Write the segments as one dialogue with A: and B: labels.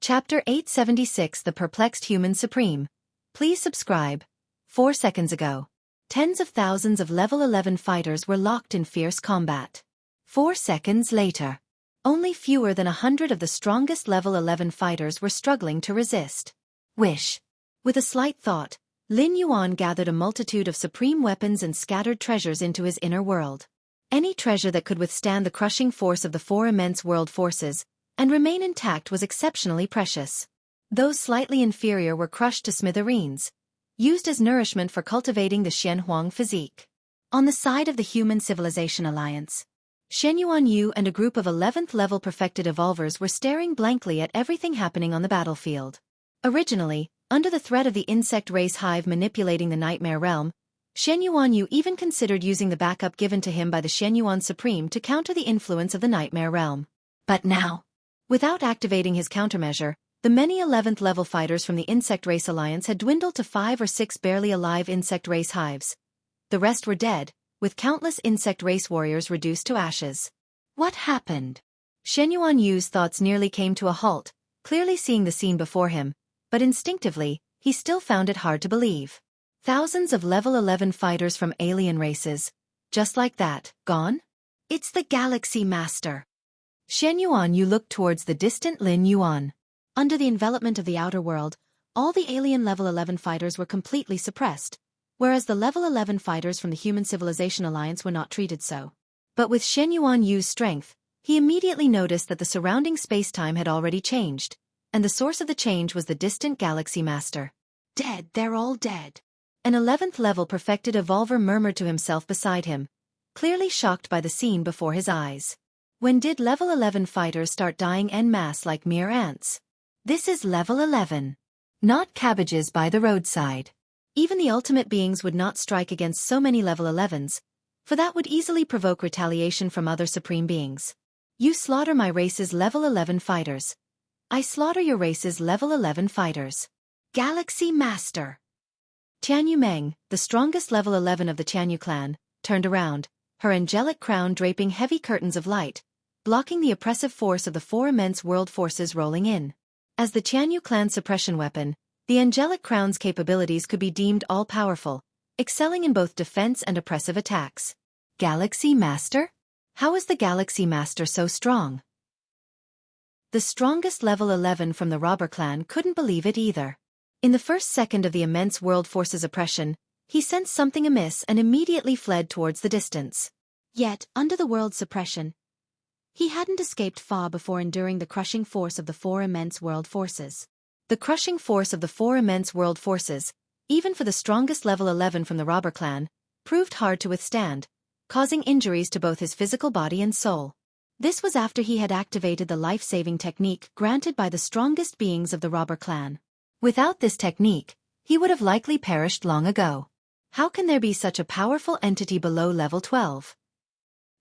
A: Chapter 876 The Perplexed Human Supreme. Please subscribe. 4 seconds ago. Tens of thousands of level 11 fighters were locked in fierce combat. 4 seconds later. Only fewer than 100 of the strongest level 11 fighters were struggling to resist. Wish. With a slight thought, Lin Yuan gathered a multitude of supreme weapons and scattered treasures into his inner world. Any treasure that could withstand the crushing force of the 4 immense world forces and remain intact was exceptionally precious. Those slightly inferior were crushed to smithereens, used as nourishment for cultivating the Xianxia physique. On the side of the Human Civilization Alliance, Shen Yuanyu and a group of 11th level perfected evolvers were staring blankly at everything happening on the battlefield. Originally, under the threat of the insect race hive manipulating the Nightmare Realm, Shen Yuanyu even considered using the backup given to him by the Shen Yuan Supreme to counter the influence of the Nightmare Realm. But now, without activating his countermeasure, the many 11th level fighters from the Insect Race Alliance had dwindled to 5 or 6 barely alive insect race hives. The rest were dead, with countless insect race warriors reduced to ashes. What happened? Shen Yuanyu's thoughts nearly came to a halt, clearly seeing the scene before him, but instinctively, he still found it hard to believe. Thousands of level 11 fighters from alien races, just like that, gone? It's the Galaxy Master. Shen Yuanyu looked towards the distant Lin Yuan. Under the envelopment of the outer world, all the alien level 11 fighters were completely suppressed, whereas the level 11 fighters from the Human Civilization Alliance were not treated so. But with Shen Yuanyu's strength, he immediately noticed that the surrounding space-time had already changed, and the source of the change was the distant Galaxy Master. Dead, they're all dead. An 11th level perfected evolver murmured to himself beside him, clearly shocked by the scene before his eyes. When did level 11 fighters start dying en masse like mere ants? This is level 11. Not cabbages by the roadside. Even the ultimate beings would not strike against so many level 11s, for that would easily provoke retaliation from other supreme beings. You slaughter my race's level 11 fighters. I slaughter your race's level 11 fighters. Galaxy Master. Tianyu Meng, the strongest level 11 of the Tianyu clan, turned around, her angelic crown draping heavy curtains of light, blocking the oppressive force of the 4 immense world forces rolling in. As the Tianyu clan suppression weapon, the angelic crown's capabilities could be deemed all-powerful, excelling in both defense and oppressive attacks. Galaxy Master? How is the Galaxy Master so strong? The strongest level 11 from the robber clan couldn't believe it either. In the first second of the immense world force's oppression, he sensed something amiss and immediately fled towards the distance. Yet, under the world's suppression, he hadn't escaped far before enduring the crushing force of the 4 immense world forces. The crushing force of the 4 immense world forces, even for the strongest level 11 from the robber clan, proved hard to withstand, causing injuries to both his physical body and soul. This was after he had activated the life-saving technique granted by the strongest beings of the robber clan. Without this technique, he would have likely perished long ago. How can there be such a powerful entity below level 12?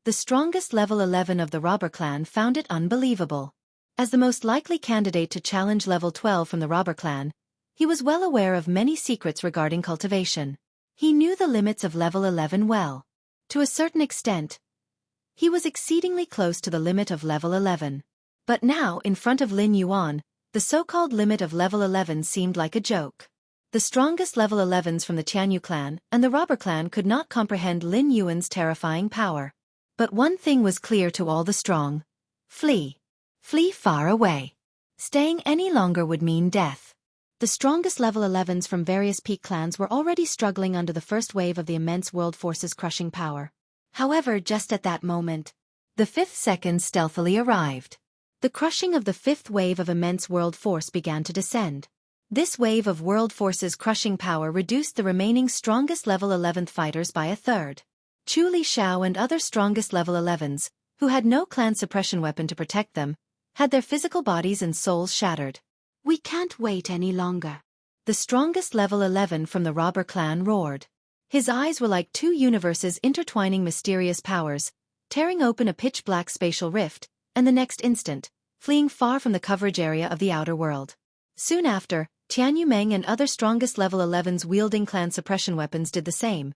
A: The strongest level 11 of the robber clan found it unbelievable. As the most likely candidate to challenge level 12 from the robber clan, he was well aware of many secrets regarding cultivation. He knew the limits of level 11 well. To a certain extent, he was exceedingly close to the limit of level 11. But now, in front of Lin Yuan, the so-called limit of level 11 seemed like a joke. The strongest level 11s from the Tianyu clan and the robber clan could not comprehend Lin Yuan's terrifying power. But one thing was clear to all the strong. Flee. Flee far away. Staying any longer would mean death. The strongest level 11s from various peak clans were already struggling under the first wave of the immense world force's crushing power. However, just at that moment, the 5th second stealthily arrived. The crushing of the 5th wave of immense world force began to descend. This wave of world force's crushing power reduced the remaining strongest level 11th fighters by a third. Chu Li Xiao and other strongest level 11s, who had no clan suppression weapon to protect them, had their physical bodies and souls shattered. We can't wait any longer. The strongest level 11 from the robber clan roared. His eyes were like 2 universes intertwining mysterious powers, tearing open a pitch-black spatial rift, and the next instant, fleeing far from the coverage area of the outer world. Soon after, Tianyu Meng and other strongest level 11s wielding clan suppression weapons did the same,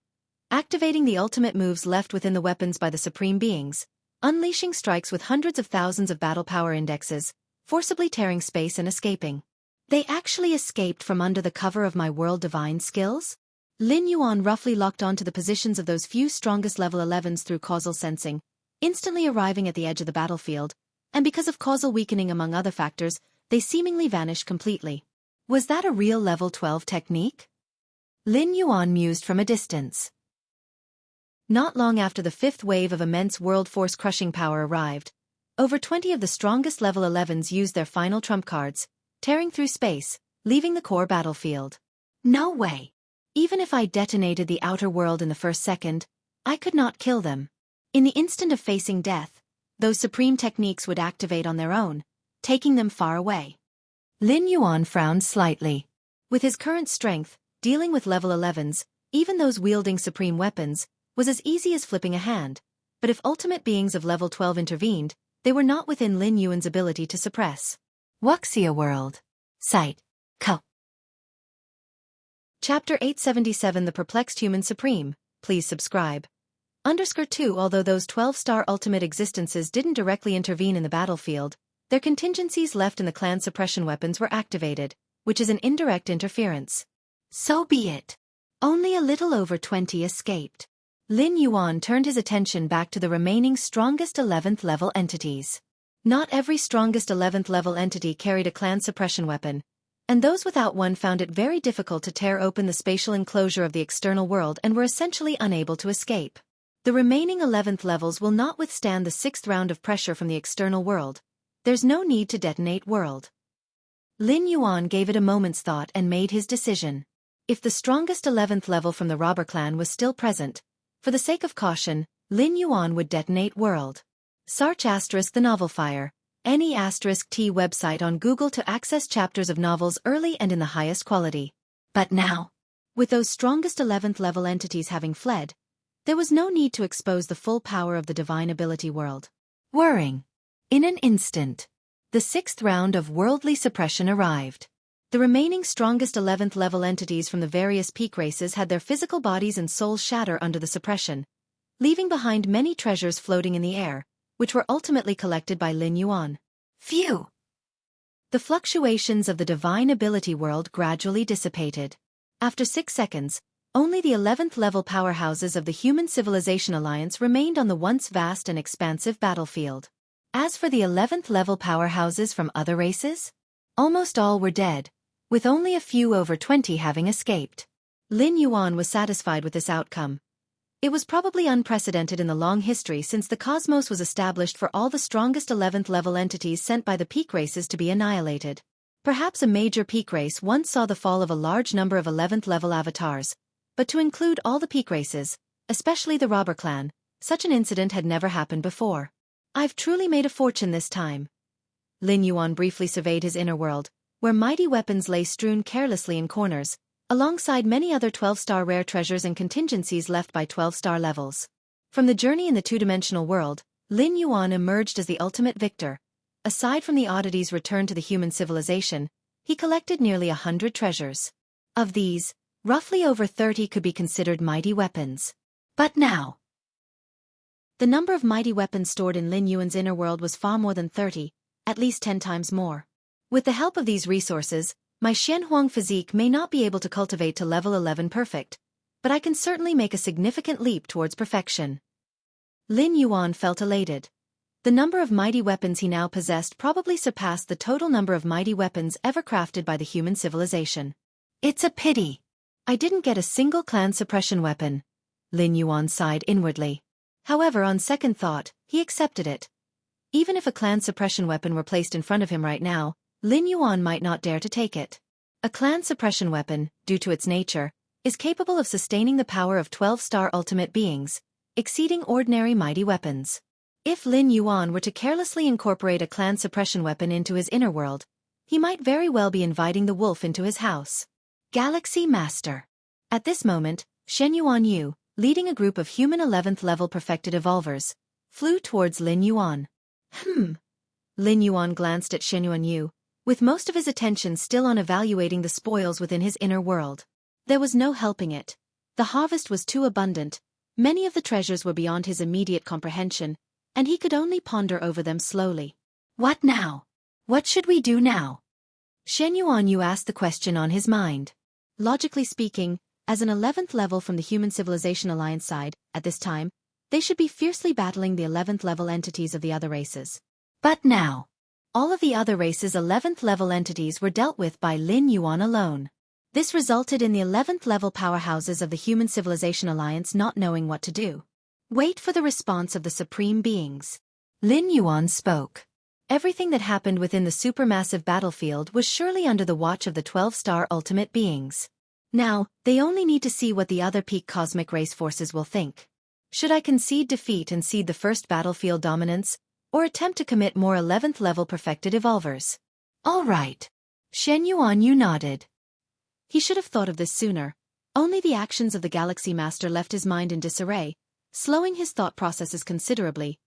A: activating the ultimate moves left within the weapons by the supreme beings, unleashing strikes with hundreds of thousands of battle power indexes, forcibly tearing space and escaping. They actually escaped from under the cover of my world divine skills? Lin Yuan roughly locked onto the positions of those few strongest level 11s through causal sensing, instantly arriving at the edge of the battlefield, and because of causal weakening among other factors, they seemingly vanished completely. Was that a real level 12 technique? Lin Yuan mused from a distance. Not long after the fifth wave of immense world force-crushing power arrived, over 20 of the strongest level 11s used their final trump cards, tearing through space, leaving the core battlefield. No way! Even if I detonated the outer world in the first second, I could not kill them. In the instant of facing death, those supreme techniques would activate on their own, taking them far away. Lin Yuan frowned slightly. With his current strength, dealing with level 11s, even those wielding supreme weapons, was as easy as flipping a hand, but if ultimate beings of level 12 intervened, they were not within Lin Yuan's ability to suppress. Wuxia World. Sight. Co. Chapter 877 The Perplexed Human Supreme. Please subscribe. _2 Although those 12-star ultimate existences didn't directly intervene in the battlefield, their contingencies left in the clan suppression weapons were activated, which is an indirect interference. So be it. Only a little over 20 escaped. Lin Yuan turned his attention back to the remaining strongest 11th level entities. Not every strongest 11th level entity carried a clan suppression weapon, and those without one found it very difficult to tear open the spatial enclosure of the external world and were essentially unable to escape. The remaining 11th levels will not withstand the 6th round of pressure from the external world. There's no need to detonate world. Lin Yuan gave it a moment's thought and made his decision. If the strongest 11th level from the robber clan was still present, for the sake of caution, Lin Yuan would detonate world. Search * the novel fire, any *T website on Google to access chapters of novels early and in the highest quality. But now, with those strongest 11th level entities having fled, there was no need to expose the full power of the divine ability world. Whirring. In an instant, the 6th round of worldly suppression arrived. The remaining strongest 11th level entities from the various peak races had their physical bodies and souls shatter under the suppression, leaving behind many treasures floating in the air, which were ultimately collected by Lin Yuan. Phew! The fluctuations of the divine ability world gradually dissipated. After 6 seconds, only the 11th level powerhouses of the Human Civilization Alliance remained on the once vast and expansive battlefield. As for the 11th level powerhouses from other races, almost all were dead, with only a few over 20 having escaped. Lin Yuan was satisfied with this outcome. It was probably unprecedented in the long history since the cosmos was established for all the strongest 11th level entities sent by the peak races to be annihilated. Perhaps a major peak race once saw the fall of a large number of 11th level avatars, but to include all the peak races, especially the robber clan, such an incident had never happened before. I've truly made a fortune this time. Lin Yuan briefly surveyed his inner world, where mighty weapons lay strewn carelessly in corners, alongside many other 12-star rare treasures and contingencies left by 12-star levels. From the journey in the two-dimensional world, Lin Yuan emerged as the ultimate victor. Aside from the oddities returned to the human civilization, he collected nearly 100 treasures. Of these, roughly over 30 could be considered mighty weapons. But now, the number of mighty weapons stored in Lin Yuan's inner world was far more than 30, at least 10 times more. With the help of these resources, my Xianxia physique may not be able to cultivate to level 11 perfect, but I can certainly make a significant leap towards perfection. Lin Yuan felt elated. The number of mighty weapons he now possessed probably surpassed the total number of mighty weapons ever crafted by the human civilization. It's a pity I didn't get a single clan suppression weapon. Lin Yuan sighed inwardly. However, on second thought, he accepted it. Even if a clan suppression weapon were placed in front of him right now, Lin Yuan might not dare to take it. A clan suppression weapon, due to its nature, is capable of sustaining the power of 12-star ultimate beings, exceeding ordinary mighty weapons. If Lin Yuan were to carelessly incorporate a clan suppression weapon into his inner world, he might very well be inviting the wolf into his house. Galaxy Master. At this moment, Shen Yuanyu, leading a group of human 11th level perfected evolvers, flew towards Lin Yuan. Lin Yuan glanced at Shen Yuanyu, with most of his attention still on evaluating the spoils within his inner world. There was no helping it. The harvest was too abundant, many of the treasures were beyond his immediate comprehension, and he could only ponder over them slowly. What now? What should we do now? Shen Yuanyu asked the question on his mind. Logically speaking, as an 11th level from the Human Civilization Alliance side, at this time, they should be fiercely battling the 11th level entities of the other races. But now, all of the other races' 11th level entities were dealt with by Lin Yuan alone. This resulted in the 11th level powerhouses of the Human Civilization Alliance not knowing what to do. Wait for the response of the Supreme Beings. Lin Yuan spoke. Everything that happened within the supermassive battlefield was surely under the watch of the 12-star ultimate beings. Now, they only need to see what the other peak cosmic race forces will think. Should I concede defeat and cede the first battlefield dominance, or attempt to commit more 11th level perfected evolvers? All right. Shen Yuanyu nodded. He should have thought of this sooner. Only the actions of the Galaxy Master left his mind in disarray, slowing his thought processes considerably,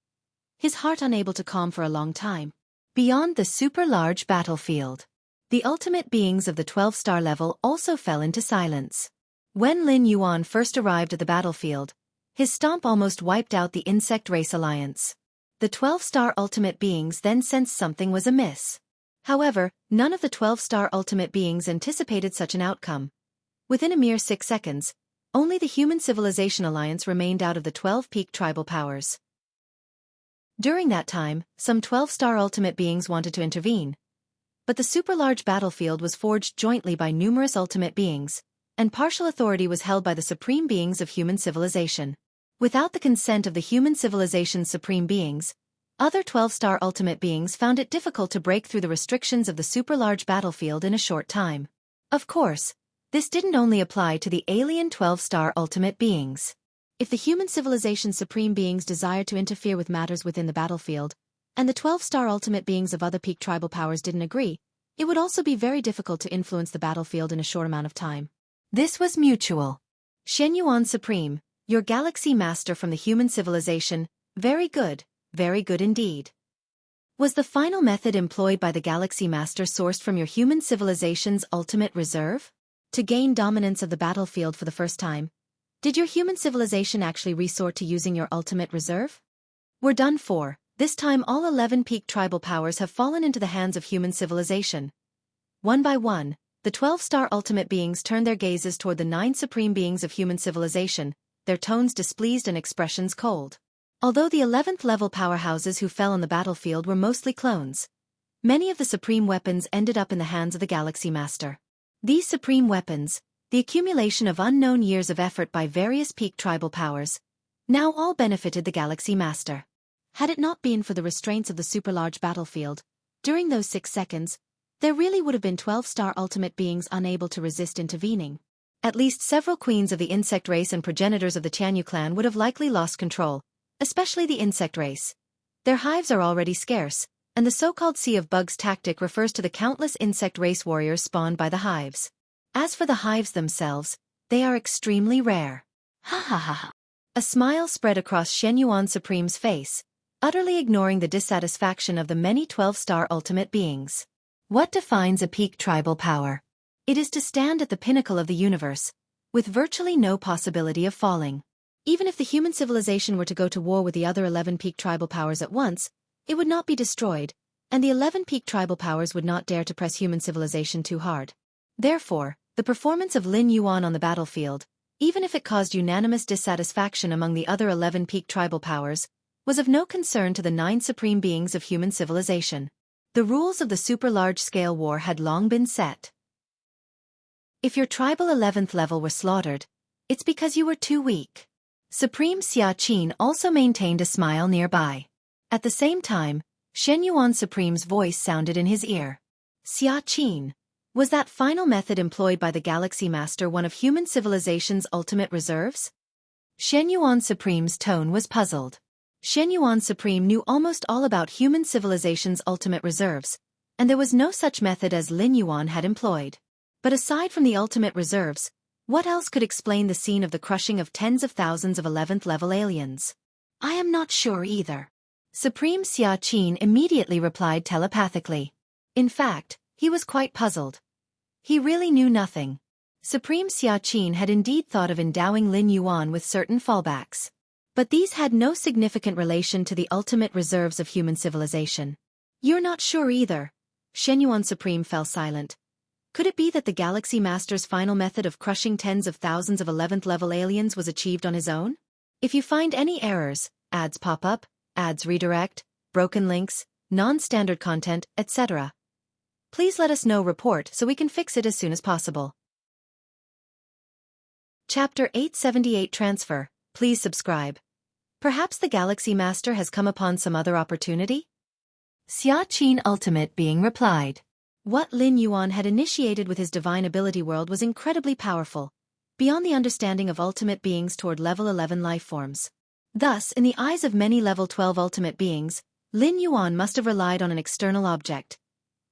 A: his heart unable to calm for a long time. Beyond the super-large battlefield, the ultimate beings of the 12-star level also fell into silence. When Lin Yuan first arrived at the battlefield, his stomp almost wiped out the Insect Race Alliance. The 12-star ultimate beings then sensed something was amiss. However, none of the 12-star ultimate beings anticipated such an outcome. Within a mere 6 seconds, only the Human Civilization Alliance remained out of the 12 peak tribal powers. During that time, some 12-star ultimate beings wanted to intervene. But the super-large battlefield was forged jointly by numerous ultimate beings, and partial authority was held by the supreme beings of human civilization. Without the consent of the human civilization's supreme beings, other 12-star ultimate beings found it difficult to break through the restrictions of the super-large battlefield in a short time. Of course, this didn't only apply to the alien 12-star ultimate beings. If the human civilization's supreme beings desired to interfere with matters within the battlefield, and the 12-star ultimate beings of other peak tribal powers didn't agree, it would also be very difficult to influence the battlefield in a short amount of time. This was mutual. Shen Yuan Supreme, your Galaxy Master from the human civilization, very good indeed. Was the final method employed by the Galaxy Master sourced from your human civilization's ultimate reserve? To gain dominance of the battlefield for the first time, did your human civilization actually resort to using your ultimate reserve? We're done for. This time all 11 peak tribal powers have fallen into the hands of human civilization. One by one, the 12-star ultimate beings turned their gazes toward the 9 supreme beings of human civilization, their tones displeased and expressions cold. Although the 11th level powerhouses who fell on the battlefield were mostly clones, many of the supreme weapons ended up in the hands of the Galaxy Master. These supreme weapons, the accumulation of unknown years of effort by various peak tribal powers, now all benefited the Galaxy Master. Had it not been for the restraints of the super-large battlefield, during those 6 seconds, there really would have been 12-star ultimate beings unable to resist intervening. At least several queens of the insect race and progenitors of the Jianghu clan would have likely lost control, especially the insect race. Their hives are already scarce, and the so-called Sea of Bugs tactic refers to the countless insect race warriors spawned by the hives. As for the hives themselves, they are extremely rare. Ha ha ha ha. A smile spread across Shen Yuan Supreme's face, utterly ignoring the dissatisfaction of the many 12-star ultimate beings. What defines a peak tribal power? It is to stand at the pinnacle of the universe, with virtually no possibility of falling. Even if the human civilization were to go to war with the other 11 peak tribal powers at once, it would not be destroyed, and the 11 peak tribal powers would not dare to press human civilization too hard. Therefore, the performance of Lin Yuan on the battlefield, even if it caused unanimous dissatisfaction among the other 11 peak tribal powers, was of no concern to the 9 supreme beings of human civilization. The rules of the super-large-scale war had long been set. If your tribal 11th level were slaughtered, it's because you were too weak. Supreme Xianxia also maintained a smile nearby. At the same time, Shen Yuan Supreme's voice sounded in his ear. Xianxia, was that final method employed by the Galaxy Master one of human civilization's ultimate reserves? Shen Yuan Supreme's tone was puzzled. Shen Yuan Supreme knew almost all about human civilization's ultimate reserves, and there was no such method as Lin Yuan had employed. But aside from the ultimate reserves, what else could explain the scene of the crushing of tens of thousands of 11th level aliens? I am not sure either. Supreme Xianxia immediately replied telepathically. In fact, he was quite puzzled. He really knew nothing. Supreme Xianxia had indeed thought of endowing Lin Yuan with certain fallbacks. But these had no significant relation to the ultimate reserves of human civilization. You're not sure either. Xianxia Supreme fell silent. Could it be that the Galaxy Master's final method of crushing tens of thousands of 11th level aliens was achieved on his own? If you find any errors, ads pop up, ads redirect, broken links, non-standard content, etc., please let us know. Report so we can fix it as soon as possible. Chapter 878 Transfer. Please subscribe. Perhaps the Galaxy Master has come upon some other opportunity? Xianxia Ultimate Being replied. What Lin Yuan had initiated with his divine ability world was incredibly powerful, beyond the understanding of ultimate beings toward level 11 life forms. Thus, in the eyes of many level 12 ultimate beings, Lin Yuan must have relied on an external object.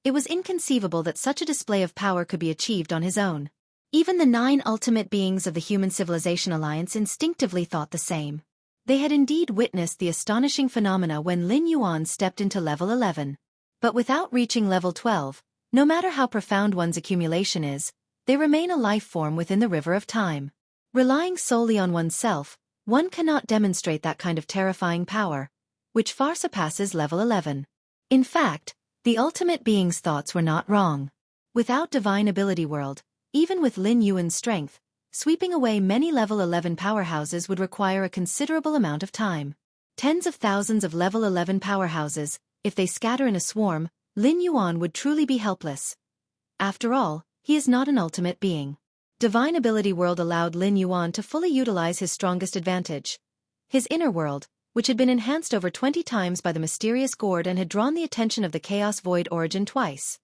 A: It was inconceivable that such a display of power could be achieved on his own. Even the 9 ultimate beings of the Human Civilization Alliance instinctively thought the same. They had indeed witnessed the astonishing phenomena when Lin Yuan stepped into level 11. But without reaching level 12, no matter how profound one's accumulation is, they remain a life form within the river of time. Relying solely on oneself, one cannot demonstrate that kind of terrifying power, which far surpasses level 11. In fact, the ultimate being's thoughts were not wrong. Without divine ability world, even with Lin Yuan's strength, sweeping away many level 11 powerhouses would require a considerable amount of time. Tens of thousands of level 11 powerhouses, if they scatter in a swarm, Lin Yuan would truly be helpless. After all, he is not an ultimate being. Divine ability world allowed Lin Yuan to fully utilize his strongest advantage. His inner world, which had been enhanced over 20 times by the mysterious gourd and had drawn the attention of the Chaos Void origin twice.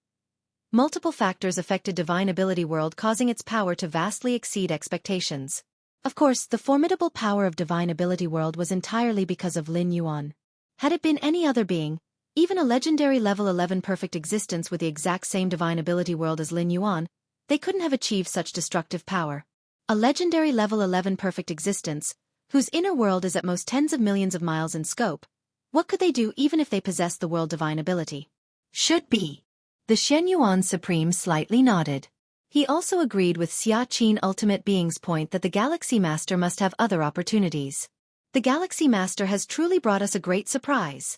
A: Multiple factors affected divine ability world, causing its power to vastly exceed expectations. Of course, the formidable power of divine ability world was entirely because of Lin Yuan. Had it been any other being, even a legendary level 11 perfect existence with the exact same divine ability world as Lin Yuan, they couldn't have achieved such destructive power. A legendary level 11 perfect existence, whose inner world is at most tens of millions of miles in scope, what could they do even if they possessed the world divine ability? Should be. The Xianxia Supreme slightly nodded. He also agreed with Xianxia Ultimate Being's point that the Galaxy Master must have other opportunities. The Galaxy Master has truly brought us a great surprise.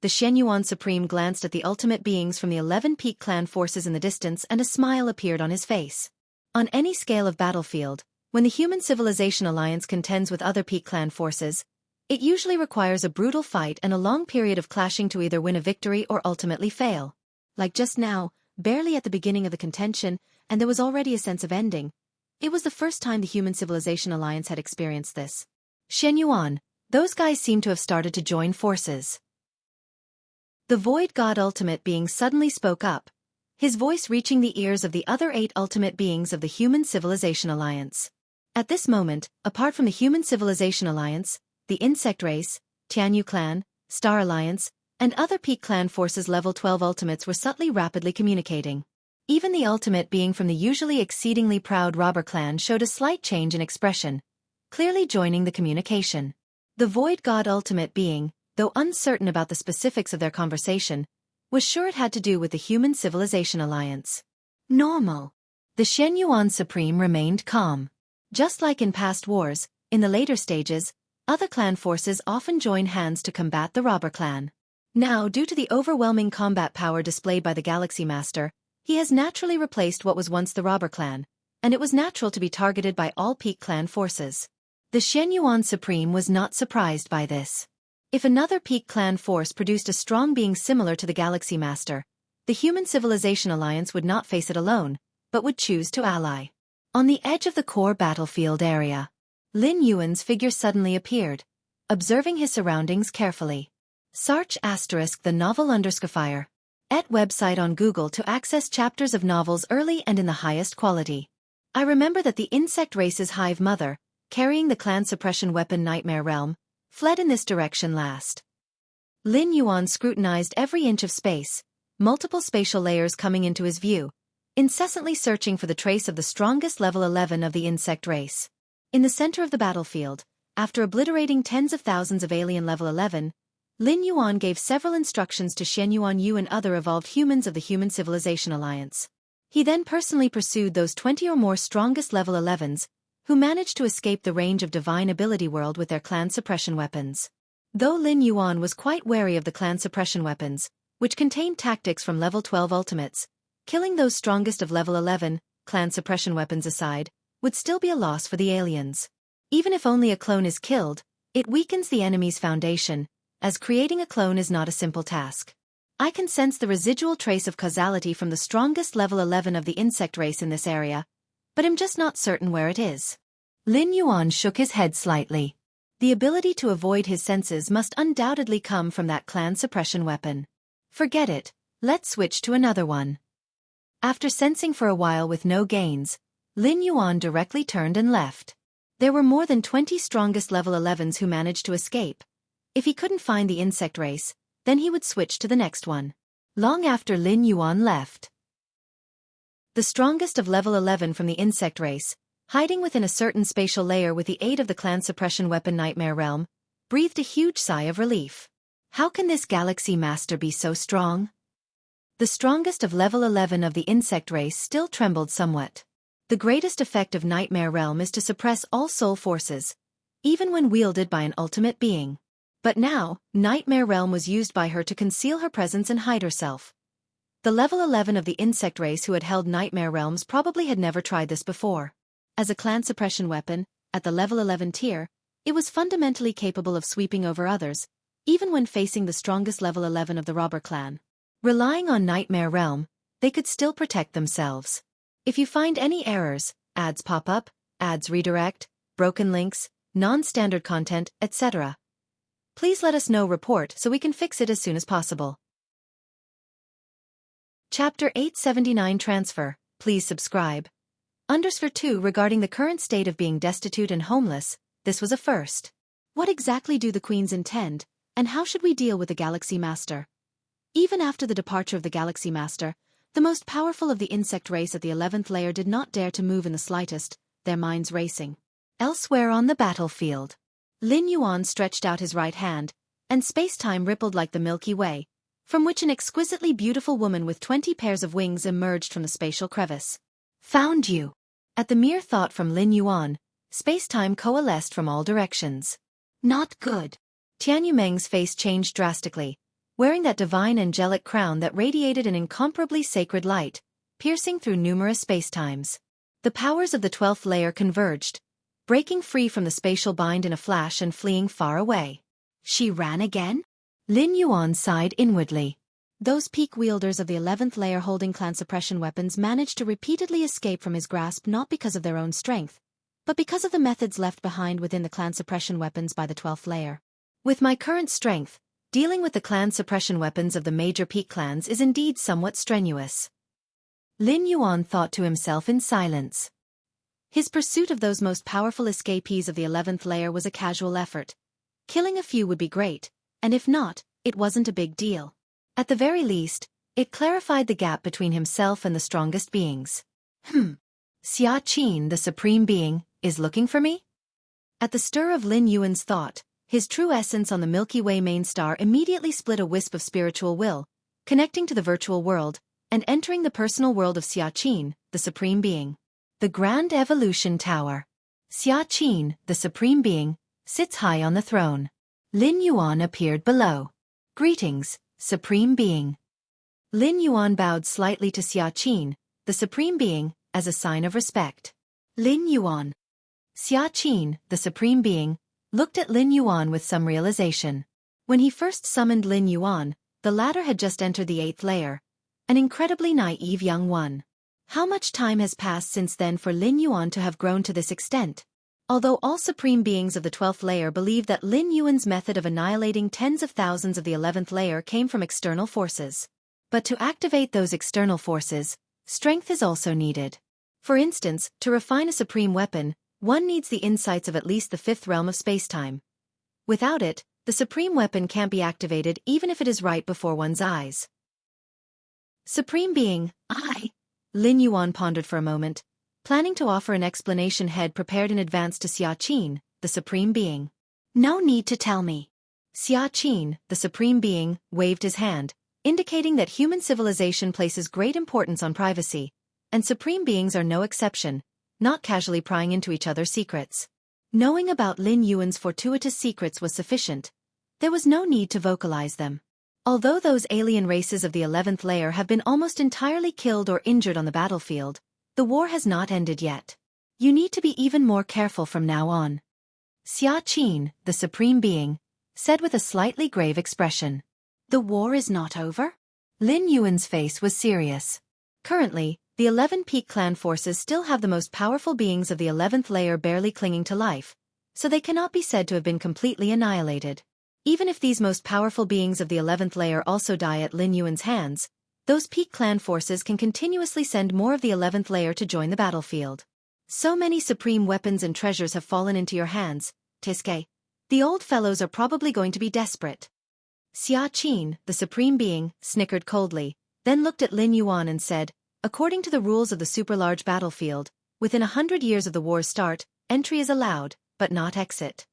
A: The Xianxia Supreme glanced at the ultimate beings from the 11 Peak Clan forces in the distance, and a smile appeared on his face. On any scale of battlefield, when the Human Civilization Alliance contends with other Peak Clan forces, it usually requires a brutal fight and a long period of clashing to either win a victory or ultimately fail. Like just now, barely at the beginning of the contention, and there was already a sense of ending. It was the first time the Human Civilization Alliance had experienced this. Xianxia, those guys seem to have started to join forces. The Void God Ultimate Being suddenly spoke up, his voice reaching the ears of the other 8 ultimate beings of the Human Civilization Alliance. At this moment, apart from the Human Civilization Alliance, the Insect Race, Jianghu Clan, Star Alliance, and other Peak Clan forces level 12 ultimates were subtly rapidly communicating. Even the ultimate being from the usually exceedingly proud Robber Clan showed a slight change in expression, clearly joining the communication. The Void God Ultimate Being, though uncertain about the specifics of their conversation, was sure it had to do with the Human Civilization Alliance. Normal. The Xianxia Supreme remained calm. Just like in past wars, in the later stages, other clan forces often join hands to combat the Robber Clan. Now, due to the overwhelming combat power displayed by the Galaxy Master, he has naturally replaced what was once the Robber Clan, and it was natural to be targeted by all Peak Clan forces. The Xianxia Supreme was not surprised by this. If another Peak Clan force produced a strong being similar to the Galaxy Master, the Human Civilization Alliance would not face it alone, but would choose to ally. On the edge of the core battlefield area, Lin Yuan's figure suddenly appeared, observing his surroundings carefully. Search * the novel _fire. @ website on Google to access chapters of novels early and in the highest quality. I remember that the insect race's hive mother, carrying the clan suppression weapon Nightmare Realm, fled in this direction last. Lin Yuan scrutinized every inch of space, multiple spatial layers coming into his view, incessantly searching for the trace of the strongest level 11 of the insect race. In the center of the battlefield, after obliterating tens of thousands of alien level 11, Lin Yuan gave several instructions to Xianxia Yu and other evolved humans of the Human Civilization Alliance. He then personally pursued those 20 or more strongest level 11s, who managed to escape the range of Divine Ability World with their clan suppression weapons. Though Lin Yuan was quite wary of the clan suppression weapons, which contained tactics from level 12 ultimates. Killing those strongest of level 11, clan suppression weapons aside, would still be a loss for the aliens. Even if only a clone is killed, it weakens the enemy's foundation, as creating a clone is not a simple task. I can sense the residual trace of causality from the strongest level 11 of the insect race in this area, but I'm just not certain where it is. Lin Yuan shook his head slightly. The ability to avoid his senses must undoubtedly come from that clan suppression weapon. Forget it, let's switch to another one. After sensing for a while with no gains, Lin Yuan directly turned and left. There were more than 20 strongest level 11s who managed to escape. If he couldn't find the insect race, then he would switch to the next one. Long after Lin Yuan left, the strongest of level 11 from the insect race, hiding within a certain spatial layer with the aid of the clan suppression weapon Nightmare Realm, breathed a huge sigh of relief. How can this galaxy master be so strong? The strongest of level 11 of the insect race still trembled somewhat. The greatest effect of Nightmare Realm is to suppress all soul forces, even when wielded by an ultimate being. But now, Nightmare Realm was used by her to conceal her presence and hide herself. The level 11 of the insect race who had held Nightmare Realms probably had never tried this before. As a clan suppression weapon, at the level 11 tier, it was fundamentally capable of sweeping over others, even when facing the strongest level 11 of the robber clan. Relying on Nightmare Realm, they could still protect themselves. If you find any errors, ads pop up, ads redirect, broken links, non-standard content, etc., please let us know. Report so we can fix it as soon as possible. Chapter 879 Transfer. Please subscribe. Underscore 2 Regarding the current state of being destitute and homeless, this was a first. What exactly do the queens intend, and how should we deal with the Galaxy Master? Even after the departure of the Galaxy Master, the most powerful of the insect race at the 11th layer did not dare to move in the slightest, their minds racing. Elsewhere on the battlefield, Lin Yuan stretched out his right hand, and space-time rippled like the Milky Way, from which an exquisitely beautiful woman with 20 pairs of wings emerged from the spatial crevice. Found you. At the mere thought from Lin Yuan, space-time coalesced from all directions. Not good. Tian Yumeng's face changed drastically, wearing that divine angelic crown that radiated an incomparably sacred light, piercing through numerous spacetimes. The powers of the 12th layer converged, breaking free from the spatial bind in a flash and fleeing far away. She ran again? Lin Yuan sighed inwardly. Those peak wielders of the 11th layer holding clan suppression weapons managed to repeatedly escape from his grasp not because of their own strength, but because of the methods left behind within the clan suppression weapons by the 12th layer. With my current strength, dealing with the clan suppression weapons of the major peak clans is indeed somewhat strenuous. Lin Yuan thought to himself in silence. His pursuit of those most powerful escapees of the 11th layer was a casual effort. Killing a few would be great, and if not, it wasn't a big deal. At the very least, it clarified the gap between himself and the strongest beings. Xianxia, the supreme being, is looking for me? At the stir of Lin Yuan's thought, his true essence on the Milky Way main star immediately split a wisp of spiritual will, connecting to the virtual world, and entering the personal world of Xianxia, the supreme being. The Grand Evolution Tower. Xianxia, the supreme being, sits high on the throne. Lin Yuan appeared below. Greetings, supreme being. Lin Yuan bowed slightly to Xianxia, the supreme being, as a sign of respect. Lin Yuan. Xianxia, the supreme being, looked at Lin Yuan with some realization. When he first summoned Lin Yuan, the latter had just entered the 8th layer, an incredibly naive young one. How much time has passed since then for Lin Yuan to have grown to this extent? Although all supreme beings of the 12th layer believe that Lin Yuan's method of annihilating tens of thousands of the 11th layer came from external forces. But to activate those external forces, strength is also needed. For instance, to refine a supreme weapon, one needs the insights of at least the 5th realm of spacetime. Without it, the supreme weapon can't be activated even if it is right before one's eyes. Supreme being, Lin Yuan pondered for a moment, planning to offer an explanation head prepared in advance to Xianxia, the supreme being. No need to tell me. Xianxia, the supreme being, waved his hand, indicating that human civilization places great importance on privacy, and supreme beings are no exception, not casually prying into each other's secrets. Knowing about Lin Yuan's fortuitous secrets was sufficient. There was no need to vocalize them. Although those alien races of the 11th layer have been almost entirely killed or injured on the battlefield, the war has not ended yet. You need to be even more careful from now on. Xianxia, the Supreme Being, said with a slightly grave expression. The war is not over? Lin Yuan's face was serious. Currently, the 11 Peak clan forces still have the most powerful beings of the 11th layer barely clinging to life, so they cannot be said to have been completely annihilated. Even if these most powerful beings of the 11th layer also die at Lin Yuan's hands, those Peak clan forces can continuously send more of the 11th layer to join the battlefield. So many supreme weapons and treasures have fallen into your hands, Tiske. The old fellows are probably going to be desperate. Xianxia, the Supreme Being, snickered coldly, then looked at Lin Yuan and said, according to the rules of the super-large battlefield, within 100 years of the war's start, entry is allowed, but not exit.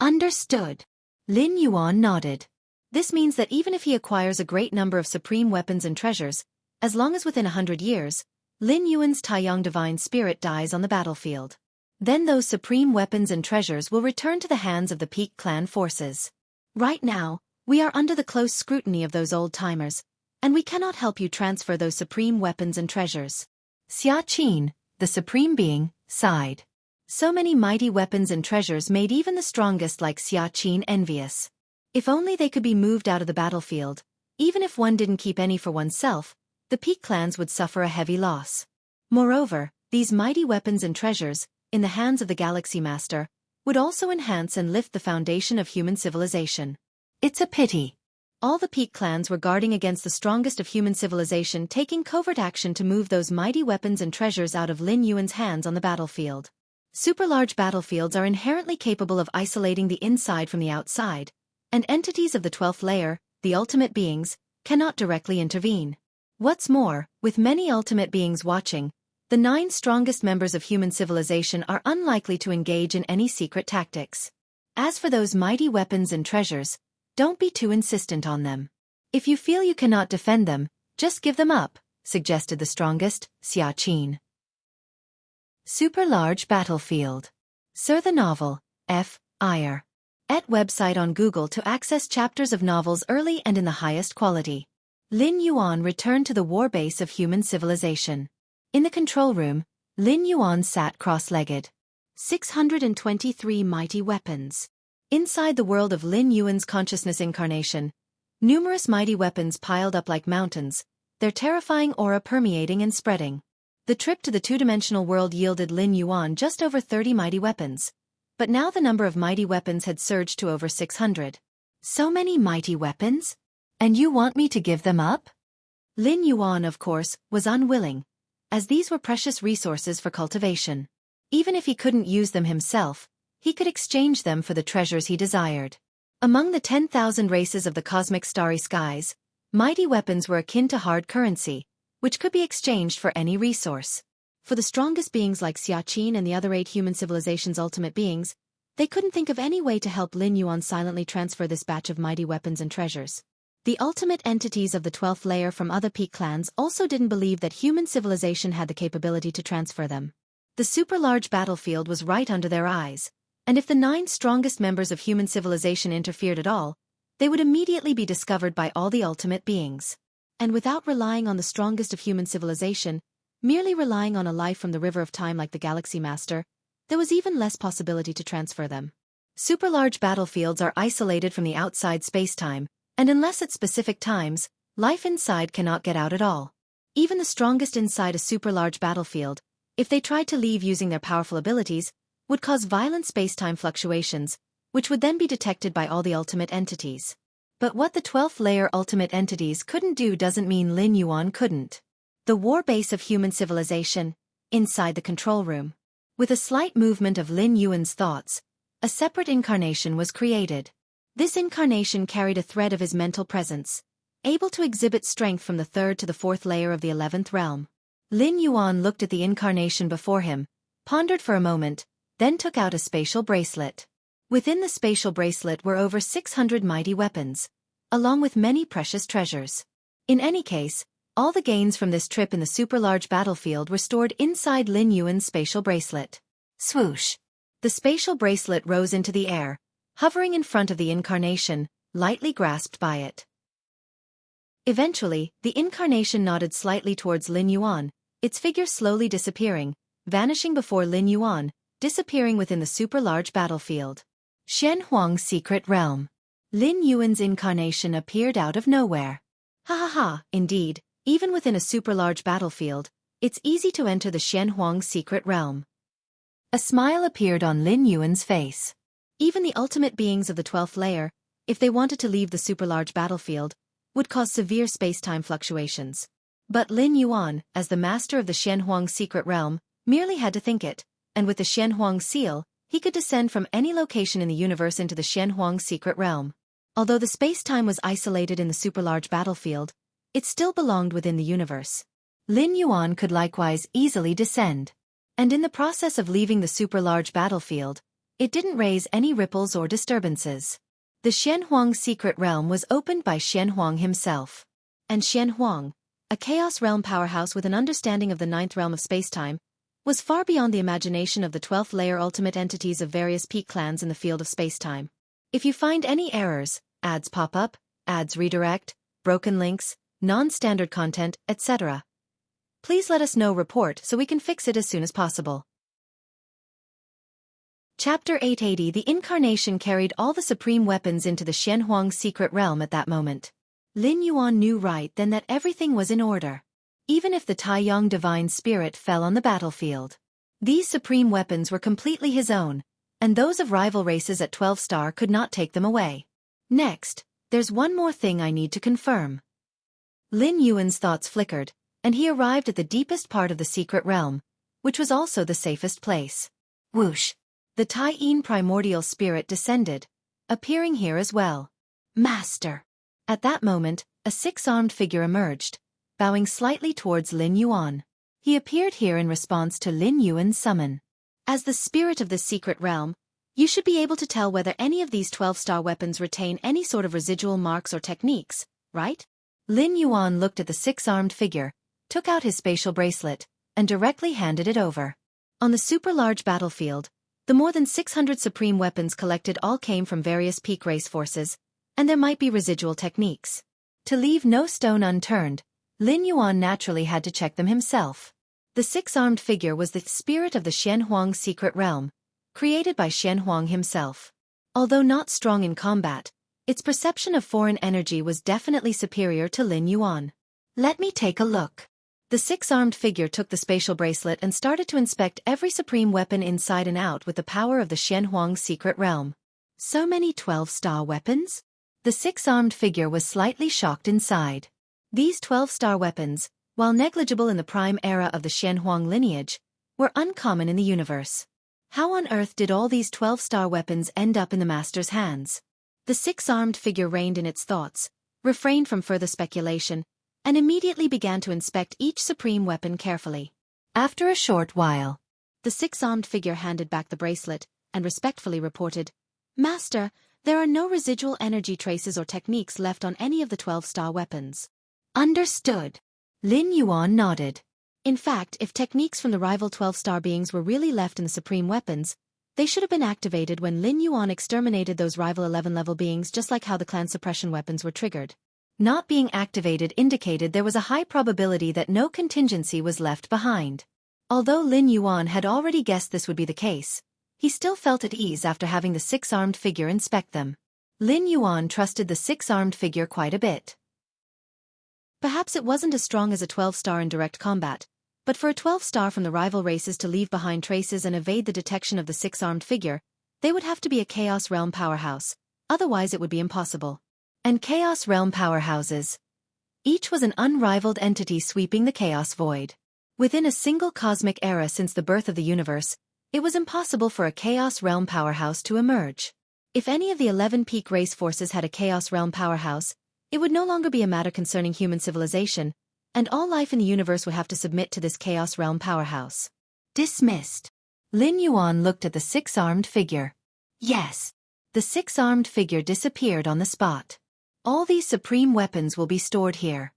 A: Understood. Lin Yuan nodded. This means that even if he acquires a great number of supreme weapons and treasures, as long as within 100 years, Lin Yuan's Taiyang divine spirit dies on the battlefield, then those supreme weapons and treasures will return to the hands of the Peak clan forces. Right now, we are under the close scrutiny of those old-timers, and we cannot help you transfer those supreme weapons and treasures. Xianxia, the Supreme Being, sighed. So many mighty weapons and treasures made even the strongest like Xianxia envious. If only they could be moved out of the battlefield, even if one didn't keep any for oneself, the Peak clans would suffer a heavy loss. Moreover, these mighty weapons and treasures, in the hands of the Galaxy Master, would also enhance and lift the foundation of human civilization. It's a pity. All the Peak clans were guarding against the strongest of human civilization taking covert action to move those mighty weapons and treasures out of Lin Yuan's hands on the battlefield. Super-large battlefields are inherently capable of isolating the inside from the outside, and entities of the 12th layer, the ultimate beings, cannot directly intervene. What's more, with many ultimate beings watching, the 9 strongest members of human civilization are unlikely to engage in any secret tactics. As for those mighty weapons and treasures, don't be too insistent on them. If you feel you cannot defend them, just give them up, suggested the strongest, Xianxia. Super-large battlefield. Sir the novel, At website on Google to access chapters of novels early and in the highest quality. Lin Yuan returned to the war base of human civilization. In the control room, Lin Yuan sat cross-legged. 623 mighty weapons. Inside the world of Lin Yuan's consciousness incarnation, numerous mighty weapons piled up like mountains, their terrifying aura permeating and spreading. The trip to the two-dimensional world yielded Lin Yuan just over 30 mighty weapons, but now the number of mighty weapons had surged to over 600. So many mighty weapons? And you want me to give them up? Lin Yuan, of course, was unwilling, as these were precious resources for cultivation. Even if he couldn't use them himself, he could exchange them for the treasures he desired. Among the 10,000 races of the cosmic starry skies, mighty weapons were akin to hard currency, which could be exchanged for any resource. For the strongest beings like Xianxia and the other 8 human civilization's ultimate beings, they couldn't think of any way to help Lin Yuan silently transfer this batch of mighty weapons and treasures. The ultimate entities of the 12th layer from other Peak clans also didn't believe that human civilization had the capability to transfer them. The super-large battlefield was right under their eyes, and if the 9 strongest members of human civilization interfered at all, they would immediately be discovered by all the ultimate beings. And without relying on the strongest of human civilization, merely relying on a life from the river of time like the Galaxy Master, there was even less possibility to transfer them. Super-large battlefields are isolated from the outside space-time, and unless at specific times, life inside cannot get out at all. Even the strongest inside a super-large battlefield, if they tried to leave using their powerful abilities, would cause violent space-time fluctuations, which would then be detected by all the ultimate entities. But what the 12th layer ultimate entities couldn't do doesn't mean Lin Yuan couldn't. The war base of human civilization, inside the control room. With a slight movement of Lin Yuan's thoughts, a separate incarnation was created. This incarnation carried a thread of his mental presence, able to exhibit strength from the 3rd to the 4th layer of the 11th realm. Lin Yuan looked at the incarnation before him, pondered for a moment, then took out a spatial bracelet. Within the spatial bracelet were over 600 mighty weapons, along with many precious treasures. In any case, all the gains from this trip in the super-large battlefield were stored inside Lin Yuan's spatial bracelet. Swoosh! The spatial bracelet rose into the air, hovering in front of the incarnation, lightly grasped by it. Eventually, the incarnation nodded slightly towards Lin Yuan, its figure slowly disappearing, vanishing before Lin Yuan, disappearing within the super-large battlefield. Xianxua's secret realm. Lin Yuan's incarnation appeared out of nowhere. Ha ha ha, indeed, even within a super-large battlefield, it's easy to enter the Xianxua's secret realm. A smile appeared on Lin Yuan's face. Even the ultimate beings of the 12th layer, if they wanted to leave the super-large battlefield, would cause severe space-time fluctuations. But Lin Yuan, as the master of the Xianxua's secret realm, merely had to think it, and with the Xianxua's seal, he could descend from any location in the universe into the Xianxua's secret realm. Although the space-time was isolated in the super-large battlefield, it still belonged within the universe. Lin Yuan could likewise easily descend. And in the process of leaving the super-large battlefield, it didn't raise any ripples or disturbances. The Xianxua's secret realm was opened by Xianxua himself. And Xianxua, a chaos realm powerhouse with an understanding of the 9th realm of space-time, was far beyond the imagination of the 12th layer ultimate entities of various peak clans in the field of space-time. If you find any errors, ads pop up, ads redirect, broken links, non-standard content, etc., please let us know report so we can fix it as soon as possible. Chapter 880. The incarnation carried all the supreme weapons into the Xianxua's secret realm at that moment. Lin Yuan knew right then that everything was in order. Even if the Taiyang divine spirit fell on the battlefield, these supreme weapons were completely his own, and those of rival races at 12-star could not take them away. Next, there's one more thing I need to confirm. Lin Yuan's thoughts flickered, and he arrived at the deepest part of the secret realm, which was also the safest place. Whoosh! The Taiyin primordial spirit descended, appearing here as well. Master! At that moment, a 6-armed figure emerged, bowing slightly towards Lin Yuan. He appeared here in response to Lin Yuan's summon. As the spirit of this secret realm, you should be able to tell whether any of these 12-star weapons retain any sort of residual marks or techniques, right? Lin Yuan looked at the 6-armed figure, took out his spatial bracelet, and directly handed it over. On the super-large battlefield, the more than 600 supreme weapons collected all came from various peak race forces, and there might be residual techniques. To leave no stone unturned, Lin Yuan naturally had to check them himself. The 6-armed figure was the spirit of the Xianxua's secret realm, created by Xianxua himself. Although not strong in combat, its perception of foreign energy was definitely superior to Lin Yuan. Let me take a look. The 6-armed figure took the spatial bracelet and started to inspect every supreme weapon inside and out with the power of the Xianxua's secret realm. So many 12-star weapons? The 6-armed figure was slightly shocked inside. These 12-star weapons, while negligible in the prime era of the Xianxua lineage, were uncommon in the universe. How on earth did all these 12-star weapons end up in the master's hands? The 6-armed figure reined in its thoughts, refrained from further speculation, and immediately began to inspect each supreme weapon carefully. After a short while, the 6-armed figure handed back the bracelet and respectfully reported, "Master, there are no residual energy traces or techniques left on any of the 12-star weapons." Understood. Lin Yuan nodded. In fact, if techniques from the rival 12-star beings were really left in the supreme weapons, they should have been activated when Lin Yuan exterminated those rival 11-level beings, just like how the clan suppression weapons were triggered. Not being activated indicated there was a high probability that no contingency was left behind. Although Lin Yuan had already guessed this would be the case, he still felt at ease after having the 6-armed figure inspect them. Lin Yuan trusted the 6-armed figure quite a bit. Perhaps it wasn't as strong as a 12-star in direct combat, but for a 12-star from the rival races to leave behind traces and evade the detection of the 6-armed figure, they would have to be a Chaos Realm powerhouse, otherwise it would be impossible. And Chaos Realm powerhouses. Each was an unrivaled entity sweeping the chaos void. Within a single cosmic era since the birth of the universe, it was impossible for a Chaos Realm powerhouse to emerge. If any of the 11 peak race forces had a Chaos Realm powerhouse, it would no longer be a matter concerning human civilization, and all life in the universe would have to submit to this Chaos Realm powerhouse. Dismissed. Lin Yuan looked at the 6-armed figure. Yes. The 6-armed figure disappeared on the spot. All these supreme weapons will be stored here.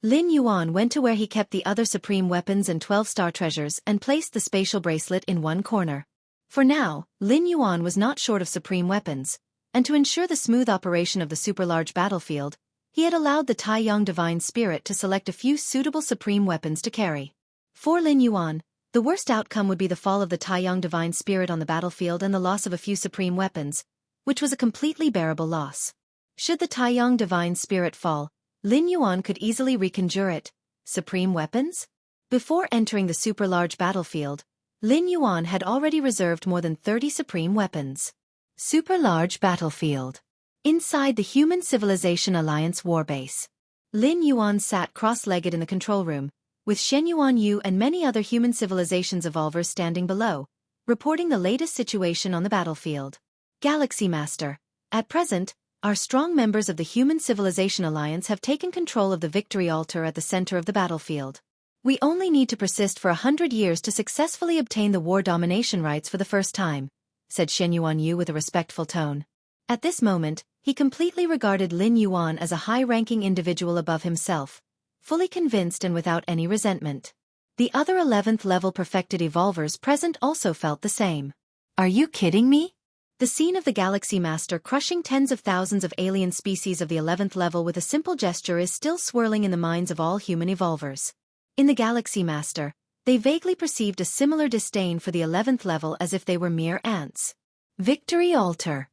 A: Lin Yuan went to where he kept the other supreme weapons and 12-star treasures and placed the spatial bracelet in one corner. For now, Lin Yuan was not short of supreme weapons, and to ensure the smooth operation of the super-large battlefield, he had allowed the Taiyang Divine Spirit to select a few suitable supreme weapons to carry. For Lin Yuan, the worst outcome would be the fall of the Taiyang Divine Spirit on the battlefield and the loss of a few supreme weapons, which was a completely bearable loss. Should the Taiyang Divine Spirit fall, Lin Yuan could easily reconjure it. Supreme weapons? Before entering the super-large battlefield, Lin Yuan had already reserved more than 30 supreme weapons. Super-large battlefield. Inside the Human Civilization Alliance warbase, Lin Yuan sat cross-legged in the control room, with Shenyuan Yu and many other human civilizations evolvers standing below, reporting the latest situation on the battlefield. Galaxy Master, at present, our strong members of the Human Civilization Alliance have taken control of the victory altar at the center of the battlefield. We only need to persist for 100 years to successfully obtain the war domination rights for the first time, said Shenyuan Yu with a respectful tone. At this moment, he completely regarded Lin Yuan as a high-ranking individual above himself, fully convinced and without any resentment. The other 11th level perfected evolvers present also felt the same. Are you kidding me? The scene of the Galaxy Master crushing tens of thousands of alien species of the 11th level with a simple gesture is still swirling in the minds of all human evolvers. In the Galaxy Master, they vaguely perceived a similar disdain for the 11th level as if they were mere ants. Victory Altar.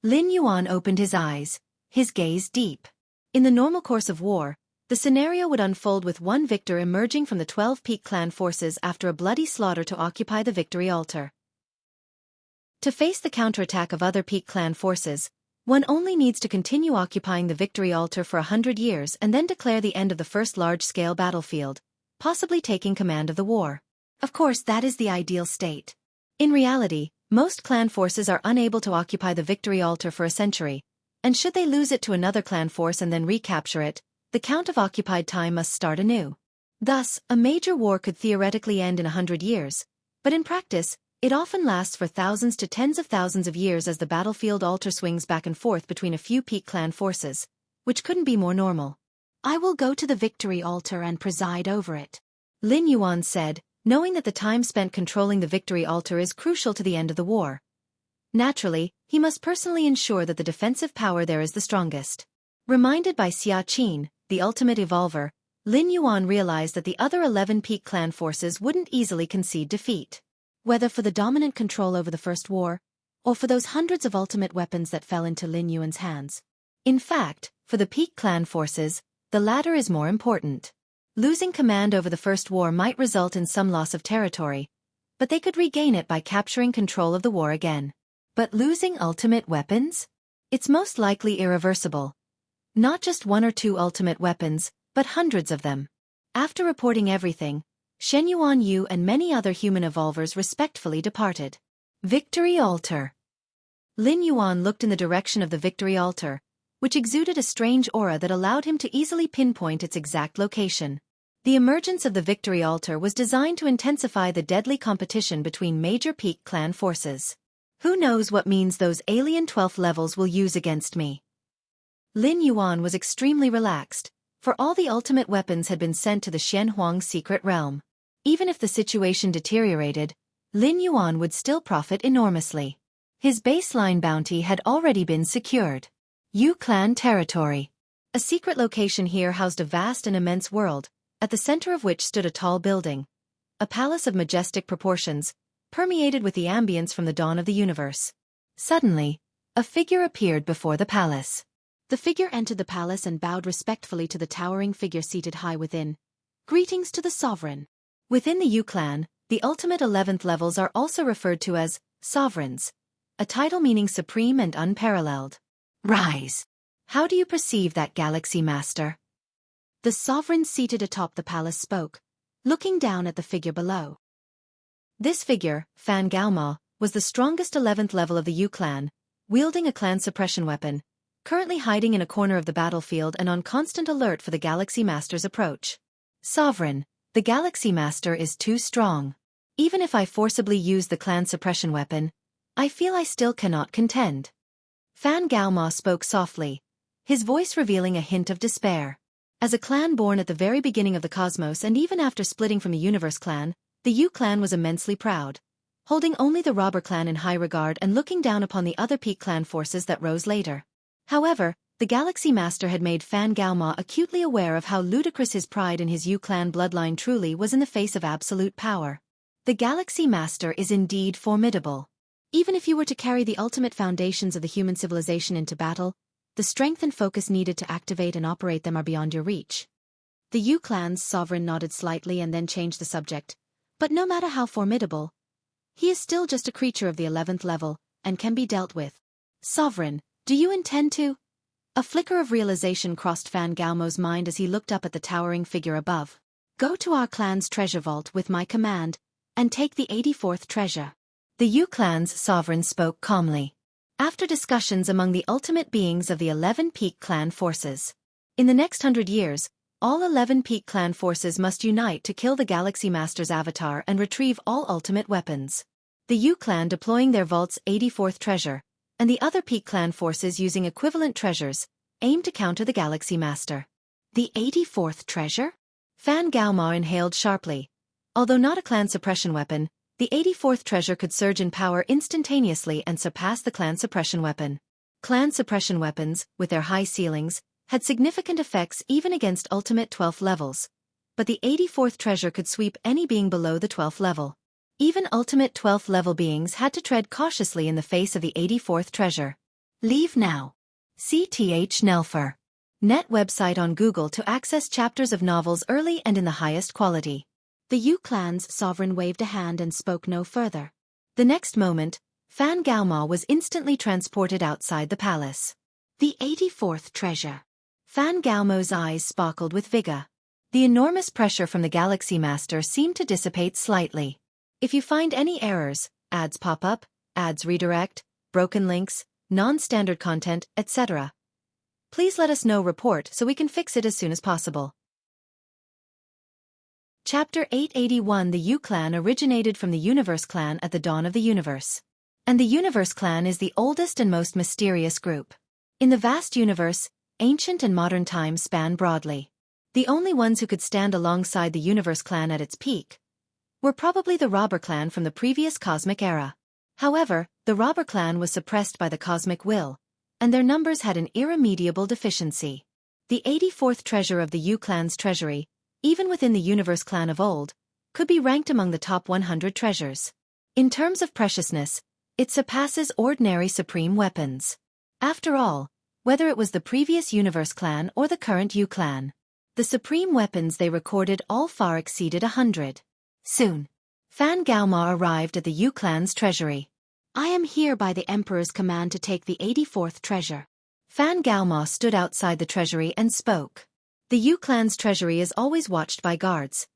A: Lin Yuan opened his eyes, his gaze deep. In the normal course of war, the scenario would unfold with one victor emerging from the 12 Peak clan forces after a bloody slaughter to occupy the victory altar. To face the counterattack of other Peak clan forces, one only needs to continue occupying the victory altar for 100 years and then declare the end of the first large-scale battlefield, possibly taking command of the war. Of course, that is the ideal state. In reality, most clan forces are unable to occupy the victory altar for a century, and should they lose it to another clan force and then recapture it, the count of occupied time must start anew. Thus, a major war could theoretically end in 100 years, but in practice, it often lasts for thousands to tens of thousands of years as the battlefield altar swings back and forth between a few Peak clan forces, which couldn't be more normal. I will go to the victory altar and preside over it, Lin Yuan said, knowing that the time spent controlling the victory altar is crucial to the end of the war. Naturally, he must personally ensure that the defensive power there is the strongest. Reminded by Xia Qin, the ultimate evolver, Lin Yuan realized that the other 11 Peak clan forces wouldn't easily concede defeat. Whether for the dominant control over the First War, or for those hundreds of ultimate weapons that fell into Lin Yuan's hands. In fact, for the Peak clan forces, the latter is more important. Losing command over the First War might result in some loss of territory, but they could regain it by capturing control of the war again. But losing ultimate weapons? It's most likely irreversible. Not just one or two ultimate weapons, but hundreds of them. After reporting everything, Shenyuan Yu and many other human evolvers respectfully departed. Victory Altar. Lin Yuan looked in the direction of the victory altar, which exuded a strange aura that allowed him to easily pinpoint its exact location. The emergence of the victory altar was designed to intensify the deadly competition between major Peak clan forces. Who knows what means those alien 12th levels will use against me? Lin Yuan was extremely relaxed, for all the ultimate weapons had been sent to the Xianhuang secret realm. Even if the situation deteriorated, Lin Yuan would still profit enormously. His baseline bounty had already been secured. Yu clan territory. A secret location here housed a vast and immense world, at the center of which stood a tall building, a palace of majestic proportions, permeated with the ambience from the dawn of the universe. Suddenly, a figure appeared before the palace. The figure entered the palace and bowed respectfully to the towering figure seated high within. Greetings to the sovereign. Within the Yu clan, the ultimate 11th levels are also referred to as sovereigns, a title meaning supreme and unparalleled. Rise. How do you perceive that, Galaxy Master? The sovereign seated atop the palace spoke, looking down at the figure below. This figure, Fan Gaoma, was the strongest 11th level of the Yu clan, wielding a clan suppression weapon, currently hiding in a corner of the battlefield and on constant alert for the Galaxy Master's approach. Sovereign, the Galaxy Master is too strong. Even if I forcibly use the clan suppression weapon, I feel I still cannot contend. Fan Gaoma spoke softly, his voice revealing a hint of despair. As a clan born at the very beginning of the cosmos and even after splitting from the Universe clan, the Yu clan was immensely proud, holding only the Robber clan in high regard and looking down upon the other Peak clan forces that rose later. However, The Galaxy Master had made Fan Gaoma acutely aware of how ludicrous his pride in his Yu clan bloodline truly was in the face of absolute power. The Galaxy Master is indeed formidable. Even if you were to carry the ultimate foundations of the human civilization into battle, the strength and focus needed to activate and operate them are beyond your reach. The Yu clan's sovereign nodded slightly and then changed the subject. But no matter how formidable, he is still just a creature of the 11th level, and can be dealt with. Sovereign, do you intend to? A flicker of realization crossed Fan Gaomo's mind as he looked up at the towering figure above. Go to our clan's treasure vault with my command, and take the 84th treasure. The Yu clan's sovereign spoke calmly. After discussions among the ultimate beings of the 11 Peak clan forces. In the next 100 years, all 11 Peak clan forces must unite to kill the Galaxy Master's avatar and retrieve all ultimate weapons. The Yu clan deploying their vault's 84th treasure, and the other Peak clan forces using equivalent treasures, aim to counter the Galaxy Master. The 84th treasure? Fan Gaoma inhaled sharply. Although not a clan suppression weapon, the 84th treasure could surge in power instantaneously and surpass the clan suppression weapon. Clan suppression weapons, with their high ceilings, had significant effects even against ultimate 12th levels. But the 84th treasure could sweep any being below the 12th level. Even ultimate 12th level beings had to tread cautiously in the face of the 84th treasure. Leave now. CTH Nelfer. Net website on Google to access chapters of novels early and in the highest quality. The Yu clan's sovereign waved a hand and spoke no further. The next moment, Fan Gaoma was instantly transported outside the palace. The 84th treasure. Fan Gaomo's eyes sparkled with vigor. The enormous pressure from the Galaxy Master seemed to dissipate slightly. If you find any errors, ads pop up, ads redirect, broken links, non-standard content, etc., please let us know. Report so we can fix it as soon as possible. Chapter 881. The Yu clan originated from the Universe clan at the dawn of the universe. And the Universe clan is the oldest and most mysterious group. In the vast universe, ancient and modern times span broadly. The only ones who could stand alongside the Universe clan at its peak were probably the Robber clan from the previous cosmic era. However, the Robber clan was suppressed by the cosmic will, and their numbers had an irremediable deficiency. The 84th treasure of the Yu clan's treasury, even within the Universe clan of old, could be ranked among the top 100 treasures. In terms of preciousness, it surpasses ordinary supreme weapons. After all, whether it was the previous Universe clan or the current Yu clan, the supreme weapons they recorded all far exceeded 100. Soon, Fan Gaoma arrived at the Yu clan's treasury. I am here by the Emperor's command to take the 84th treasure. Fan Gaoma stood outside the treasury and spoke. The Yu clan's treasury is always watched by guards.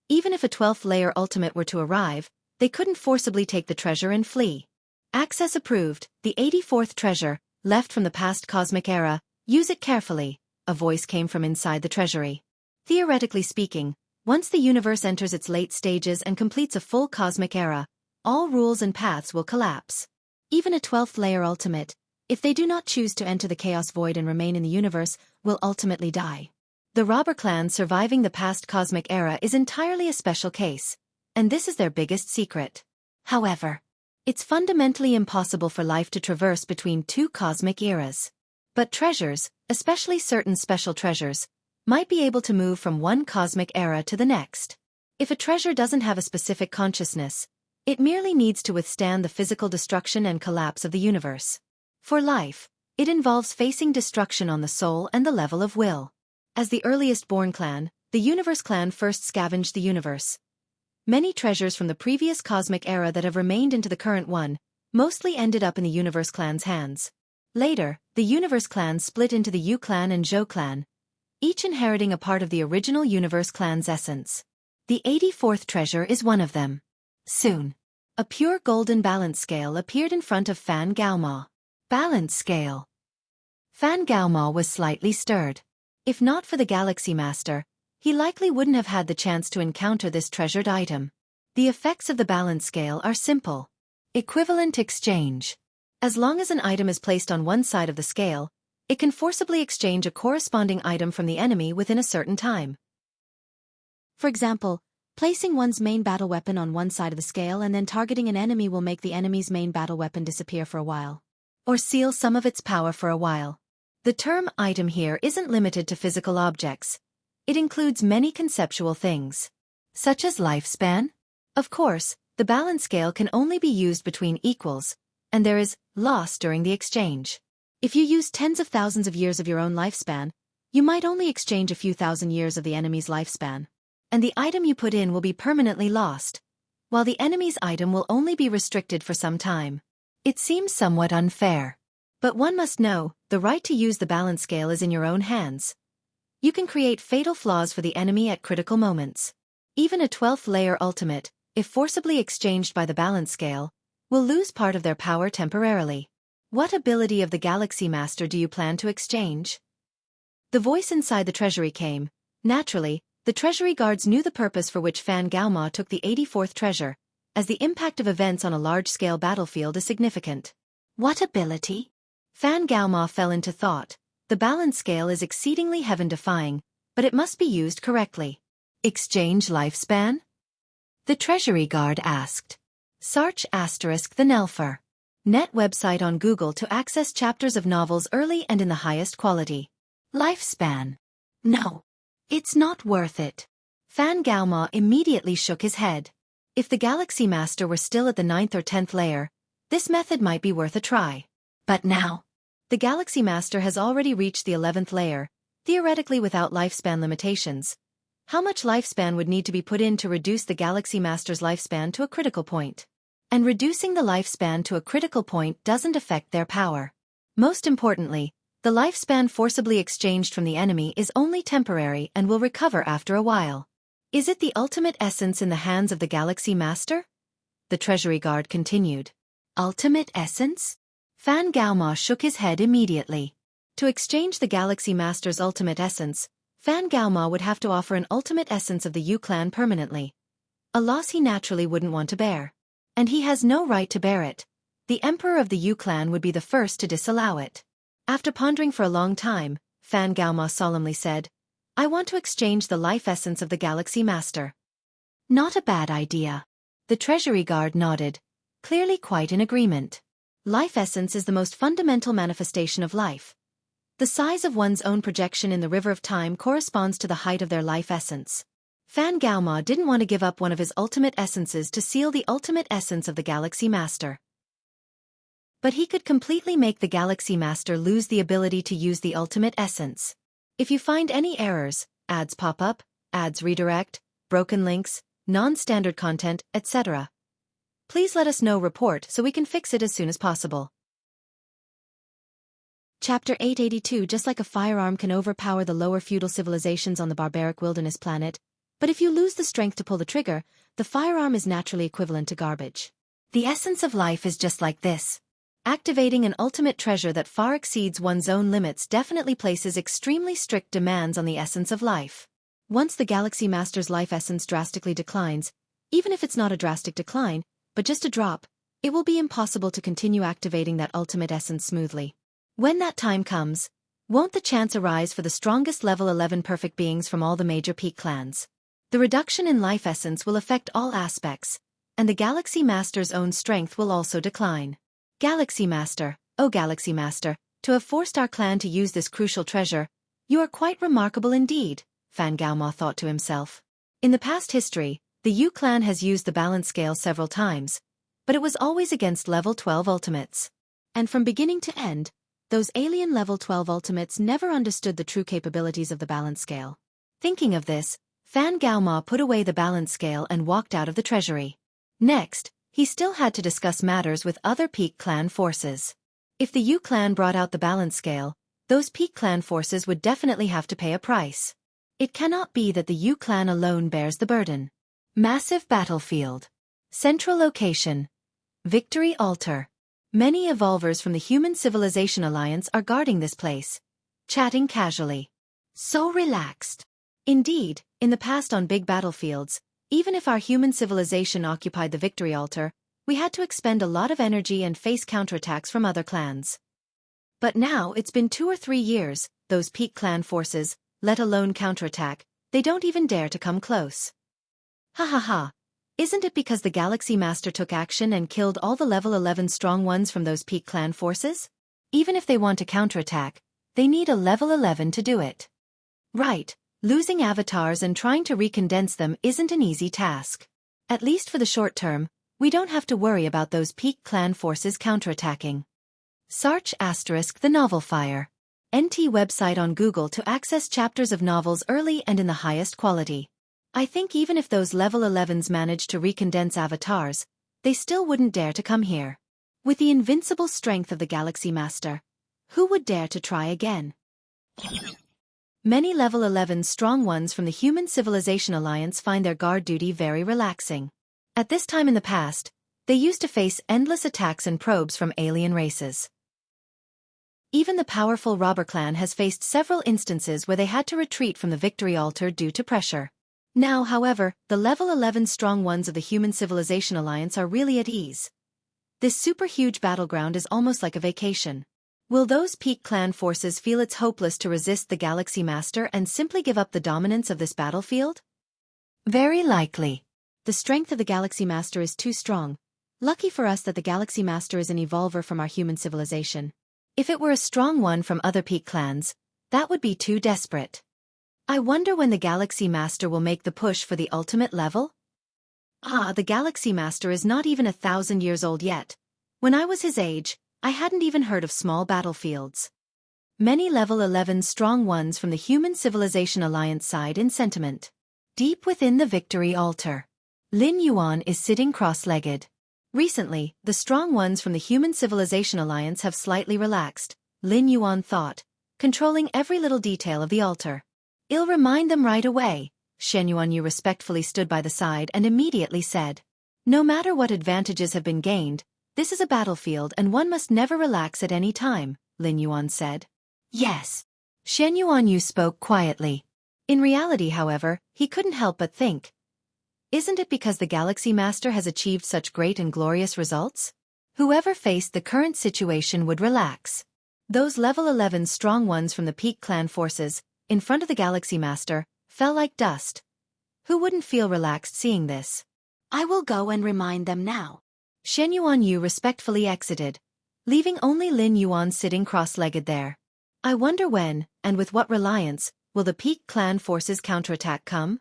A: Even if a 12th layer ultimate were to arrive, they couldn't forcibly take the treasure and flee. Access approved. The 84th treasure, left from the past cosmic era, use it carefully, a voice came from inside the treasury. Theoretically speaking, once the universe enters its late stages and completes a full cosmic era, all rules and paths will collapse. Even a 12th layer ultimate, if they do not choose to enter the chaos void and remain in the universe, will ultimately die. The Robber clan surviving the past cosmic era is entirely a special case, and this is their biggest secret. However, it's fundamentally impossible for life to traverse between two cosmic eras. But treasures, especially certain special treasures, might be able to move from one cosmic era to the next. If a treasure doesn't have a specific consciousness, it merely needs to withstand the physical destruction and collapse of the universe. For life, it involves facing destruction on the soul and the level of will. As the earliest born clan, the Universe clan first scavenged the universe. Many treasures from the previous cosmic era that have remained into the current one, mostly ended up in the Universe clan's hands. Later, the Universe clan split into the Yu clan and Zhou clan, each inheriting a part of the original Universe clan's essence. The 84th treasure is one of them. Soon, a pure golden balance scale appeared in front of Fan Gaoma. Balance scale. Fan Gaoma was slightly stirred. If not for the Galaxy Master, he likely wouldn't have had the chance to encounter this treasured item. The effects of the balance scale are simple. Equivalent exchange. As long as an item is placed on one side of the scale, it can forcibly exchange a corresponding item from the enemy within a certain time. For example, placing one's main battle weapon on one side of the scale and then targeting an enemy will make the enemy's main battle weapon disappear for a while, or seal some of its power for a while. The term item here isn't limited to physical objects. It includes many conceptual things. Such as lifespan? Of course, the balance scale can only be used between equals, and there is loss during the exchange. If you use tens of thousands of years of your own lifespan, you might only exchange a few thousand years of the enemy's lifespan, and the item you put in will be permanently lost, while the enemy's item will only be restricted for some time. It seems somewhat unfair. But one must know, the right to use the balance scale is in your own hands. You can create fatal flaws for the enemy at critical moments. Even a 12th layer ultimate, if forcibly exchanged by the balance scale, will lose part of their power temporarily. What ability of the Galaxy Master do you plan to exchange? The voice inside the treasury came. Naturally, the treasury guards knew the purpose for which Fan Gaoma took the 84th treasure, as the impact of events on a large-scale battlefield is significant. What ability? Fan Gaoma fell into thought. The balance scale is exceedingly heaven-defying, but it must be used correctly. Exchange lifespan? The treasury guard asked. Search * the Nelfer. Net website on Google to access chapters of novels early and in the highest quality. Lifespan? No. It's not worth it. Fan Gaoma immediately shook his head. If the Galaxy Master were still at the 9th or 10th layer, this method might be worth a try. But now, the Galaxy Master has already reached the 11th layer, theoretically without lifespan limitations. How much lifespan would need to be put in to reduce the Galaxy Master's lifespan to a critical point? And reducing the lifespan to a critical point doesn't affect their power. Most importantly, the lifespan forcibly exchanged from the enemy is only temporary and will recover after a while. Is it the ultimate essence in the hands of the Galaxy Master? The treasury guard continued. Ultimate essence? Fan Gaoma shook his head immediately. To exchange the Galaxy Master's ultimate essence, Fan Gaoma would have to offer an ultimate essence of the Yu clan permanently. A loss he naturally wouldn't want to bear. And he has no right to bear it. The Emperor of the Yu clan would be the first to disallow it. After pondering for a long time, Fan Gaoma solemnly said, I want to exchange the life essence of the Galaxy Master. Not a bad idea. The treasury guard nodded, clearly quite in agreement. Life essence is the most fundamental manifestation of life. The size of one's own projection in the river of time corresponds to the height of their life essence. Fan Gaoma didn't want to give up one of his ultimate essences to seal the ultimate essence of the Galaxy Master. But he could completely make the Galaxy Master lose the ability to use the ultimate essence. If you find any errors, ads pop up, ads redirect, broken links, non-standard content, etc., please let us know report so we can fix it as soon as possible. Chapter 882. Just like a firearm can overpower the lower feudal civilizations on the barbaric wilderness planet, but if you lose the strength to pull the trigger, the firearm is naturally equivalent to garbage. The essence of life is just like this. Activating an ultimate treasure that far exceeds one's own limits definitely places extremely strict demands on the essence of life. Once the Galaxy Master's life essence drastically declines, even if it's not a drastic decline, but just a drop, it will be impossible to continue activating that ultimate essence smoothly. When that time comes, won't the chance arise for the strongest level 11 perfect beings from all the major peak clans? The reduction in life essence will affect all aspects, and the Galaxy Master's own strength will also decline. Galaxy Master, oh Galaxy Master, to have forced our clan to use this crucial treasure, you are quite remarkable indeed, Fan Gaoma thought to himself. In the past history, the Yu clan has used the balance scale several times, but it was always against level 12 ultimates. And from beginning to end, those alien level 12 ultimates never understood the true capabilities of the balance scale. Thinking of this, Fan Gaoma put away the balance scale and walked out of the treasury. Next, he still had to discuss matters with other peak clan forces. If the Yu clan brought out the balance scale, those peak clan forces would definitely have to pay a price. It cannot be that the Yu clan alone bears the burden. Massive battlefield. Central location. Victory altar. Many evolvers from the Human Civilization Alliance are guarding this place, chatting casually. So relaxed. Indeed, in the past on big battlefields, even if our human civilization occupied the victory altar, we had to expend a lot of energy and face counterattacks from other clans. But now it's been 2 or 3 years, those peak clan forces, let alone counterattack, they don't even dare to come close. Ha ha ha. Isn't it because the Galaxy Master took action and killed all the level 11 strong ones from those peak clan forces? Even if they want to counterattack, they need a level 11 to do it. Right, losing avatars and trying to recondense them isn't an easy task. At least for the short term, we don't have to worry about those peak clan forces counterattacking. Search * the novel fire. NT website on Google to access chapters of novels early and in the highest quality. I think even if those level 11s manage to recondense avatars, they still wouldn't dare to come here. With the invincible strength of the Galaxy Master, who would dare to try again? Many level 11 strong ones from the Human Civilization Alliance find their guard duty very relaxing. At this time in the past, they used to face endless attacks and probes from alien races. Even the powerful robber clan has faced several instances where they had to retreat from the victory altar due to pressure. Now, however, the level 11 strong ones of the Human Civilization Alliance are really at ease. This super huge battleground is almost like a vacation. Will those peak clan forces feel it's hopeless to resist the Galaxy Master and simply give up the dominance of this battlefield? Very likely. The strength of the Galaxy Master is too strong. Lucky for us that the Galaxy Master is an evolver from our human civilization. If it were a strong one from other peak clans, that would be too desperate. I wonder when the Galaxy Master will make the push for the ultimate level? The Galaxy Master is not even 1,000 years old yet. When I was his age, I hadn't even heard of small battlefields. Many level 11 strong ones from the Human Civilization Alliance side in sentiment. Deep within the victory altar, Lin Yuan is sitting cross-legged. Recently, the strong ones from the Human Civilization Alliance have slightly relaxed, Lin Yuan thought, controlling every little detail of the altar. I'll remind them right away. Shen Yuanyu respectfully stood by the side and immediately said, no matter what advantages have been gained, this is a battlefield and one must never relax at any time, Lin Yuan said. Yes. Shen Yuanyu spoke quietly. In reality, however, he couldn't help but think, isn't it because the Galaxy Master has achieved such great and glorious results? Whoever faced the current situation would relax. Those level 11 strong ones from the peak clan forces, in front of the Galaxy Master, fell like dust. Who wouldn't feel relaxed seeing this? I will go and remind them now. Shen Yuanyu respectfully exited, leaving only Lin Yuan sitting cross-legged there. I wonder when, and with what reliance, will the peak clan forces counterattack come?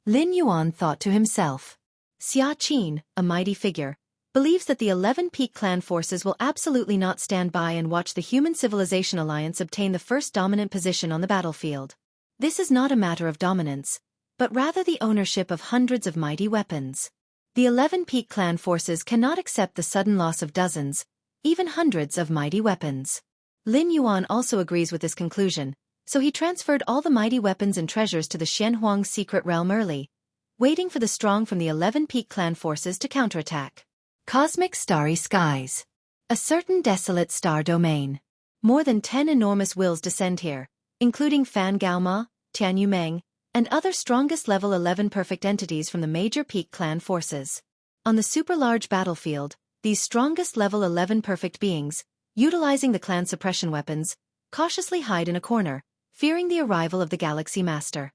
A: Lin Yuan thought to himself. Xia Qin, a mighty figure, believes that the 11 peak clan forces will absolutely not stand by and watch the Human Civilization Alliance obtain the first dominant position on the battlefield. This is not a matter of dominance, but rather the ownership of hundreds of mighty weapons. The 11 peak clan forces cannot accept the sudden loss of dozens, even hundreds of mighty weapons. Lin Yuan also agrees with this conclusion, so he transferred all the mighty weapons and treasures to the Shenhuang secret realm early, waiting for the strong from the 11 peak clan forces to counterattack. Cosmic starry skies. A certain desolate star domain. More than 10 enormous wills descend here, including Fan Gaoma, Tianyu Meng, and other strongest level 11 perfect entities from the major peak clan forces. On the super-large battlefield, these strongest level 11 perfect beings, utilizing the clan suppression weapons, cautiously hide in a corner, fearing the arrival of the Galaxy Master.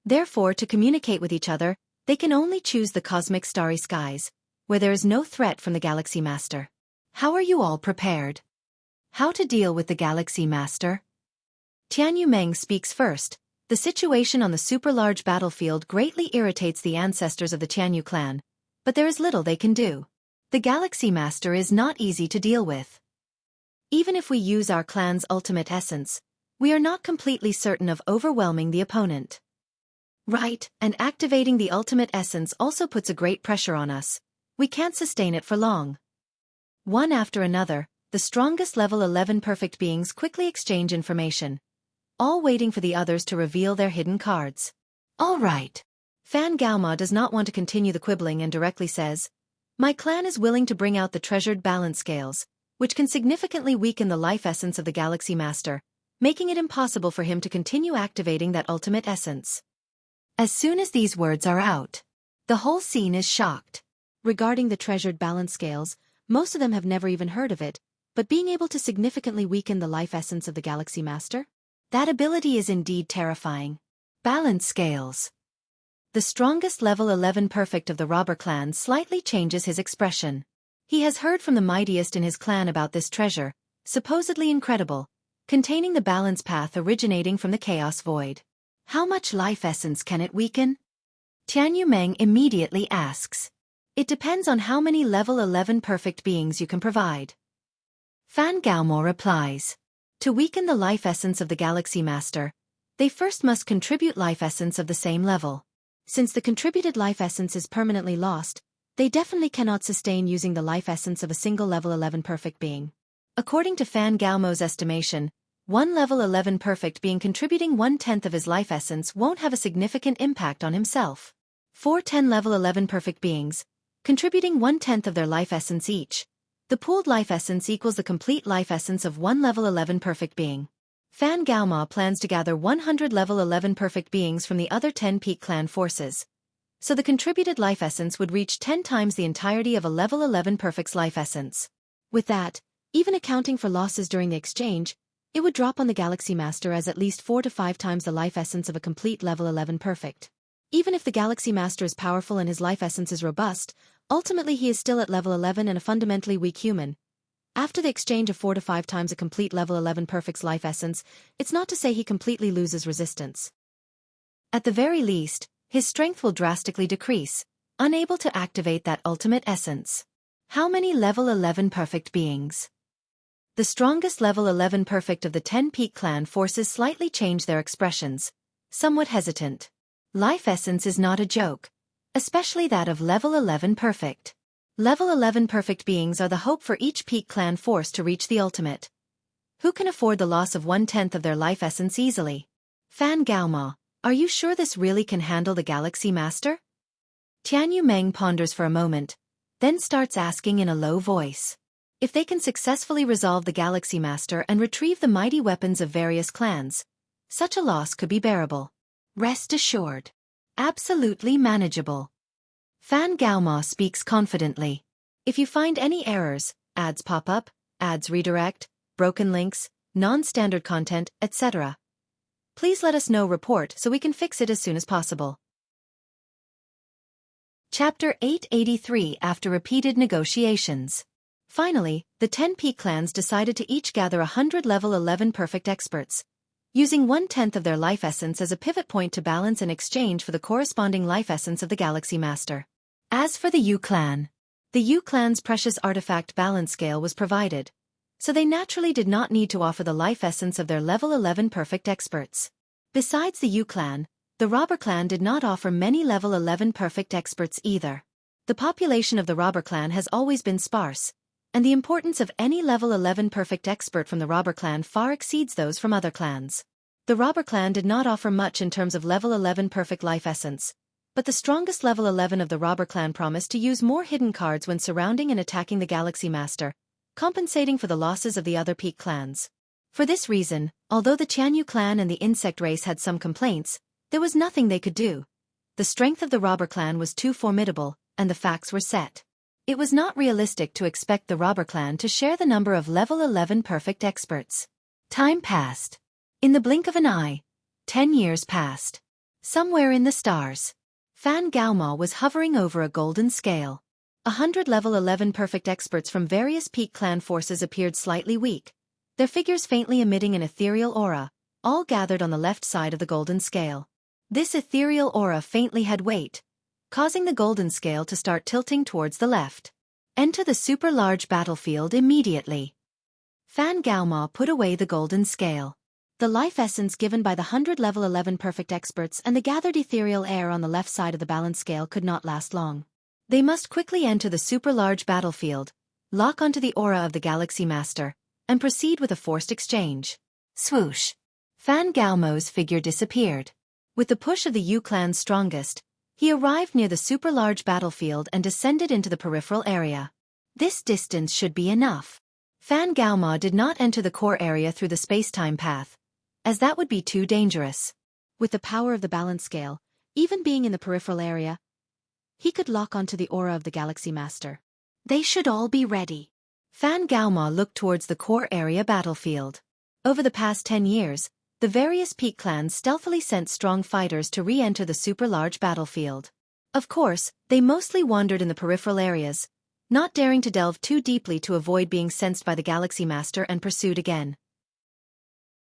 A: Therefore, to communicate with each other, they can only choose the cosmic starry skies, where there is no threat from the Galaxy Master. How are you all prepared? How to deal with the Galaxy Master? Tianyu Meng speaks first. The situation on the super-large battlefield greatly irritates the ancestors of the Tianyu clan, but there is little they can do. The Galaxy Master is not easy to deal with. Even if we use our clan's ultimate essence, we are not completely certain of overwhelming the opponent. Right, and activating the ultimate essence also puts a great pressure on us. We can't sustain it for long. One after another, the strongest level 11 perfect beings quickly exchange information, all waiting for the others to reveal their hidden cards. All right. Fan Gaoma does not want to continue the quibbling and directly says, my clan is willing to bring out the treasured balance scales, which can significantly weaken the life essence of the Galaxy Master, making it impossible for him to continue activating that ultimate essence. As soon as these words are out, the whole scene is shocked. Regarding the treasured balance scales, most of them have never even heard of it, but being able to significantly weaken the life essence of the Galaxy Master? That ability is indeed terrifying. Balance scales. The strongest level 11 perfect of the robber clan slightly changes his expression. He has heard from the mightiest in his clan about this treasure, supposedly incredible, containing the balance path originating from the chaos void. How much life essence can it weaken? Tianyu Meng immediately asks. It depends on how many level 11 perfect beings you can provide. Fan Gaomo replies. To weaken the life essence of the Galaxy Master, they first must contribute life essence of the same level. Since the contributed life essence is permanently lost, they definitely cannot sustain using the life essence of a single level 11 perfect being. According to Fan Gaomo's estimation, one level 11 perfect being contributing 1/10 of his life essence won't have a significant impact on himself. 10 level 11 perfect beings, contributing 1/10 of their life essence each. The pooled life essence equals the complete life essence of one level 11 perfect being. Fan Gaoma plans to gather 100 level 11 perfect beings from the other 10 peak clan forces. So the contributed life essence would reach 10 times the entirety of a level 11 perfect's life essence. With that, even accounting for losses during the exchange, it would drop on the Galaxy Master as at least 4 to 5 times the life essence of a complete level 11 perfect. Even if the Galaxy Master is powerful and his life essence is robust, ultimately he is still at level 11 and a fundamentally weak human. After the exchange of 4 to 5 times a complete level 11 perfect's life essence, it's not to say he completely loses resistance. At the very least, his strength will drastically decrease, unable to activate that ultimate essence. How many level 11 perfect beings? The strongest level 11 perfect of the 10 peak clan forces slightly change their expressions, somewhat hesitant. Life essence is not a joke, especially that of level 11 perfect. Level 11 perfect beings are the hope for each peak clan force to reach the ultimate. Who can afford the loss of 1/10 of their life essence easily? Fan Gaoma, are you sure this really can handle the Galaxy Master? Tianyu Meng ponders for a moment, then starts asking in a low voice. If they can successfully resolve the Galaxy Master and retrieve the mighty weapons of various clans, such a loss could be bearable. Rest assured. Absolutely manageable. Fan Gaoma speaks confidently. If you find any errors, ads pop up, ads redirect, broken links, non-standard content, etc., please let us know report so we can fix it as soon as possible. Chapter 883 After repeated negotiations. Finally, the 10 peak clans decided to each gather 100 level 11 perfect experts, using 1/10 of their life essence as a pivot point to balance in exchange for the corresponding life essence of the Galaxy Master. As for the Yu clan, the Yu clan's precious artifact balance scale was provided, so they naturally did not need to offer the life essence of their level 11 perfect experts. Besides the Yu clan, the Robber clan did not offer many level 11 perfect experts either. The population of the Robber clan has always been sparse, and the importance of any level 11 perfect expert from the Robber clan far exceeds those from other clans. The Robber clan did not offer much in terms of level 11 perfect life essence, but the strongest level 11 of the Robber clan promised to use more hidden cards when surrounding and attacking the Galaxy Master, compensating for the losses of the other peak clans. For this reason, although the Qianyu clan and the insect race had some complaints, there was nothing they could do. The strength of the Robber clan was too formidable, and the facts were set. It was not realistic to expect the Robber clan to share the number of level 11 perfect experts. Time passed. In the blink of an eye, 10 years passed. Somewhere in the stars, Fan Gaoma was hovering over a golden scale. 100 level 11 perfect experts from various peak clan forces appeared slightly weak, their figures faintly emitting an ethereal aura, all gathered on the left side of the golden scale. This ethereal aura faintly had weight, causing the golden scale to start tilting towards the left. Enter the super large battlefield immediately. Fan Gaoma put away the golden scale. The life essence given by the 100 level 11 perfect experts and the gathered ethereal air on the left side of the balance scale could not last long. They must quickly enter the super large battlefield, lock onto the aura of the Galaxy Master, and proceed with a forced exchange. Swoosh! Fan Gaomo's figure disappeared. With the push of the Yu clan's strongest, he arrived near the super large battlefield and descended into the peripheral area. This distance should be enough. Fan Gaoma did not enter the core area through the space-time path, as that would be too dangerous. With the power of the balance scale, even being in the peripheral area, he could lock onto the aura of the Galaxy Master. They should all be ready. Fan Gaoma looked towards the core area battlefield. Over the past 10 years, the various peak clans stealthily sent strong fighters to re-enter the super-large battlefield. Of course, they mostly wandered in the peripheral areas, not daring to delve too deeply to avoid being sensed by the Galaxy Master and pursued again.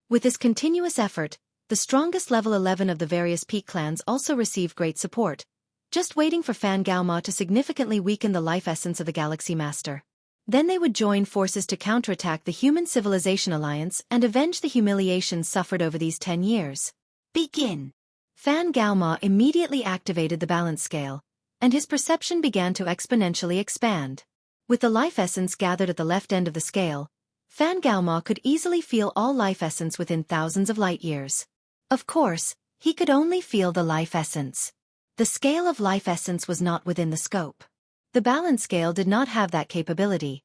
A: With this continuous effort, the strongest level 11 of the various peak clans also receive great support, just waiting for Fan Gaoma to significantly weaken the life essence of the Galaxy Master. Then they would join forces to counterattack the Human Civilization Alliance and avenge the humiliations suffered over these 10 years. Begin! Fan Gaoma immediately activated the balance scale, and his perception began to exponentially expand. With the life essence gathered at the left end of the scale, Fan Gaoma could easily feel all life essence within thousands of light years. Of course, he could only feel the life essence. The scale of life essence was not within the scope. The balance scale did not have that capability.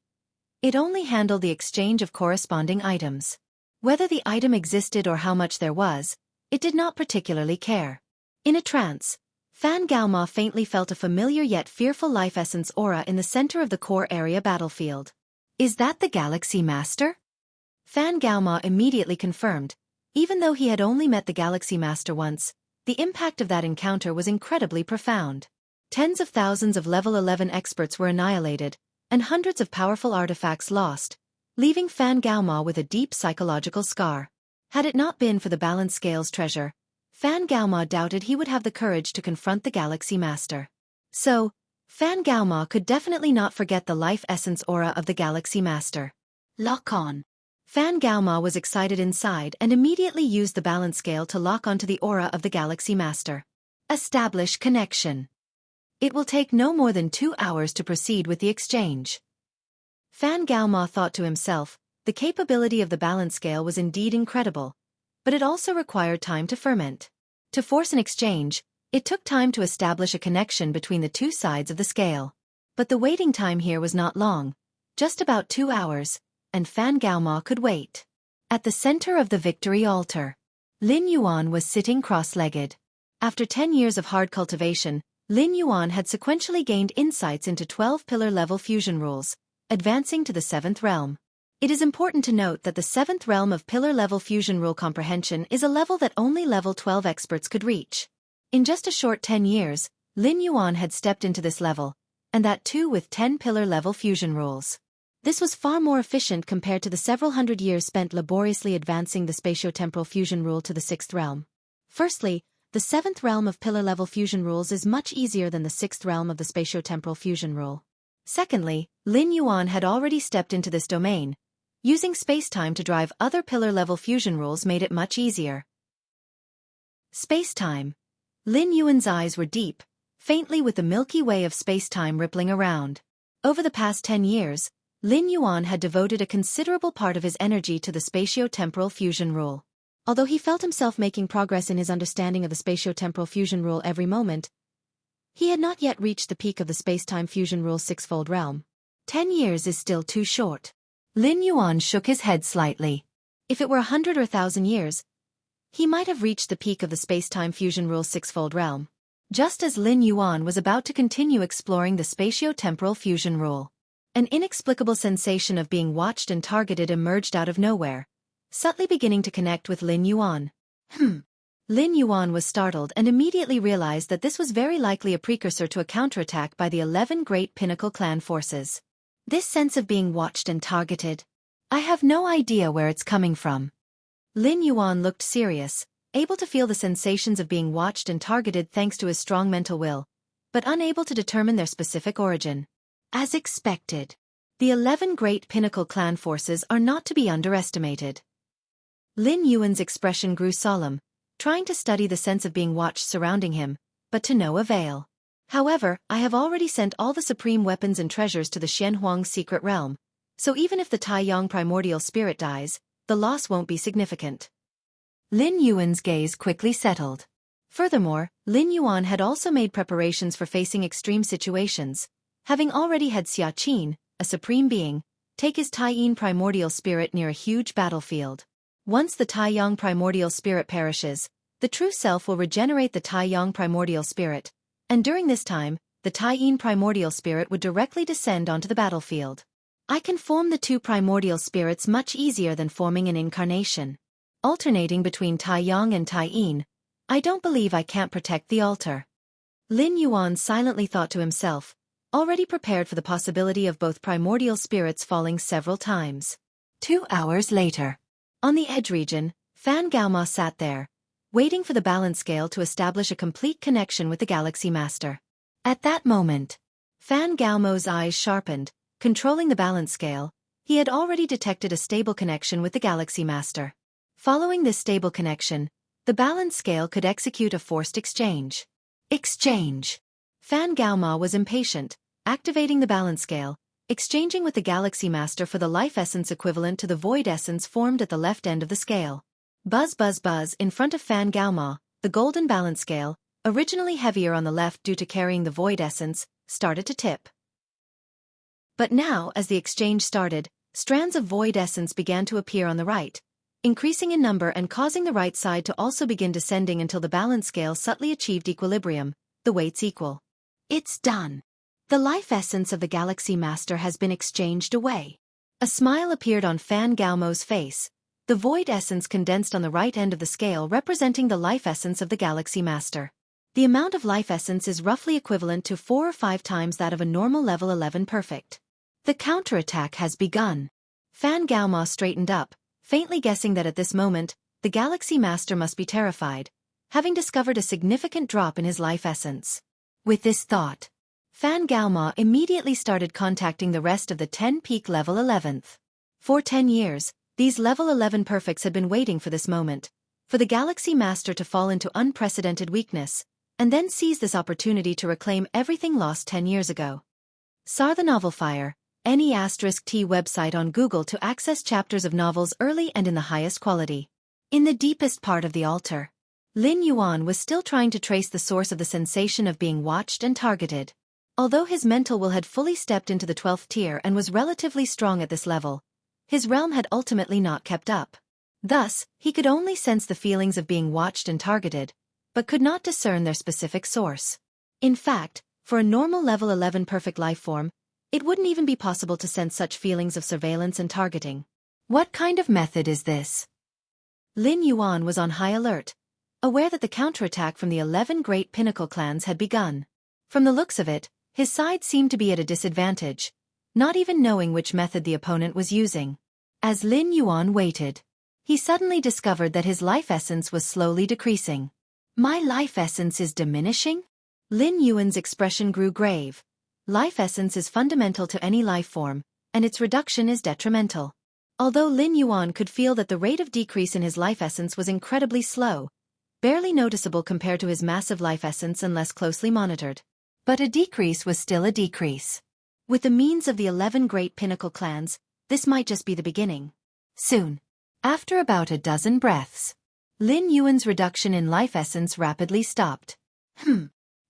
A: It only handled the exchange of corresponding items. Whether the item existed or how much there was, it did not particularly care. In a trance, Fan Gaoma faintly felt a familiar yet fearful life essence aura in the center of the core area battlefield. Is that the Galaxy Master? Fan Gaoma immediately confirmed. Even though he had only met the Galaxy Master once, the impact of that encounter was incredibly profound. Tens of thousands of level 11 experts were annihilated, and hundreds of powerful artifacts lost, leaving Fan Gaoma with a deep psychological scar. Had it not been for the balance scale's treasure, Fan Gaoma doubted he would have the courage to confront the Galaxy Master. So, Fan Gaoma could definitely not forget the life essence aura of the Galaxy Master. Lock on. Fan Gaoma was excited inside and immediately used the balance scale to lock onto the aura of the Galaxy Master. Establish connection. It will take no more than 2 hours to proceed with the exchange. Fan Gaoma thought to himself, the capability of the balance scale was indeed incredible, but it also required time to ferment. To force an exchange, it took time to establish a connection between the two sides of the scale. But the waiting time here was not long, just about 2 hours, and Fan Gaoma could wait. At the center of the victory altar, Lin Yuan was sitting cross-legged. After 10 years of hard cultivation, Lin Yuan had sequentially gained insights into 12 pillar-level fusion rules, advancing to the 7th realm. It is important to note that the 7th realm of pillar-level fusion rule comprehension is a level that only level 12 experts could reach. In just a short 10 years, Lin Yuan had stepped into this level, and that too with 10 pillar-level fusion rules. This was far more efficient compared to the several hundred years spent laboriously advancing the spatio-temporal fusion rule to the 6th realm. Firstly, the 7th realm of pillar-level fusion rules is much easier than the 6th realm of the spatio-temporal fusion rule. Secondly, Lin Yuan had already stepped into this domain. Using space-time to drive other pillar-level fusion rules made it much easier. Space-time. Lin Yuan's eyes were deep, faintly with the Milky Way of space-time rippling around. Over the past 10 years, Lin Yuan had devoted a considerable part of his energy to the spatio-temporal fusion rule. Although he felt himself making progress in his understanding of the spatio-temporal fusion rule every moment, he had not yet reached the peak of the space-time fusion rule's 6-fold realm. 10 years is still too short. Lin Yuan shook his head slightly. If it were 100 or 1,000 years, he might have reached the peak of the space-time fusion rule's 6-fold realm. Just as Lin Yuan was about to continue exploring the spatio-temporal fusion rule, an inexplicable sensation of being watched and targeted emerged out of nowhere, subtly beginning to connect with Lin Yuan. Lin Yuan was startled and immediately realized that this was very likely a precursor to a counterattack by the 11 great Pinnacle clan forces. This sense of being watched and targeted. I have no idea where it's coming from. Lin Yuan looked serious, able to feel the sensations of being watched and targeted thanks to his strong mental will, but unable to determine their specific origin. As expected, the 11 great Pinnacle clan forces are not to be underestimated. Lin Yuan's expression grew solemn, trying to study the sense of being watched surrounding him, but to no avail. However, I have already sent all the supreme weapons and treasures to the Xianhuang's secret realm, so even if the Taiyang primordial spirit dies, the loss won't be significant. Lin Yuan's gaze quickly settled. Furthermore, Lin Yuan had also made preparations for facing extreme situations, having already had Xia Qin, a supreme being, take his Taiyang primordial spirit near a huge battlefield. Once the Taiyang primordial spirit perishes, the true self will regenerate the Taiyang primordial spirit, and during this time, the Taiyang primordial spirit would directly descend onto the battlefield. I can form the two primordial spirits much easier than forming an incarnation. Alternating between Taiyang and Taiying, I don't believe I can't protect the altar. Lin Yuan silently thought to himself, already prepared for the possibility of both primordial spirits falling several times. 2 hours later. On the edge region, Fan Gaoma sat there, waiting for the balance scale to establish a complete connection with the Galaxy Master. At that moment, Fan Gaomo's eyes sharpened, controlling the balance scale. He had already detected a stable connection with the Galaxy Master. Following this stable connection, the balance scale could execute a forced exchange. Exchange! Fan Gaoma was impatient, activating the balance scale, exchanging with the Galaxy Master for the life essence equivalent to the void essence formed at the left end of the scale. Buzz buzz buzz in front of Fan Gaoma, the golden balance scale, originally heavier on the left due to carrying the void essence, started to tip. But now, as the exchange started, strands of void essence began to appear on the right, increasing in number and causing the right side to also begin descending until the balance scale subtly achieved equilibrium, the weights equal. It's done. The life essence of the Galaxy Master has been exchanged away. A smile appeared on Fan Gaomo's face. The void essence condensed on the right end of the scale representing the life essence of the Galaxy Master. The amount of life essence is roughly equivalent to 4 or 5 times that of a normal level 11 perfect. The counterattack has begun. Fan Gaoma straightened up, faintly guessing that at this moment, the Galaxy Master must be terrified, having discovered a significant drop in his life essence. With this thought, Fan Gaoma immediately started contacting the rest of the 10 peak level 11th. For 10 years, these level 11 perfects had been waiting for this moment, for the Galaxy Master to fall into unprecedented weakness, and then seize this opportunity to reclaim everything lost 10 years ago. SAR the Novel Fire, NE*T website on Google to access chapters of novels early and in the highest quality. In the deepest part of the altar, Lin Yuan was still trying to trace the source of the sensation of being watched and targeted. Although his mental will had fully stepped into the 12th tier and was relatively strong at this level, his realm had ultimately not kept up. Thus, he could only sense the feelings of being watched and targeted, but could not discern their specific source. In fact, for a normal level 11 perfect life form, it wouldn't even be possible to sense such feelings of surveillance and targeting. What kind of method is this? Lin Yuan was on high alert, aware that the counterattack from the 11 great pinnacle clans had begun. From the looks of it, his side seemed to be at a disadvantage, not even knowing which method the opponent was using. As Lin Yuan waited, he suddenly discovered that his life essence was slowly decreasing. My life essence is diminishing? Lin Yuan's expression grew grave. Life essence is fundamental to any life form, and its reduction is detrimental. Although Lin Yuan could feel that the rate of decrease in his life essence was incredibly slow, barely noticeable compared to his massive life essence unless closely monitored. But a decrease was still a decrease. With the means of the 11 great pinnacle clans, this might just be the beginning. Soon, after about a dozen breaths, Lin Yuan's reduction in life essence rapidly stopped.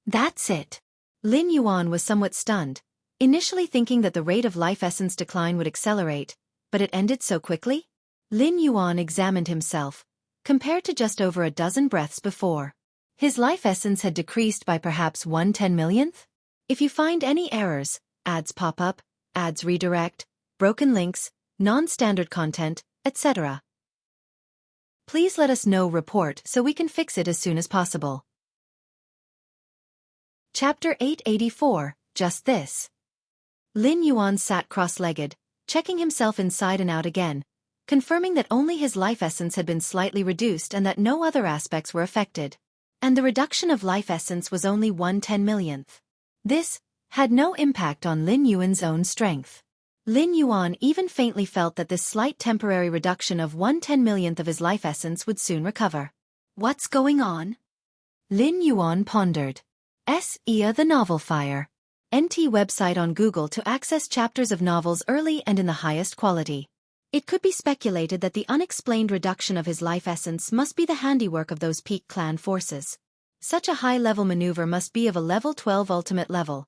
A: That's it. Lin Yuan was somewhat stunned, initially thinking that the rate of life essence decline would accelerate, but it ended so quickly? Lin Yuan examined himself, compared to just over a dozen breaths before. His life essence had decreased by perhaps 1/10,000,000th? If you find any errors, ads pop up, ads redirect, broken links, non-standard content, etc., please let us know. Report so we can fix it as soon as possible. Chapter 884, Just This. Lin Yuan sat cross-legged, checking himself inside and out again, confirming that only his life essence had been slightly reduced and that no other aspects were affected. And the reduction of life essence was only 1/10,000,000th. This had no impact on Lin Yuan's own strength. Lin Yuan even faintly felt that this slight temporary reduction of 1/10,000,000th of his life essence would soon recover. What's going on? Lin Yuan pondered. Xianxia the Novel Fire, NT website on Google to access chapters of novels early and in the highest quality. It could be speculated that the unexplained reduction of his life essence must be the handiwork of those peak clan forces. Such a high-level maneuver must be of a level 12 ultimate level.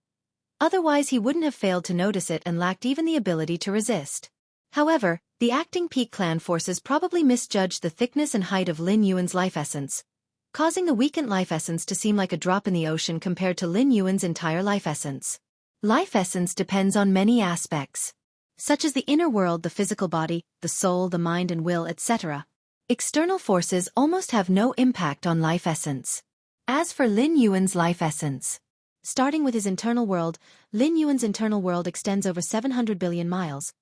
A: Otherwise he wouldn't have failed to notice it and lacked even the ability to resist. However, the acting peak clan forces probably misjudged the thickness and height of Lin Yuan's life essence, causing the weakened life essence to seem like a drop in the ocean compared to Lin Yuan's entire life essence. Life essence depends on many aspects, such as the inner world, the physical body, the soul, the mind and will, etc. External forces almost have no impact on life essence. As for Lin Yuan's life essence, starting with his internal world, Lin Yuan's internal world extends over 700 billion miles,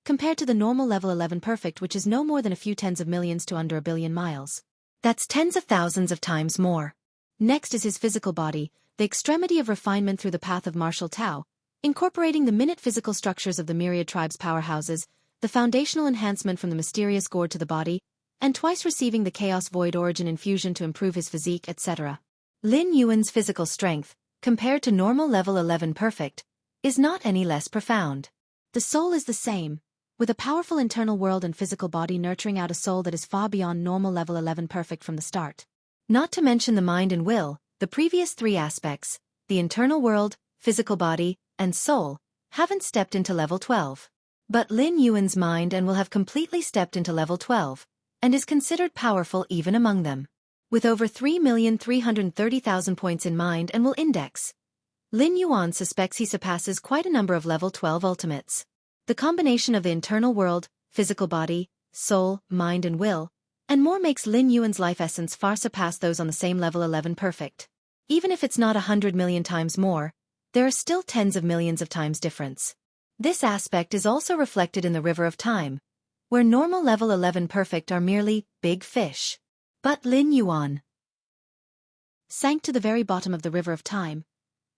A: compared to the normal level 11 perfect, which is no more than a few tens of millions to under a billion miles. That's tens of thousands of times more. Next is his physical body, the extremity of refinement through the path of martial Tao, incorporating the minute physical structures of the myriad tribes' powerhouses, the foundational enhancement from the mysterious gourd to the body, and twice receiving the chaos void origin infusion to improve his physique, etc. Lin Yuan's physical strength, compared to normal level 11 perfect, is not any less profound. The soul is the same, with a powerful internal world and physical body nurturing out a soul that is far beyond normal level 11 perfect from the start. Not to mention the mind and will, the previous three aspects, the internal world, physical body, and soul, haven't stepped into level 12. But Lin Yuan's mind and will have completely stepped into level 12, and is considered powerful even among them. With over 3,330,000 points in mind and will index, Lin Yuan suspects he surpasses quite a number of level 12 ultimates. The combination of the internal world, physical body, soul, mind and will, and more makes Lin Yuan's life essence far surpass those on the same level 11 perfect. Even if it's not 100 million times more, there are still tens of millions of times difference. This aspect is also reflected in the river of time, where normal level 11 perfect are merely big fish. But Lin Yuan sank to the very bottom of the river of time,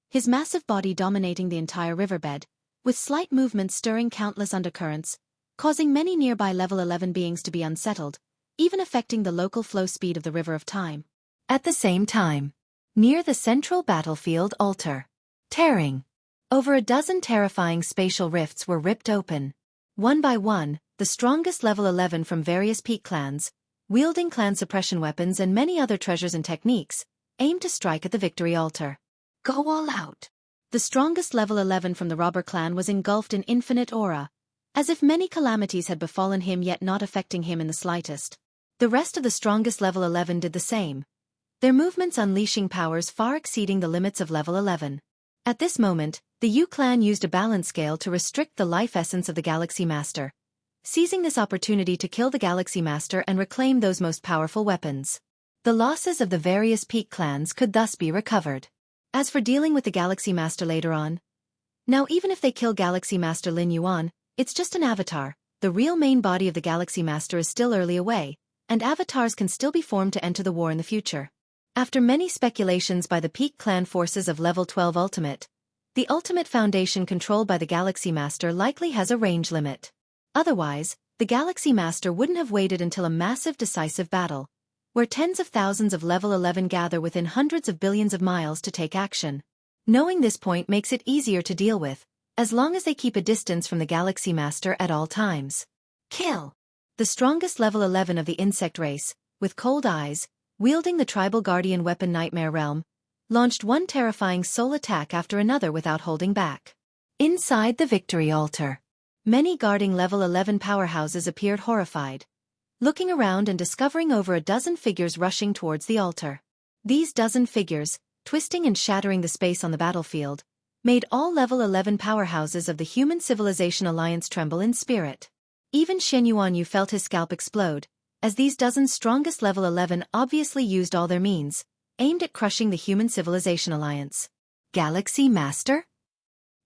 A: his massive body dominating the entire riverbed, with slight movements stirring countless undercurrents, causing many nearby level 11 beings to be unsettled, even affecting the local flow speed of the river of time. At the same time, near the central battlefield altar, tearing, over a dozen terrifying spatial rifts were ripped open. One by one, the strongest level 11 from various peak clans, wielding clan suppression weapons and many other treasures and techniques, aimed to strike at the victory altar. Go all out. The strongest level 11 from the robber clan was engulfed in infinite aura, as if many calamities had befallen him yet not affecting him in the slightest. The rest of the strongest level 11 did the same, their movements unleashing powers far exceeding the limits of level 11. At this moment, the Yu clan used a balance scale to restrict the life essence of the Galaxy Master, seizing this opportunity to kill the Galaxy Master and reclaim those most powerful weapons. The losses of the various peak clans could thus be recovered. As for dealing with the Galaxy Master later on, now even if they kill Galaxy Master Lin Yuan, it's just an avatar. The real main body of the Galaxy Master is still early away, and avatars can still be formed to enter the war in the future. After many speculations by the peak clan forces of level 12 Ultimate, the Ultimate Foundation controlled by the Galaxy Master likely has a range limit. Otherwise, the Galaxy Master wouldn't have waited until a massive decisive battle, where tens of thousands of level 11 gather within hundreds of billions of miles to take action. Knowing this point makes it easier to deal with, as long as they keep a distance from the Galaxy Master at all times. Kill. The strongest level 11 of the insect race, with cold eyes, wielding the tribal guardian weapon Nightmare Realm, launched one terrifying soul attack after another without holding back. Inside the victory altar, many guarding level 11 powerhouses appeared horrified, looking around and discovering over a dozen figures rushing towards the altar. These dozen figures, twisting and shattering the space on the battlefield, made all level 11 powerhouses of the Human Civilization Alliance tremble in spirit. Even Xianxia Yu felt his scalp explode, as these dozen strongest level 11 obviously used all their means, aimed at crushing the Human Civilization Alliance. Galaxy Master?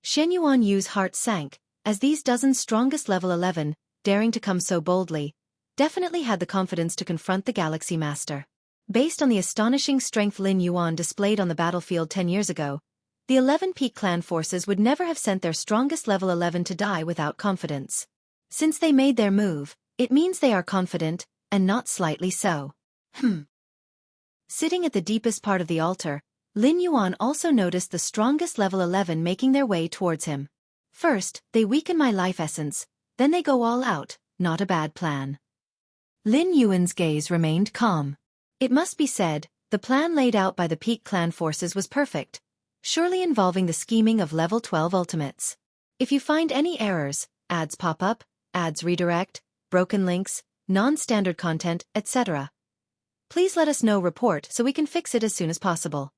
A: Xianxia Yu's heart sank, as these dozen strongest level 11, daring to come so boldly, definitely had the confidence to confront the Galaxy Master. Based on the astonishing strength Lin Yuan displayed on the battlefield 10 years ago, the 11 peak clan forces would never have sent their strongest level 11 to die without confidence. Since they made their move, it means they are confident, and not slightly so. Sitting at the deepest part of the altar, Lin Yuan also noticed the strongest level 11 making their way towards him. First, they weaken my life essence, then they go all out, not a bad plan. Lin Yuan's gaze remained calm. It must be said, the plan laid out by the peak clan forces was perfect, surely involving the scheming of level 12 ultimates. If you find any errors, ads pop up, ads redirect, broken links, non-standard content, etc., please let us know report so we can fix it as soon as possible.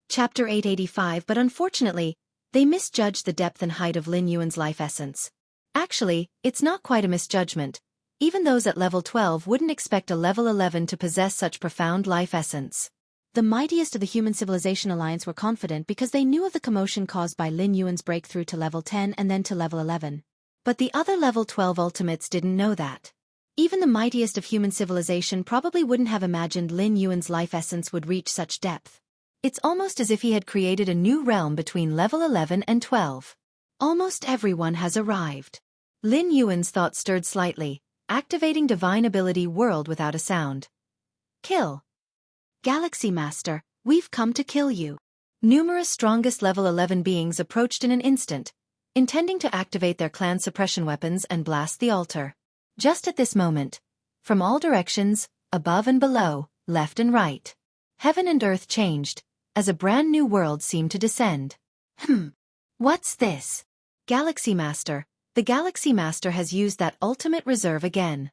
A: Chapter 885. But unfortunately, they misjudged the depth and height of Lin Yuan's life essence. Actually, it's not quite a misjudgment. Even those at level 12 wouldn't expect a level 11 to possess such profound life essence. The mightiest of the Human Civilization Alliance were confident because they knew of the commotion caused by Lin Yuan's breakthrough to level 10 and then to level 11. But the other level 12 ultimates didn't know that. Even the mightiest of human civilization probably wouldn't have imagined Lin Yuan's life essence would reach such depth. It's almost as if he had created a new realm between level 11 and 12. Almost everyone has arrived. Lin Yuan's thoughts stirred slightly, activating Divine Ability World without a sound. Kill. Galaxy Master, we've come to kill you. Numerous strongest level 11 beings approached in an instant, intending to activate their clan suppression weapons and blast the altar. Just at this moment, from all directions, above and below, left and right, heaven and earth changed, as a brand new world seemed to descend. What's this? Galaxy Master. The Galaxy Master has used that ultimate reserve again.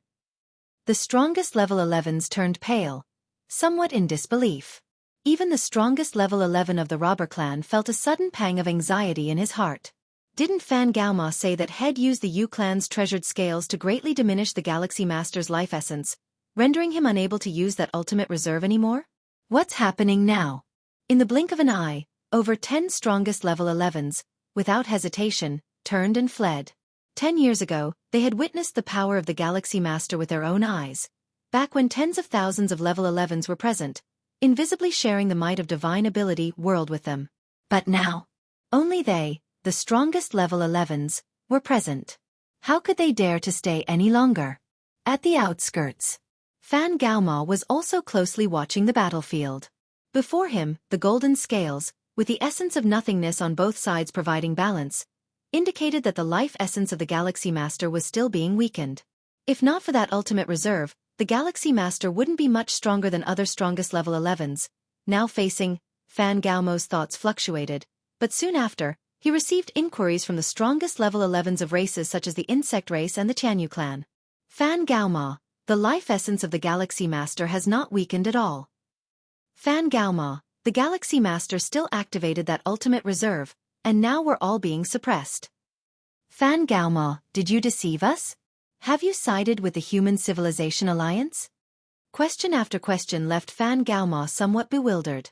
A: The strongest level 11s turned pale, somewhat in disbelief. Even the strongest level 11 of the robber clan felt a sudden pang of anxiety in his heart. Didn't Fan Gaoma say that Head used the Yu clan's treasured scales to greatly diminish the Galaxy Master's life essence, rendering him unable to use that ultimate reserve anymore? What's happening now? In the blink of an eye, over 10 strongest level 11s, without hesitation, turned and fled. 10 years ago, they had witnessed the power of the Galaxy Master with their own eyes, back when tens of thousands of level 11s were present, invisibly sharing the might of Divine Ability World with them. But now, only they, the strongest level 11s, were present. How could they dare to stay any longer? At the outskirts, Fan Gaoma was also closely watching the battlefield. Before him, the golden scales, with the essence of nothingness on both sides providing balance, indicated that the life essence of the Galaxy Master was still being weakened. If not for that ultimate reserve, the Galaxy Master wouldn't be much stronger than other strongest level 11s. Now facing, Fan Gaomo's thoughts fluctuated, but soon after, he received inquiries from the strongest level 11s of races such as the Insect race and the Jianghu clan. Fan Gaoma, the life essence of the Galaxy Master has not weakened at all. Fan Gaoma, the Galaxy Master still activated that ultimate reserve, and now we're all being suppressed. Fan Gaoma, did you deceive us? Have you sided with the Human Civilization Alliance? Question after question left Fan Gaoma somewhat bewildered.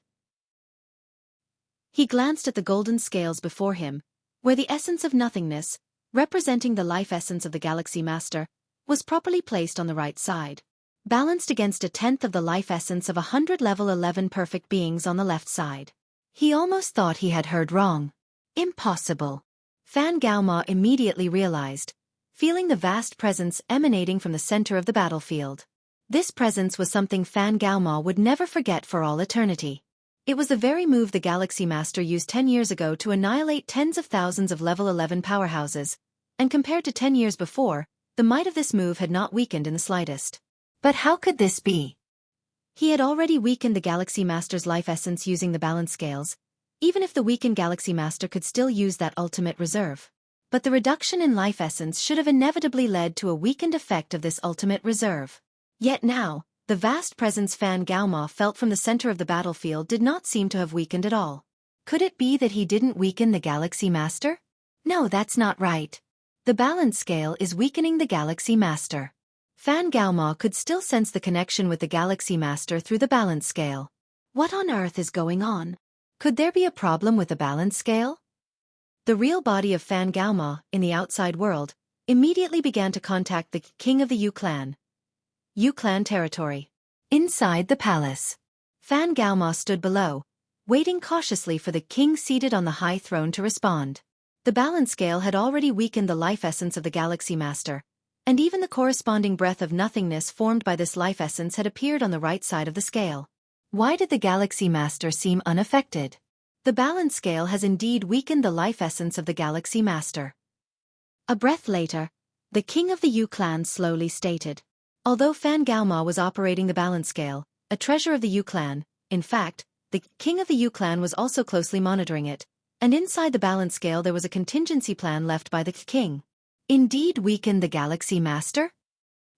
A: He glanced at the golden scales before him, where the essence of nothingness, representing the life essence of the Galaxy Master, was properly placed on the right side, balanced against a tenth of the life essence of 100 level 11 perfect beings on the left side. He almost thought he had heard wrong. Impossible. Fan Gaoma immediately realized, feeling the vast presence emanating from the center of the battlefield. This presence was something Fan Gaoma would never forget for all eternity. It was the very move the Galaxy Master used 10 years ago to annihilate tens of thousands of level 11 powerhouses, and compared to 10 years before, the might of this move had not weakened in the slightest. But how could this be? He had already weakened the Galaxy Master's life essence using the balance scales, even if the weakened Galaxy Master could still use that ultimate reserve. But the reduction in life essence should have inevitably led to a weakened effect of this ultimate reserve. Yet now, the vast presence Fan Gaoma felt from the center of the battlefield did not seem to have weakened at all. Could it be that he didn't weaken the Galaxy Master? No, that's not right. The balance scale is weakening the Galaxy Master. Fan Gaoma could still sense the connection with the Galaxy Master through the balance scale. What on earth is going on? Could there be a problem with the balance scale? The real body of Fan Gaoma, in the outside world, immediately began to contact the king of the Yu clan. Yu clan territory. Inside the palace, Fan Gaoma stood below, waiting cautiously for the king seated on the high throne to respond. The balance scale had already weakened the life essence of the Galaxy Master, and even the corresponding breath of nothingness formed by this life essence had appeared on the right side of the scale. Why did the Galaxy Master seem unaffected? The balance scale has indeed weakened the life essence of the Galaxy Master. A breath later, the king of the Yu clan slowly stated. Although Fan Gaoma was operating the balance scale, a treasure of the Yu clan, in fact, the king of the Yu clan was also closely monitoring it, and inside the balance scale there was a contingency plan left by the king. Indeed weakened the Galaxy Master?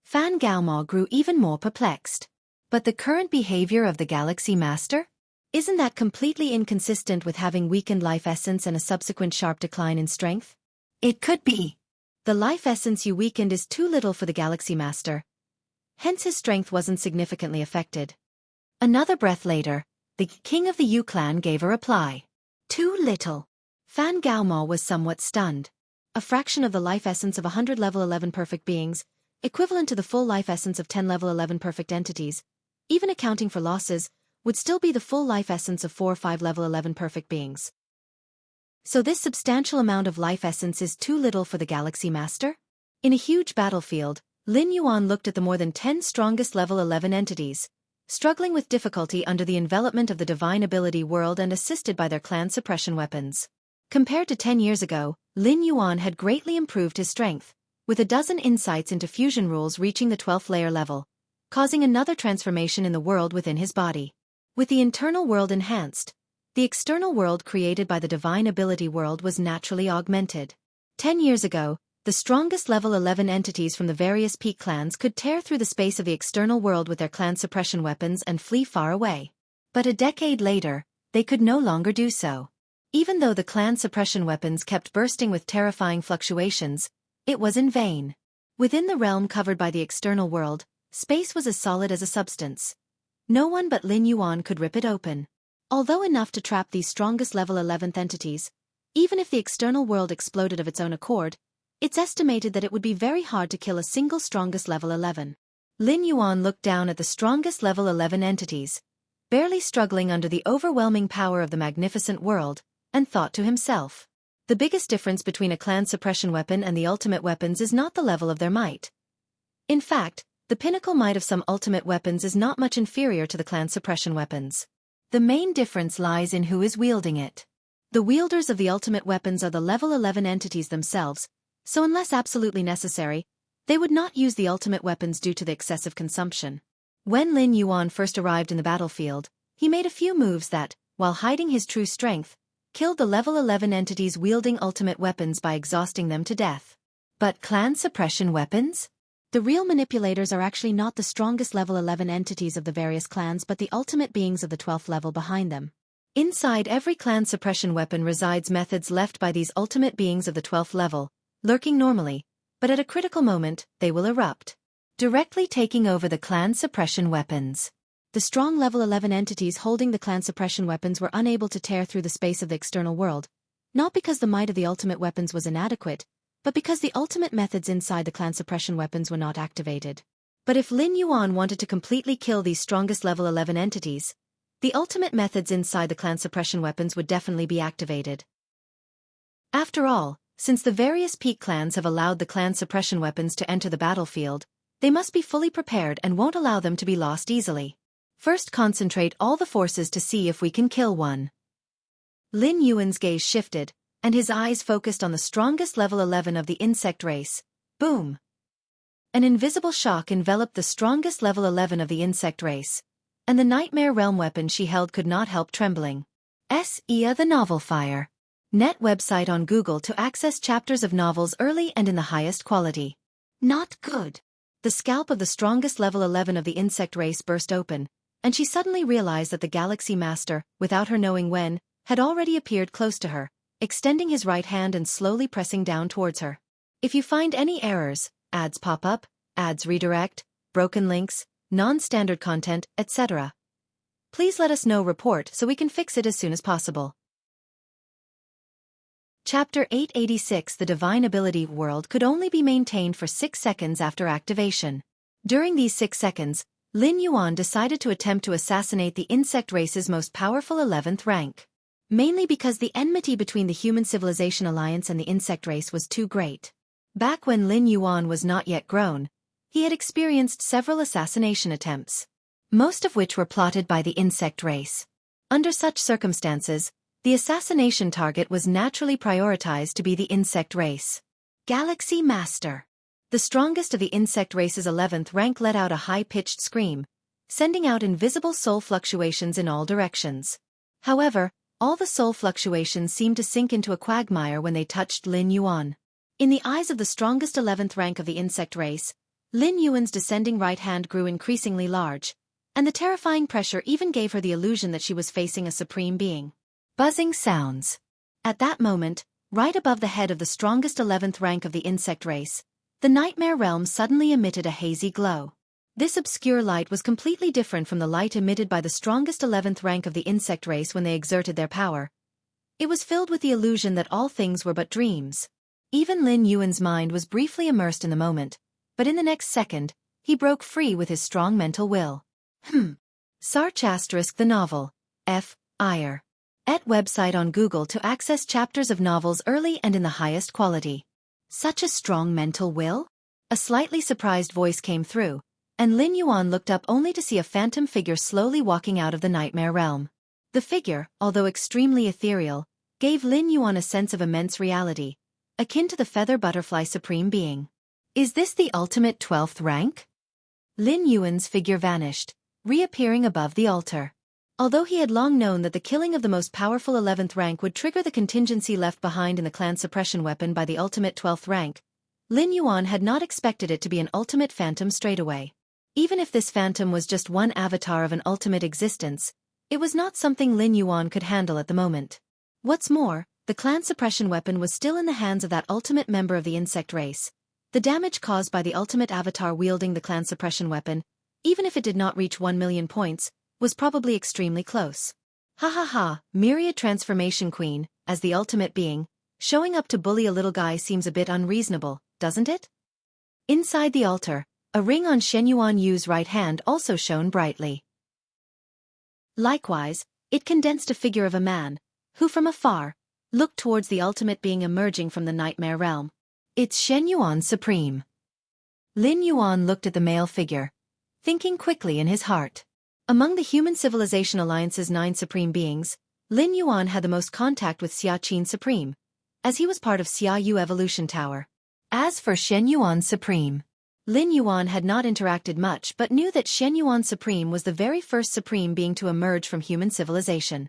A: Fan Gaoma grew even more perplexed. But the current behavior of the Galaxy Master? Isn't that completely inconsistent with having weakened life essence and a subsequent sharp decline in strength? It could be. The life essence you weakened is too little for the Galaxy Master. Hence his strength wasn't significantly affected. Another breath later, The king of the Yu clan gave a reply. Too little. Fan Gaomao was somewhat stunned. A fraction of the life essence of 100 level 11 perfect beings, equivalent to the full life essence of 10 level 11 perfect entities, even accounting for losses, would still be the full life essence of 4 or 5 level 11 perfect beings. So this substantial amount of life essence is too little for the Galaxy Master? In a huge battlefield, Lin Yuan looked at the more than 10 strongest level 11 entities, struggling with difficulty under the envelopment of the divine ability world and assisted by their clan suppression weapons. Compared to 10 years ago, Lin Yuan had greatly improved his strength, with a dozen insights into fusion rules reaching the 12th layer level, causing another transformation in the world within his body. With the internal world enhanced, the external world created by the divine ability world was naturally augmented. 10 years ago, the strongest level 11 entities from the various peak clans could tear through the space of the external world with their clan suppression weapons and flee far away. But a decade later, they could no longer do so. Even though the clan suppression weapons kept bursting with terrifying fluctuations, it was in vain. Within the realm covered by the external world, space was as solid as a substance. No one but Lin Yuan could rip it open. Although enough to trap these strongest level 11th entities, even if the external world exploded of its own accord, it's estimated that it would be very hard to kill a single strongest level 11. Lin Yuan looked down at the strongest level 11 entities, barely struggling under the overwhelming power of the magnificent world, and thought to himself. The biggest difference between a clan suppression weapon and the ultimate weapons is not the level of their might. In fact, the pinnacle might of some ultimate weapons is not much inferior to the clan suppression weapons. The main difference lies in who is wielding it. The wielders of the ultimate weapons are the level 11 entities themselves, so unless absolutely necessary, they would not use the ultimate weapons due to the excessive consumption. When Lin Yuan first arrived in the battlefield, he made a few moves that, while hiding his true strength, killed the level 11 entities wielding ultimate weapons by exhausting them to death. But clan suppression weapons? The real manipulators are actually not the strongest level 11 entities of the various clans but the ultimate beings of the 12th level behind them. Inside every clan suppression weapon resides methods left by these ultimate beings of the 12th level, lurking normally, but at a critical moment, they will erupt, directly taking over the clan suppression weapons. The strong level 11 entities holding the clan suppression weapons were unable to tear through the space of the external world, not because the might of the ultimate weapons was inadequate, but because the ultimate methods inside the clan suppression weapons were not activated. But if Lin Yuan wanted to completely kill these strongest level 11 entities, the ultimate methods inside the clan suppression weapons would definitely be activated. After all, since the various peak clans have allowed the clan suppression weapons to enter the battlefield, they must be fully prepared and won't allow them to be lost easily. First concentrate all the forces to see if we can kill one. Lin Yuan's gaze shifted, and his eyes focused on the strongest level 11 of the insect race. Boom! An invisible shock enveloped the strongest level 11 of the insect race, and the nightmare realm weapon she held could not help trembling. Xianxia the Novel Fire. Net website on Google to access chapters of novels early and in the highest quality. Not good. The scalp of the strongest level 11 of the insect race burst open, and she suddenly realized that the Galaxy Master, without her knowing when, had already appeared close to her, extending his right hand and slowly pressing down towards her. If you find any errors, ads pop up, ads redirect, broken links, non-standard content, etc., please let us know report so we can fix it as soon as possible. Chapter 886 The Divine Ability World could only be maintained for 6 seconds after activation. During these 6 seconds, Lin Yuan decided to attempt to assassinate the insect race's most powerful 11th rank. Mainly because the enmity between the Human Civilization Alliance and the insect race was too great. Back when Lin Yuan was not yet grown, he had experienced several assassination attempts, most of which were plotted by the insect race. Under such circumstances, the assassination target was naturally prioritized to be the insect race. Galaxy Master. The strongest of the insect race's 11th rank let out a high-pitched scream, sending out invisible soul fluctuations in all directions. However, all the soul fluctuations seemed to sink into a quagmire when they touched Lin Yuan. In the eyes of the strongest 11th rank of the insect race, Lin Yuan's descending right hand grew increasingly large, and the terrifying pressure even gave her the illusion that she was facing a supreme being. Buzzing sounds. At that moment, right above the head of the strongest 11th rank of the insect race, the nightmare realm suddenly emitted a hazy glow. This obscure light was completely different from the light emitted by the strongest 11th rank of the insect race when they exerted their power. It was filled with the illusion that all things were but dreams. Even Lin Yuan's mind was briefly immersed in the moment, but in the next second, he broke free with his strong mental will. Sarch * the novel. F. Iyer. At website on Google to access chapters of novels early and in the highest quality. Such a strong mental will? A slightly surprised voice came through, and Lin Yuan looked up only to see a phantom figure slowly walking out of the nightmare realm. The figure, although extremely ethereal, gave Lin Yuan a sense of immense reality, akin to the feather butterfly supreme being. Is this the ultimate 12th rank? Lin Yuan's figure vanished, reappearing above the altar. Although he had long known that the killing of the most powerful 11th rank would trigger the contingency left behind in the clan suppression weapon by the ultimate 12th rank, Lin Yuan had not expected it to be an ultimate phantom straightaway. Even if this phantom was just one avatar of an ultimate existence, it was not something Lin Yuan could handle at the moment. What's more, the clan suppression weapon was still in the hands of that ultimate member of the insect race. The damage caused by the ultimate avatar wielding the clan suppression weapon, even if it did not reach 1 million points, was probably extremely close. Myriad Transformation Queen, as the ultimate being, showing up to bully a little guy seems a bit unreasonable, doesn't it? Inside the altar, a ring on Shen Yuan Yu's right hand also shone brightly. Likewise, it condensed a figure of a man, who from afar, looked towards the ultimate being emerging from the nightmare realm. It's Shen Yuan Supreme. Lin Yuan looked at the male figure, thinking quickly in his heart. Among the Human Civilization Alliance's 9 supreme beings, Lin Yuan had the most contact with Xia Qin Supreme, as he was part of Xia Yu Evolution Tower. As for Shen Yuan Supreme, Lin Yuan had not interacted much but knew that Shen Yuan Supreme was the very first supreme being to emerge from human civilization.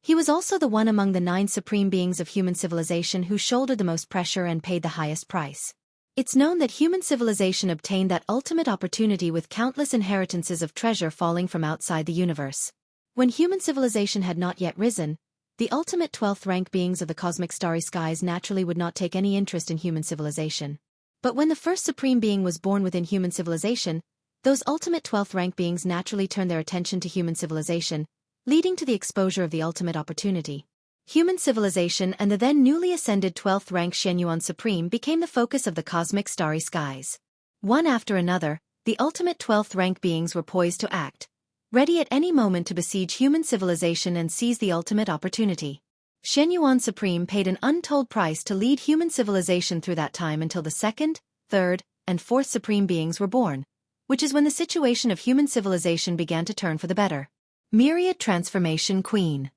A: He was also the one among the 9 supreme beings of human civilization who shouldered the most pressure and paid the highest price. It's known that human civilization obtained that ultimate opportunity with countless inheritances of treasure falling from outside the universe. When human civilization had not yet risen, the ultimate 12th rank beings of the cosmic starry skies naturally would not take any interest in human civilization. But when the first supreme being was born within human civilization, those ultimate 12th rank beings naturally turned their attention to human civilization, leading to the exposure of the ultimate opportunity. Human civilization and the then newly ascended 12th rank Shen Yuan Supreme became the focus of the cosmic starry skies. One after another, the ultimate 12th rank beings were poised to act, ready at any moment to besiege human civilization and seize the ultimate opportunity. Shen Yuan Supreme paid an untold price to lead human civilization through that time until the 2nd, 3rd, and 4th supreme beings were born, which is when the situation of human civilization began to turn for the better. Myriad Transformation Queen.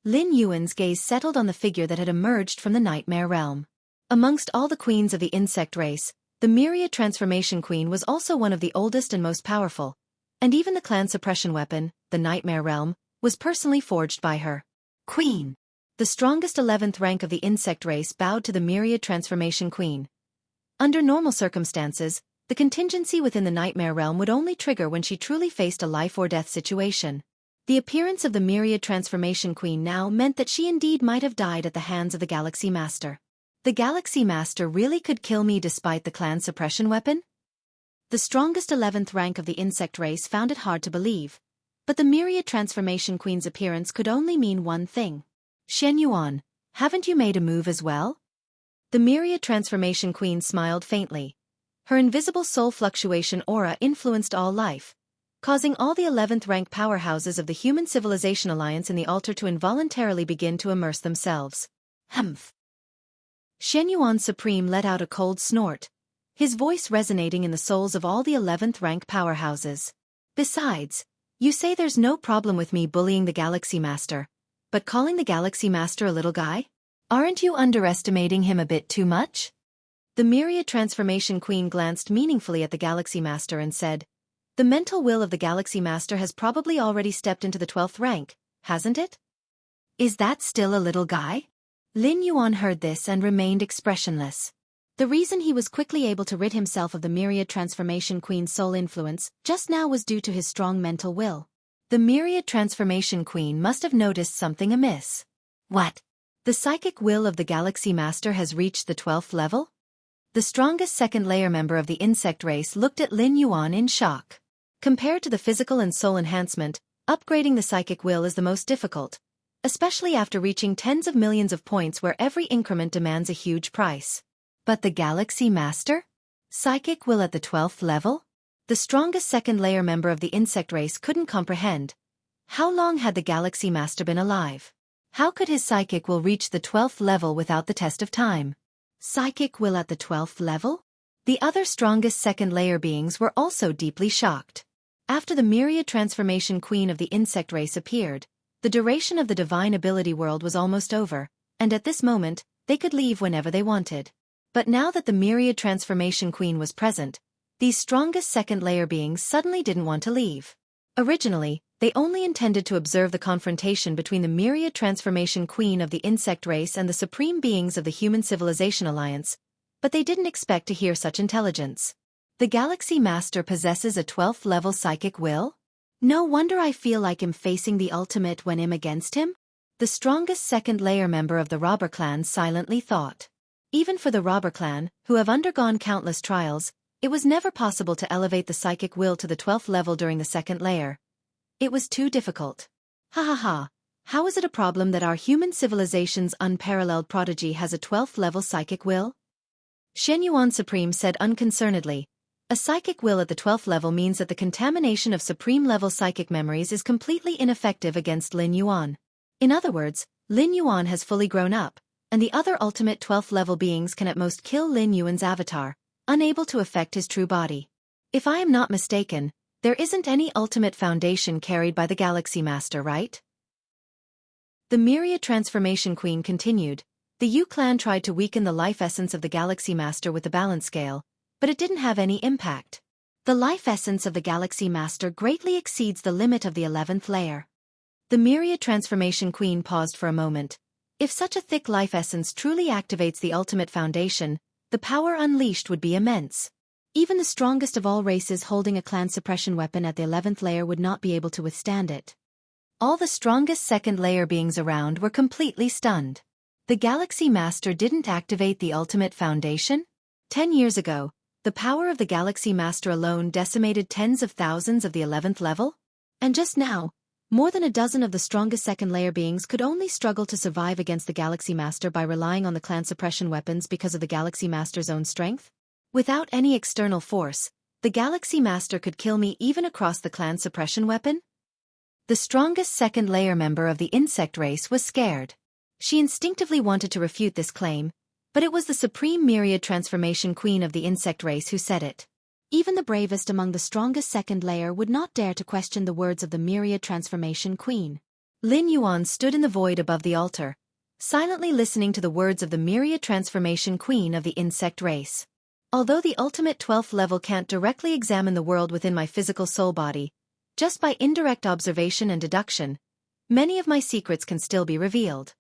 A: Lin Yuan's gaze settled on the figure that had emerged from the nightmare realm. Amongst all the queens of the insect race, the Myriad Transformation Queen was also one of the oldest and most powerful, and even the clan suppression weapon, the nightmare realm, was personally forged by her. Queen. The strongest 11th rank of the insect race bowed to the Myriad Transformation Queen. Under normal circumstances, the contingency within the nightmare realm would only trigger when she truly faced a life-or-death situation. The appearance of the Myriad Transformation Queen now meant that she indeed might have died at the hands of the Galaxy Master. The Galaxy Master really could kill me despite the clan suppression weapon? The strongest 11th rank of the insect race found it hard to believe, but the Myriad Transformation Queen's appearance could only mean one thing. Shen Yuan, haven't you made a move as well? The Myriad Transformation Queen smiled faintly. Her invisible soul fluctuation aura influenced all life, causing all the 11th rank powerhouses of the Human Civilization Alliance in the altar to involuntarily begin to immerse themselves. Humph. Shen Yuan Supreme let out a cold snort, his voice resonating in the souls of all the 11th rank powerhouses. Besides, you say there's no problem with me bullying the Galaxy Master, but calling the Galaxy Master a little guy? Aren't you underestimating him a bit too much? The Myriad Transformation Queen glanced meaningfully at the Galaxy Master and said, "The mental will of the Galaxy Master has probably already stepped into the 12th rank, hasn't it? Is that still a little guy?" Lin Yuan heard this and remained expressionless. The reason he was quickly able to rid himself of the Myriad Transformation Queen's soul influence just now was due to his strong mental will. The Myriad Transformation Queen must have noticed something amiss. What? The psychic will of the Galaxy Master has reached the 12th level? The strongest second-layer member of the insect race looked at Lin Yuan in shock. Compared to the physical and soul enhancement, upgrading the psychic will is the most difficult, especially after reaching tens of millions of points where every increment demands a huge price. But the Galaxy Master? Psychic will at the 12th level? The strongest second-layer member of the insect race couldn't comprehend. How long had the Galaxy Master been alive? How could his psychic will reach the 12th level without the test of time? Psychic will at the 12th level? The other strongest second-layer beings were also deeply shocked. After the myriad transformation queen of the insect race appeared, the duration of the divine ability world was almost over, and at this moment, they could leave whenever they wanted. But now that the myriad transformation queen was present, these strongest second-layer beings suddenly didn't want to leave. Originally, they only intended to observe the confrontation between the myriad transformation queen of the insect race and the supreme beings of the Human Civilization Alliance, but they didn't expect to hear such intelligence. The Galaxy Master possesses a 12th level psychic will? No wonder I feel like I'm facing the ultimate when I'm against him? The strongest second-layer member of the robber clan silently thought. Even for the robber clan, who have undergone countless trials, it was never possible to elevate the psychic will to the 12th level during the second layer. It was too difficult. Ha ha ha, how is it a problem that our human civilization's unparalleled prodigy has a 12th level psychic will? Shen Yuan Supreme said unconcernedly. A psychic will at the 12th level means that the contamination of supreme-level psychic memories is completely ineffective against Lin Yuan. In other words, Lin Yuan has fully grown up, and the other ultimate 12th level beings can at most kill Lin Yuan's avatar, unable to affect his true body. If I am not mistaken, there isn't any ultimate foundation carried by the Galaxy Master, right? The Myriad Transformation Queen continued. The Yu clan tried to weaken the life essence of the Galaxy Master with the balance scale, but it didn't have any impact. The life essence of the Galaxy Master greatly exceeds the limit of the 11th layer. The Myriad Transformation Queen paused for a moment. If such a thick life essence truly activates the ultimate foundation, the power unleashed would be immense. Even the strongest of all races holding a clan suppression weapon at the 11th layer would not be able to withstand it. All the strongest second-layer beings around were completely stunned. The Galaxy Master didn't activate the ultimate foundation? 10 years ago, the power of the Galaxy Master alone decimated tens of thousands of the 11th level? And just now, more than a dozen of the strongest second-layer beings could only struggle to survive against the Galaxy Master by relying on the clan suppression weapons because of the Galaxy Master's own strength? Without any external force, the Galaxy Master could kill me even across the clan suppression weapon? The strongest second-layer member of the insect race was scared. She instinctively wanted to refute this claim, but it was the supreme myriad transformation queen of the insect race who said it. Even the bravest among the strongest second layer would not dare to question the words of the myriad transformation queen. Lin Yuan stood in the void above the altar, silently listening to the words of the myriad transformation queen of the insect race. Although the ultimate 12th level can't directly examine the world within my physical soul body, just by indirect observation and deduction, many of my secrets can still be revealed.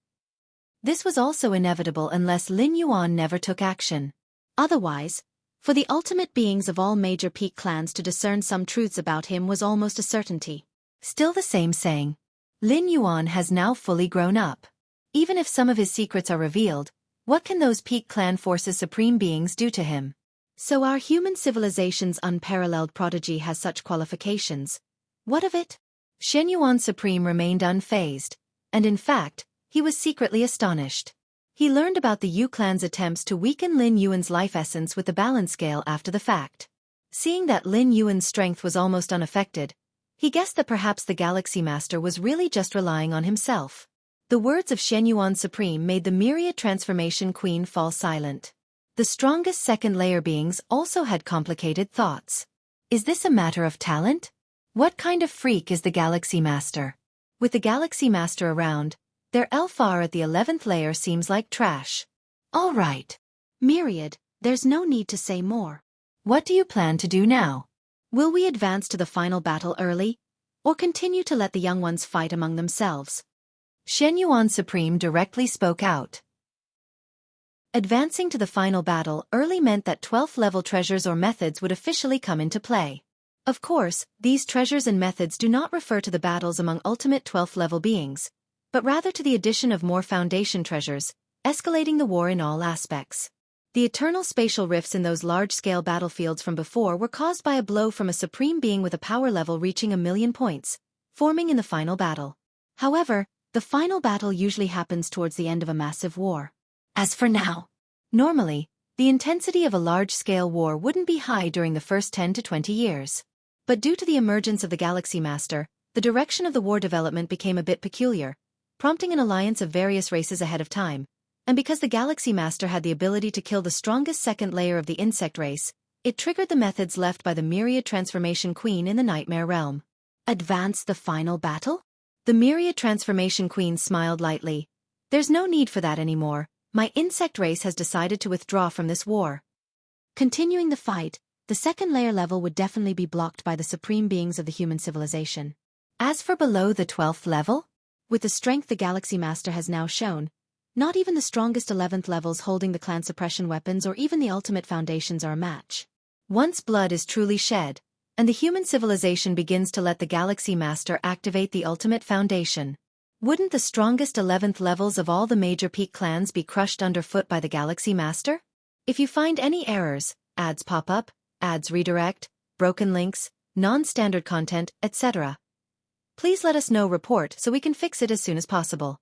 A: This was also inevitable unless Lin Yuan never took action. Otherwise, for the ultimate beings of all major peak clans to discern some truths about him was almost a certainty. Still the same saying. Lin Yuan has now fully grown up. Even if some of his secrets are revealed, what can those peak clan forces supreme beings do to him? So our human civilization's unparalleled prodigy has such qualifications. What of it? Shen Yuan Supreme remained unfazed, and in fact, he was secretly astonished. He learned about the Yu clan's attempts to weaken Lin Yuan's life essence with the balance scale after the fact. Seeing that Lin Yuan's strength was almost unaffected, he guessed that perhaps the Galaxy Master was really just relying on himself. The words of Shen Yuan Supreme made the myriad transformation queen fall silent. The strongest second-layer beings also had complicated thoughts. Is this a matter of talent? What kind of freak is the Galaxy Master? With the Galaxy Master around, their Elfar at the 11th layer seems like trash. All right. Myriad, there's no need to say more. What do you plan to do now? Will we advance to the final battle early, or continue to let the young ones fight among themselves? Shen Yuan Supreme directly spoke out. Advancing to the final battle early meant that 12th level treasures or methods would officially come into play. Of course, these treasures and methods do not refer to the battles among ultimate 12th level beings, but rather to the addition of more foundation treasures, escalating the war in all aspects. The eternal spatial rifts in those large-scale battlefields from before were caused by a blow from a supreme being with a power level reaching 1,000,000 points, forming in the final battle. However, the final battle usually happens towards the end of a massive war. As for now, normally, the intensity of a large-scale war wouldn't be high during the first 10 to 20 years. But due to the emergence of the Galaxy Master, the direction of the war development became a bit peculiar, prompting an alliance of various races ahead of time. And because the Galaxy Master had the ability to kill the strongest second layer of the insect race, it triggered the methods left by the Myriad Transformation Queen in the Nightmare Realm. Advance the final battle? The Myriad Transformation Queen smiled lightly. There's no need for that anymore. My insect race has decided to withdraw from this war. Continuing the fight, the second layer level would definitely be blocked by the supreme beings of the human civilization. As for below the 12th level, with the strength the Galaxy Master has now shown, not even the strongest 11th levels holding the clan suppression weapons or even the ultimate foundations are a match. Once blood is truly shed, and the human civilization begins to let the Galaxy Master activate the ultimate foundation, wouldn't the strongest 11th levels of all the major peak clans be crushed underfoot by the Galaxy Master? If you find any errors, ads pop up, ads redirect, broken links, non-standard content, etc., please let us know report so we can fix it as soon as possible.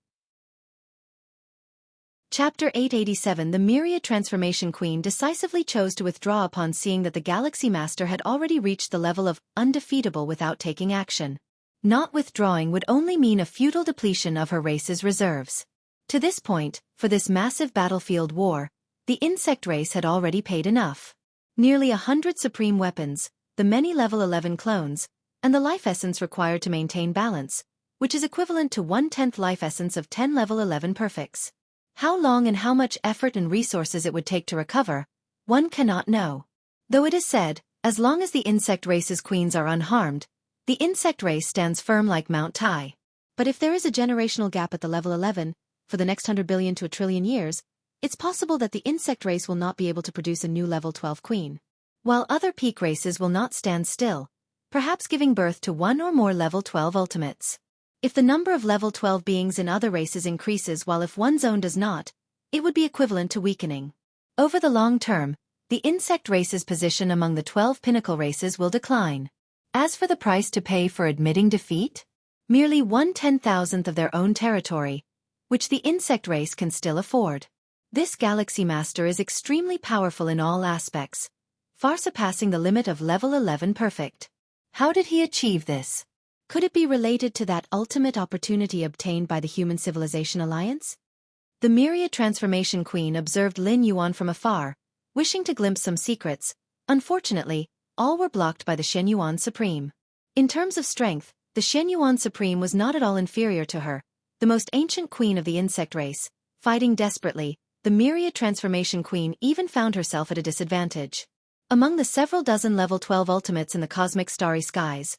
A: Chapter 887 The Myriad Transformation Queen decisively chose to withdraw upon seeing that the Galaxy Master had already reached the level of undefeatable without taking action. Not withdrawing would only mean a futile depletion of her race's reserves. To this point, for this massive battlefield war, the insect race had already paid enough. Nearly 100 supreme weapons, the many level 11 clones, and the life essence required to maintain balance, which is equivalent to 1/10 life essence of 10 level 11 perfects. How long and how much effort and resources it would take to recover, one cannot know. Though it is said, as long as the insect race's queens are unharmed, the insect race stands firm like Mount Tai. But if there is a generational gap at the level 11, for the next 100 billion to a trillion years, it's possible that the insect race will not be able to produce a new level 12 queen. While other peak races will not stand still, perhaps giving birth to one or more level 12 ultimates. If the number of level 12 beings in other races increases while if one's own does not, it would be equivalent to weakening. Over the long term, the insect race's position among the 12 pinnacle races will decline. As for the price to pay for admitting defeat, merely 1/10,000th of their own territory, which the insect race can still afford. This Galaxy Master is extremely powerful in all aspects, far surpassing the limit of level 11 perfect. How did he achieve this? Could it be related to that ultimate opportunity obtained by the Human Civilization Alliance? The Myriad Transformation Queen observed Lin Yuan from afar, wishing to glimpse some secrets. Unfortunately, all were blocked by the Shen Yuan Supreme. In terms of strength, the Shen Yuan Supreme was not at all inferior to her, the most ancient queen of the insect race. Fighting desperately, the Myriad Transformation Queen even found herself at a disadvantage. Among the several dozen level 12 ultimates in the cosmic starry skies,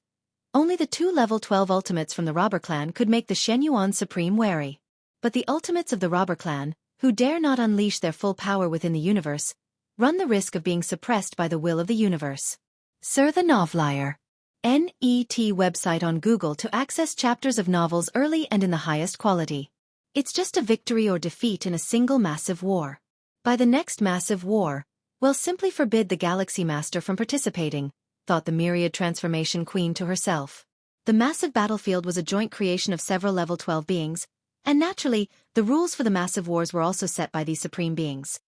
A: only the 2 level 12 ultimates from the robber clan could make the Shen Yuan Supreme wary. But the ultimates of the robber clan, who dare not unleash their full power within the universe, run the risk of being suppressed by the will of the universe. Sir the Novelier. NET website on Google to access chapters of novels early and in the highest quality. It's just a victory or defeat in a single massive war. By the next massive war, we'll simply forbid the Galaxy Master from participating, thought the Myriad Transformation Queen to herself. The massive battlefield was a joint creation of several level 12 beings, and naturally, the rules for the massive wars were also set by these supreme beings.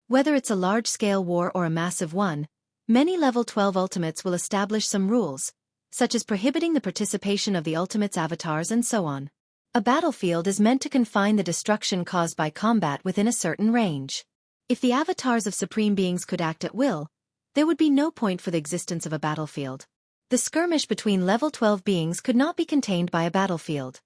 A: Whether it's a large-scale war or a massive one, many level 12 ultimates will establish some rules, such as prohibiting the participation of the ultimates' avatars and so on. A battlefield is meant to confine the destruction caused by combat within a certain range. If the avatars of supreme beings could act at will, there would be no point for the existence of a battlefield. The skirmish between level 12 beings could not be contained by a battlefield.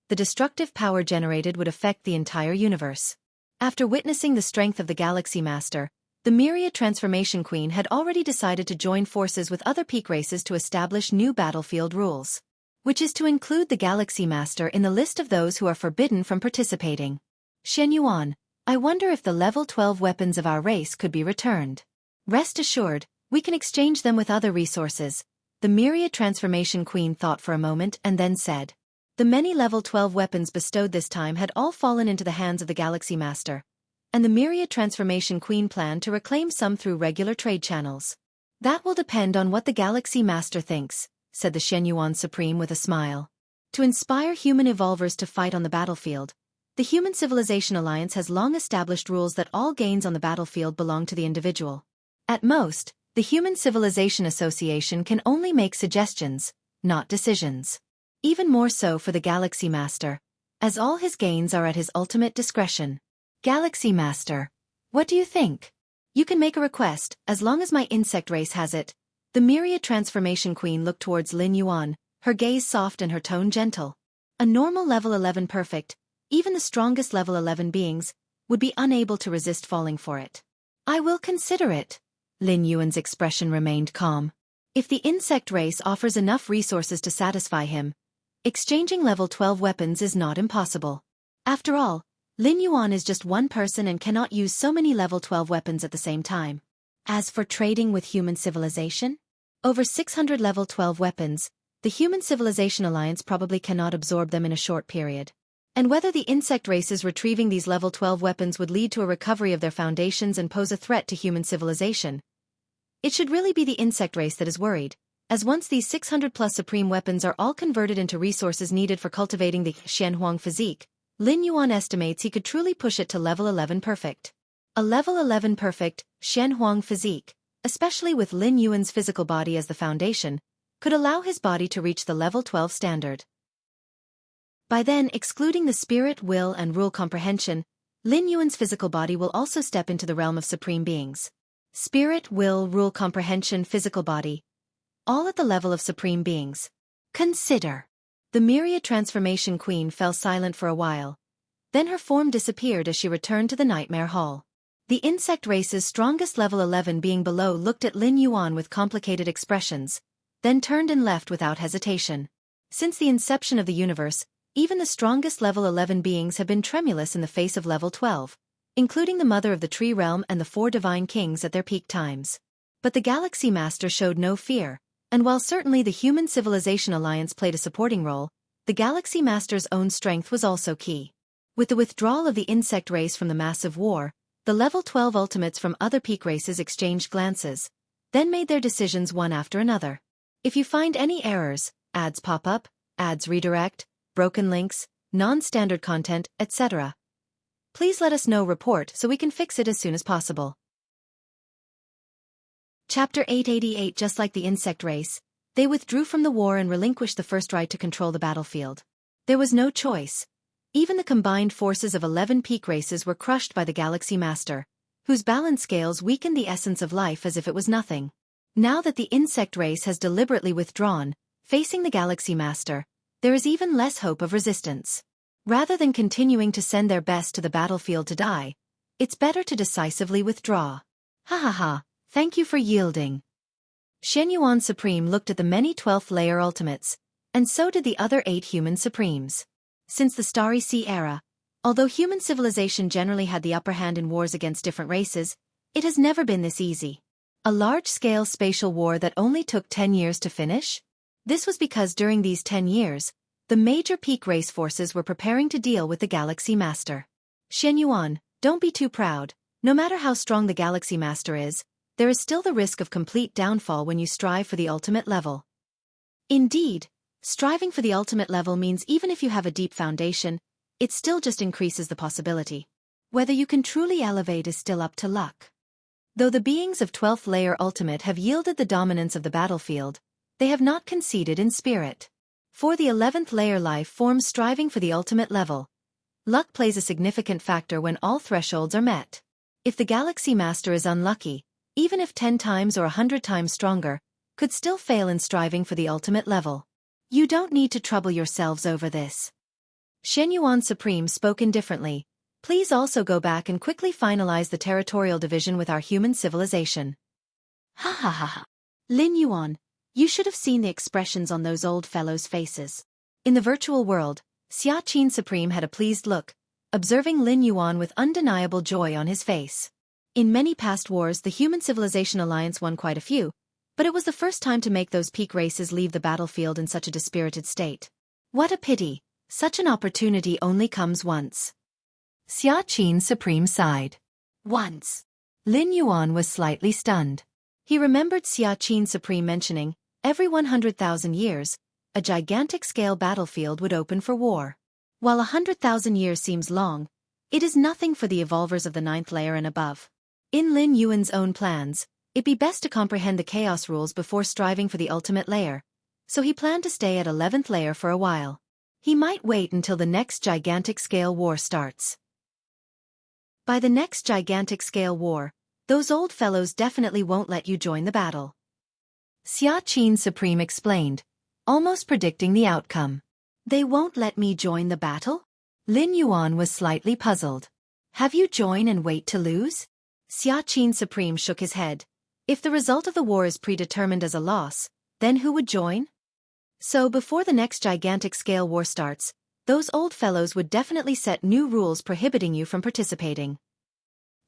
A: The destructive power generated would affect the entire universe. After witnessing the strength of the Galaxy Master, the Myriad Transformation Queen had already decided to join forces with other peak races to establish new battlefield rules, which is to include the Galaxy Master in the list of those who are forbidden from participating. Shen Yuan, I wonder if the level 12 weapons of our race could be returned. Rest assured, we can exchange them with other resources. The Myriad Transformation Queen thought for a moment and then said. The many level 12 weapons bestowed this time had all fallen into the hands of the Galaxy Master, and the Myriad Transformation Queen planned to reclaim some through regular trade channels. That will depend on what the Galaxy Master thinks, said the Xianxia Supreme with a smile. To inspire human evolvers to fight on the battlefield, the Human Civilization Alliance has long established rules that all gains on the battlefield belong to the individual. At most, the Human Civilization Association can only make suggestions, not decisions. Even more so for the Galaxy Master, as all his gains are at his ultimate discretion. Galaxy Master, what do you think? You can make a request, as long as my insect race has it. The Myriad Transformation Queen looked towards Lin Yuan, her gaze soft and her tone gentle. A normal level 11 perfect, even the strongest level 11 beings, would be unable to resist falling for it. I will consider it. Lin Yuan's expression remained calm. If the insect race offers enough resources to satisfy him, exchanging level 12 weapons is not impossible. After all, Lin Yuan is just one person and cannot use so many level 12 weapons at the same time. As for trading with human civilization? Over 600 level 12 weapons, the Human Civilization Alliance probably cannot absorb them in a short period. And whether the insect races retrieving these level 12 weapons would lead to a recovery of their foundations and pose a threat to human civilization, it should really be the insect race that is worried, as once these 600-plus supreme weapons are all converted into resources needed for cultivating the Xianhuang physique, Lin Yuan estimates he could truly push it to level 11 perfect. A level 11 perfect, Xianhuang physique, especially with Lin Yuan's physical body as the foundation, could allow his body to reach the level 12 standard. By then, excluding the spirit, will, and rule comprehension, Lin Yuan's physical body will also step into the realm of supreme beings. Spirit, will, rule comprehension, physical body, all at the level of supreme beings. Consider. The Myriad Transformation Queen fell silent for a while. Then her form disappeared as she returned to the Nightmare Hall. The insect race's strongest level 11 being below looked at Lin Yuan with complicated expressions, then turned and left without hesitation. Since the inception of the universe, even the strongest level 11 beings have been tremulous in the face of level 12, including the Mother of the Tree Realm and the 4 Divine Kings at their peak times. But the Galaxy Master showed no fear, and while certainly the Human Civilization Alliance played a supporting role, the Galaxy Master's own strength was also key. With the withdrawal of the insect race from the massive war, the level 12 ultimates from other peak races exchanged glances, then made their decisions one after another. If you find any errors, ads pop up, ads redirect, broken links, non-standard content, etc., please let us know. Report so we can fix it as soon as possible. Chapter 888. Just like the insect race, they withdrew from the war and relinquished the first right to control the battlefield. There was no choice. Even the combined forces of 11 peak races were crushed by the Galaxy Master, whose balance scales weakened the essence of life as if it was nothing. Now that the insect race has deliberately withdrawn, facing the Galaxy Master, there is even less hope of resistance. Rather than continuing to send their best to the battlefield to die, it's better to decisively withdraw. Ha ha ha, thank you for yielding. Xianxia Supreme looked at the many 12th layer ultimates, and so did the other 8 human supremes. Since the Starry Sea era, although human civilization generally had the upper hand in wars against different races, it has never been this easy. A large-scale spatial war that only took 10 years to finish? This was because during these 10 years, the major peak race forces were preparing to deal with the Galaxy Master. Xianxia, don't be too proud. No matter how strong the Galaxy Master is, there is still the risk of complete downfall when you strive for the ultimate level. Indeed, striving for the ultimate level means even if you have a deep foundation, it still just increases the possibility. Whether you can truly elevate is still up to luck. Though the beings of 12th layer ultimate have yielded the dominance of the battlefield, they have not conceded in spirit. For the 11th layer life forms striving for the ultimate level, luck plays a significant factor when all thresholds are met. If the Galaxy Master is unlucky, even if 10 times or 100 times stronger, could still fail in striving for the ultimate level. You don't need to trouble yourselves over this. Xianxia Supreme spoke indifferently. Please also go back and quickly finalize the territorial division with our human civilization. Ha ha ha ha. Lin Yuan, you should have seen the expressions on those old fellows' faces. In the virtual world, Xianxia Supreme had a pleased look, observing Lin Yuan with undeniable joy on his face. In many past wars the Human Civilization Alliance won quite a few, but it was the first time to make those peak races leave the battlefield in such a dispirited state. What a pity, such an opportunity only comes once. Xianxia Supreme sighed. Once. Lin Yuan was slightly stunned. He remembered Xianxia Supreme mentioning, every 100,000 years, a gigantic-scale battlefield would open for war. While 100,000 years seems long, it is nothing for the evolvers of the 9th layer and above. In Lin Yuan's own plans, it'd be best to comprehend the chaos rules before striving for the ultimate layer, so he planned to stay at 11th layer for a while. He might wait until the next gigantic-scale war starts. By the next gigantic-scale war, those old fellows definitely won't let you join the battle. Xianxia Supreme explained, almost predicting the outcome. They won't let me join the battle? Lin Yuan was slightly puzzled. Have you join and wait to lose? Xianxia Supreme shook his head. If the result of the war is predetermined as a loss, then who would join? So before the next gigantic-scale war starts, those old fellows would definitely set new rules prohibiting you from participating.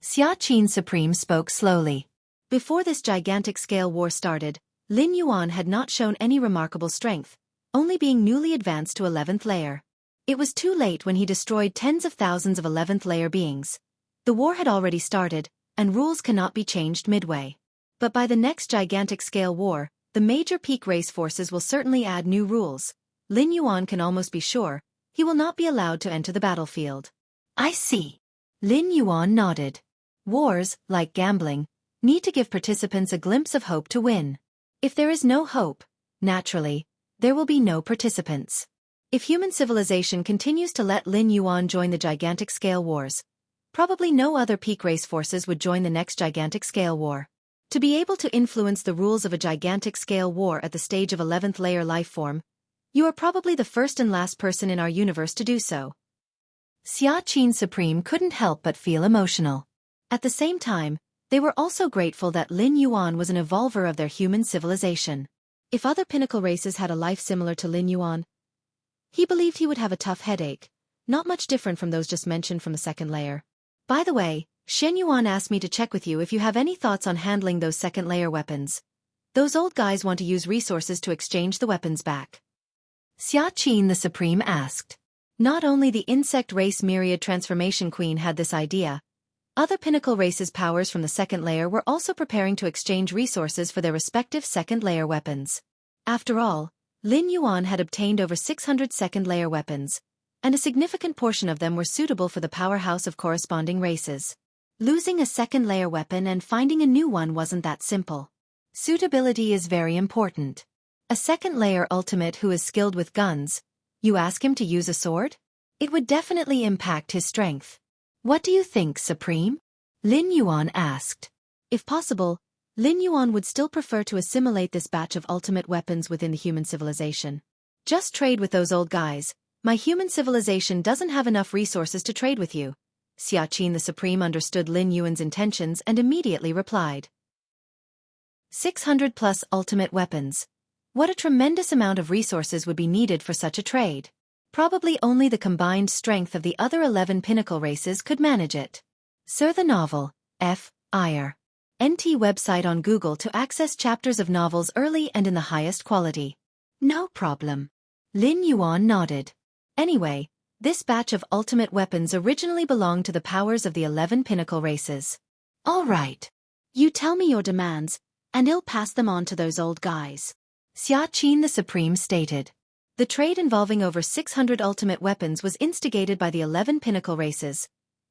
A: Xianxia Supreme spoke slowly. Before this gigantic-scale war started, Lin Yuan had not shown any remarkable strength, only being newly advanced to 11th layer. It was too late when he destroyed tens of thousands of 11th layer beings. The war had already started, and rules cannot be changed midway. But by the next gigantic-scale war, the major peak race forces will certainly add new rules. Lin Yuan can almost be sure he will not be allowed to enter the battlefield. I see. Lin Yuan nodded. Wars, like gambling, need to give participants a glimpse of hope to win. If there is no hope, naturally, there will be no participants. If human civilization continues to let Lin Yuan join the gigantic scale wars, probably no other peak race forces would join the next gigantic scale war. To be able to influence the rules of a gigantic scale war at the stage of 11th layer life form, you are probably the first and last person in our universe to do so. Xianxia Supreme couldn't help but feel emotional. At the same time, they were also grateful that Lin Yuan was an evolver of their human civilization. If other pinnacle races had a life similar to Lin Yuan, he believed he would have a tough headache, not much different from those just mentioned from the second layer. By the way, Shen Yuan asked me to check with you if you have any thoughts on handling those second layer weapons. Those old guys want to use resources to exchange the weapons back. Xianxia the Supreme asked. Not only the insect race Myriad Transformation Queen had this idea, other pinnacle races' powers from the second layer were also preparing to exchange resources for their respective second layer weapons. After all, Lin Yuan had obtained over 600 second layer weapons, and a significant portion of them were suitable for the powerhouse of corresponding races. Losing a second layer weapon and finding a new one wasn't that simple. Suitability is very important. A second layer ultimate who is skilled with guns, you ask him to use a sword? It would definitely impact his strength. What do you think, Supreme? Lin Yuan asked. If possible, Lin Yuan would still prefer to assimilate this batch of ultimate weapons within the human civilization. Just trade with those old guys. My human civilization doesn't have enough resources to trade with you. Xianxia the Supreme understood Lin Yuan's intentions and immediately replied. 600 plus ultimate weapons. What a tremendous amount of resources would be needed for such a trade. Probably only the combined strength of the other 11 pinnacle races could manage it. Sir the novel, F.I.R. NT website on Google to access chapters of novels early and in the highest quality. No problem. Lin Yuan nodded. Anyway, this batch of ultimate weapons originally belonged to the powers of the 11 pinnacle races. All right. You tell me your demands, and I'll pass them on to those old guys. Xianxia the Supreme stated. The trade involving over 600 ultimate weapons was instigated by the 11 pinnacle races.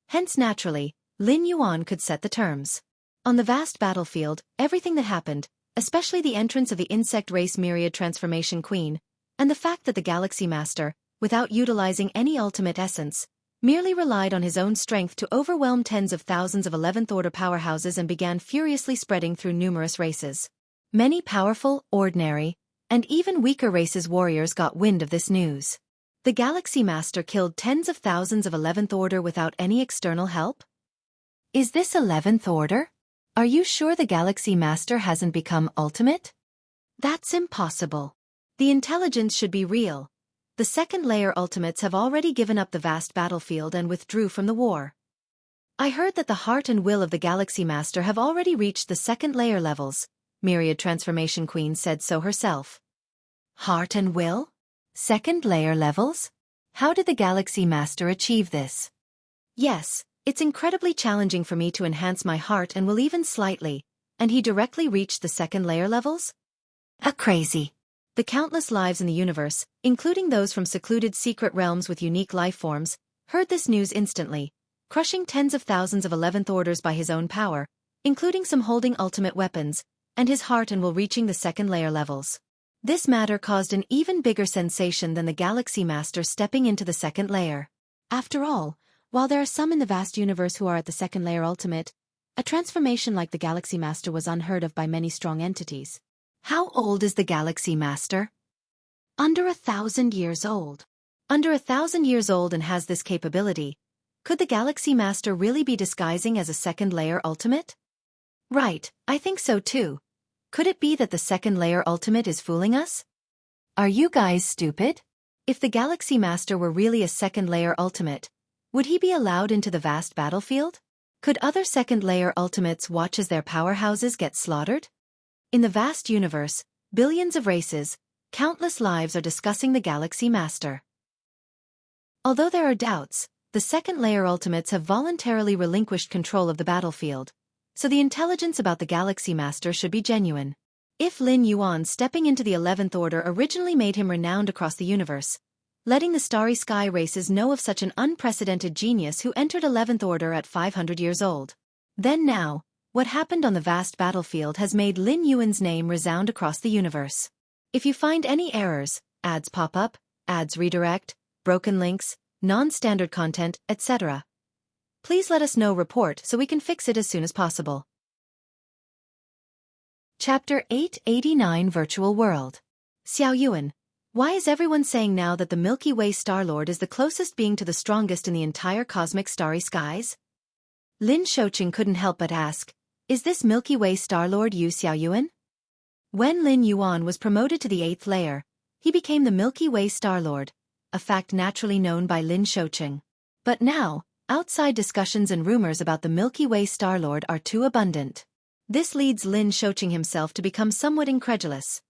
A: Hence naturally, Lin Yuan could set the terms. On the vast battlefield, everything that happened, especially the entrance of the insect race Myriad Transformation Queen, and the fact that the Galaxy Master, without utilizing any ultimate essence, merely relied on his own strength to overwhelm tens of thousands of 11th order powerhouses and began furiously spreading through numerous races. Many powerful, ordinary, and even weaker races' warriors got wind of this news. The Galaxy Master killed tens of thousands of 11th order without any external help? Is this 11th order? Are you sure the Galaxy Master hasn't become ultimate? That's impossible. The intelligence should be real. The second layer ultimates have already given up the vast battlefield and withdrew from the war. I heard that the heart and will of the Galaxy Master have already reached the second layer levels. Myriad Transformation Queen said so herself. Heart and will? Second layer levels? How did the Galaxy Master achieve this? Yes, it's incredibly challenging for me to enhance my heart and will even slightly, and he directly reached the second layer levels? Crazy. The countless lives in the universe, including those from secluded secret realms with unique life forms, heard this news instantly, crushing tens of thousands of 11th orders by his own power, including some holding ultimate weapons, and his heart and will reaching the second layer levels. This matter caused an even bigger sensation than the Galaxy Master stepping into the second layer. After all, while there are some in the vast universe who are at the second layer ultimate, a transformation like the Galaxy Master was unheard of by many strong entities. How old is the Galaxy Master? Under 1,000 years old. Under 1,000 years old and has this capability. Could the Galaxy Master really be disguising as a second layer ultimate? Right, I think so too. Could it be that the second layer ultimate is fooling us? Are you guys stupid? If the Galaxy Master were really a second layer ultimate, would he be allowed into the vast battlefield? Could other second layer ultimates watch as their powerhouses get slaughtered? In the vast universe, billions of races, countless lives are discussing the Galaxy Master. Although there are doubts, the second layer ultimates have voluntarily relinquished control of the battlefield, so the intelligence about the Galaxy Master should be genuine. If Lin Yuan stepping into the 11th Order originally made him renowned across the universe, letting the starry sky races know of such an unprecedented genius who entered 11th Order at 500 years old, then now, what happened on the vast battlefield has made Lin Yuan's name resound across the universe. If you find any errors, ads pop up, ads redirect, broken links, non-standard content, etc., please let us know report so we can fix it as soon as possible. Chapter 889 Virtual World. Xiao Yuan, why is everyone saying now that the Milky Way Star-Lord is the closest being to the strongest in the entire cosmic starry skies? Lin Shouqing couldn't help but ask, is this Milky Way Star-Lord you Xiao Yuan? When Lin Yuan was promoted to the 8th layer, he became the Milky Way Star-Lord, a fact naturally known by Lin Shouqing. But now, outside discussions and rumors about the Milky Way Star-Lord are too abundant. This leads Lin Shouqing himself to become somewhat incredulous.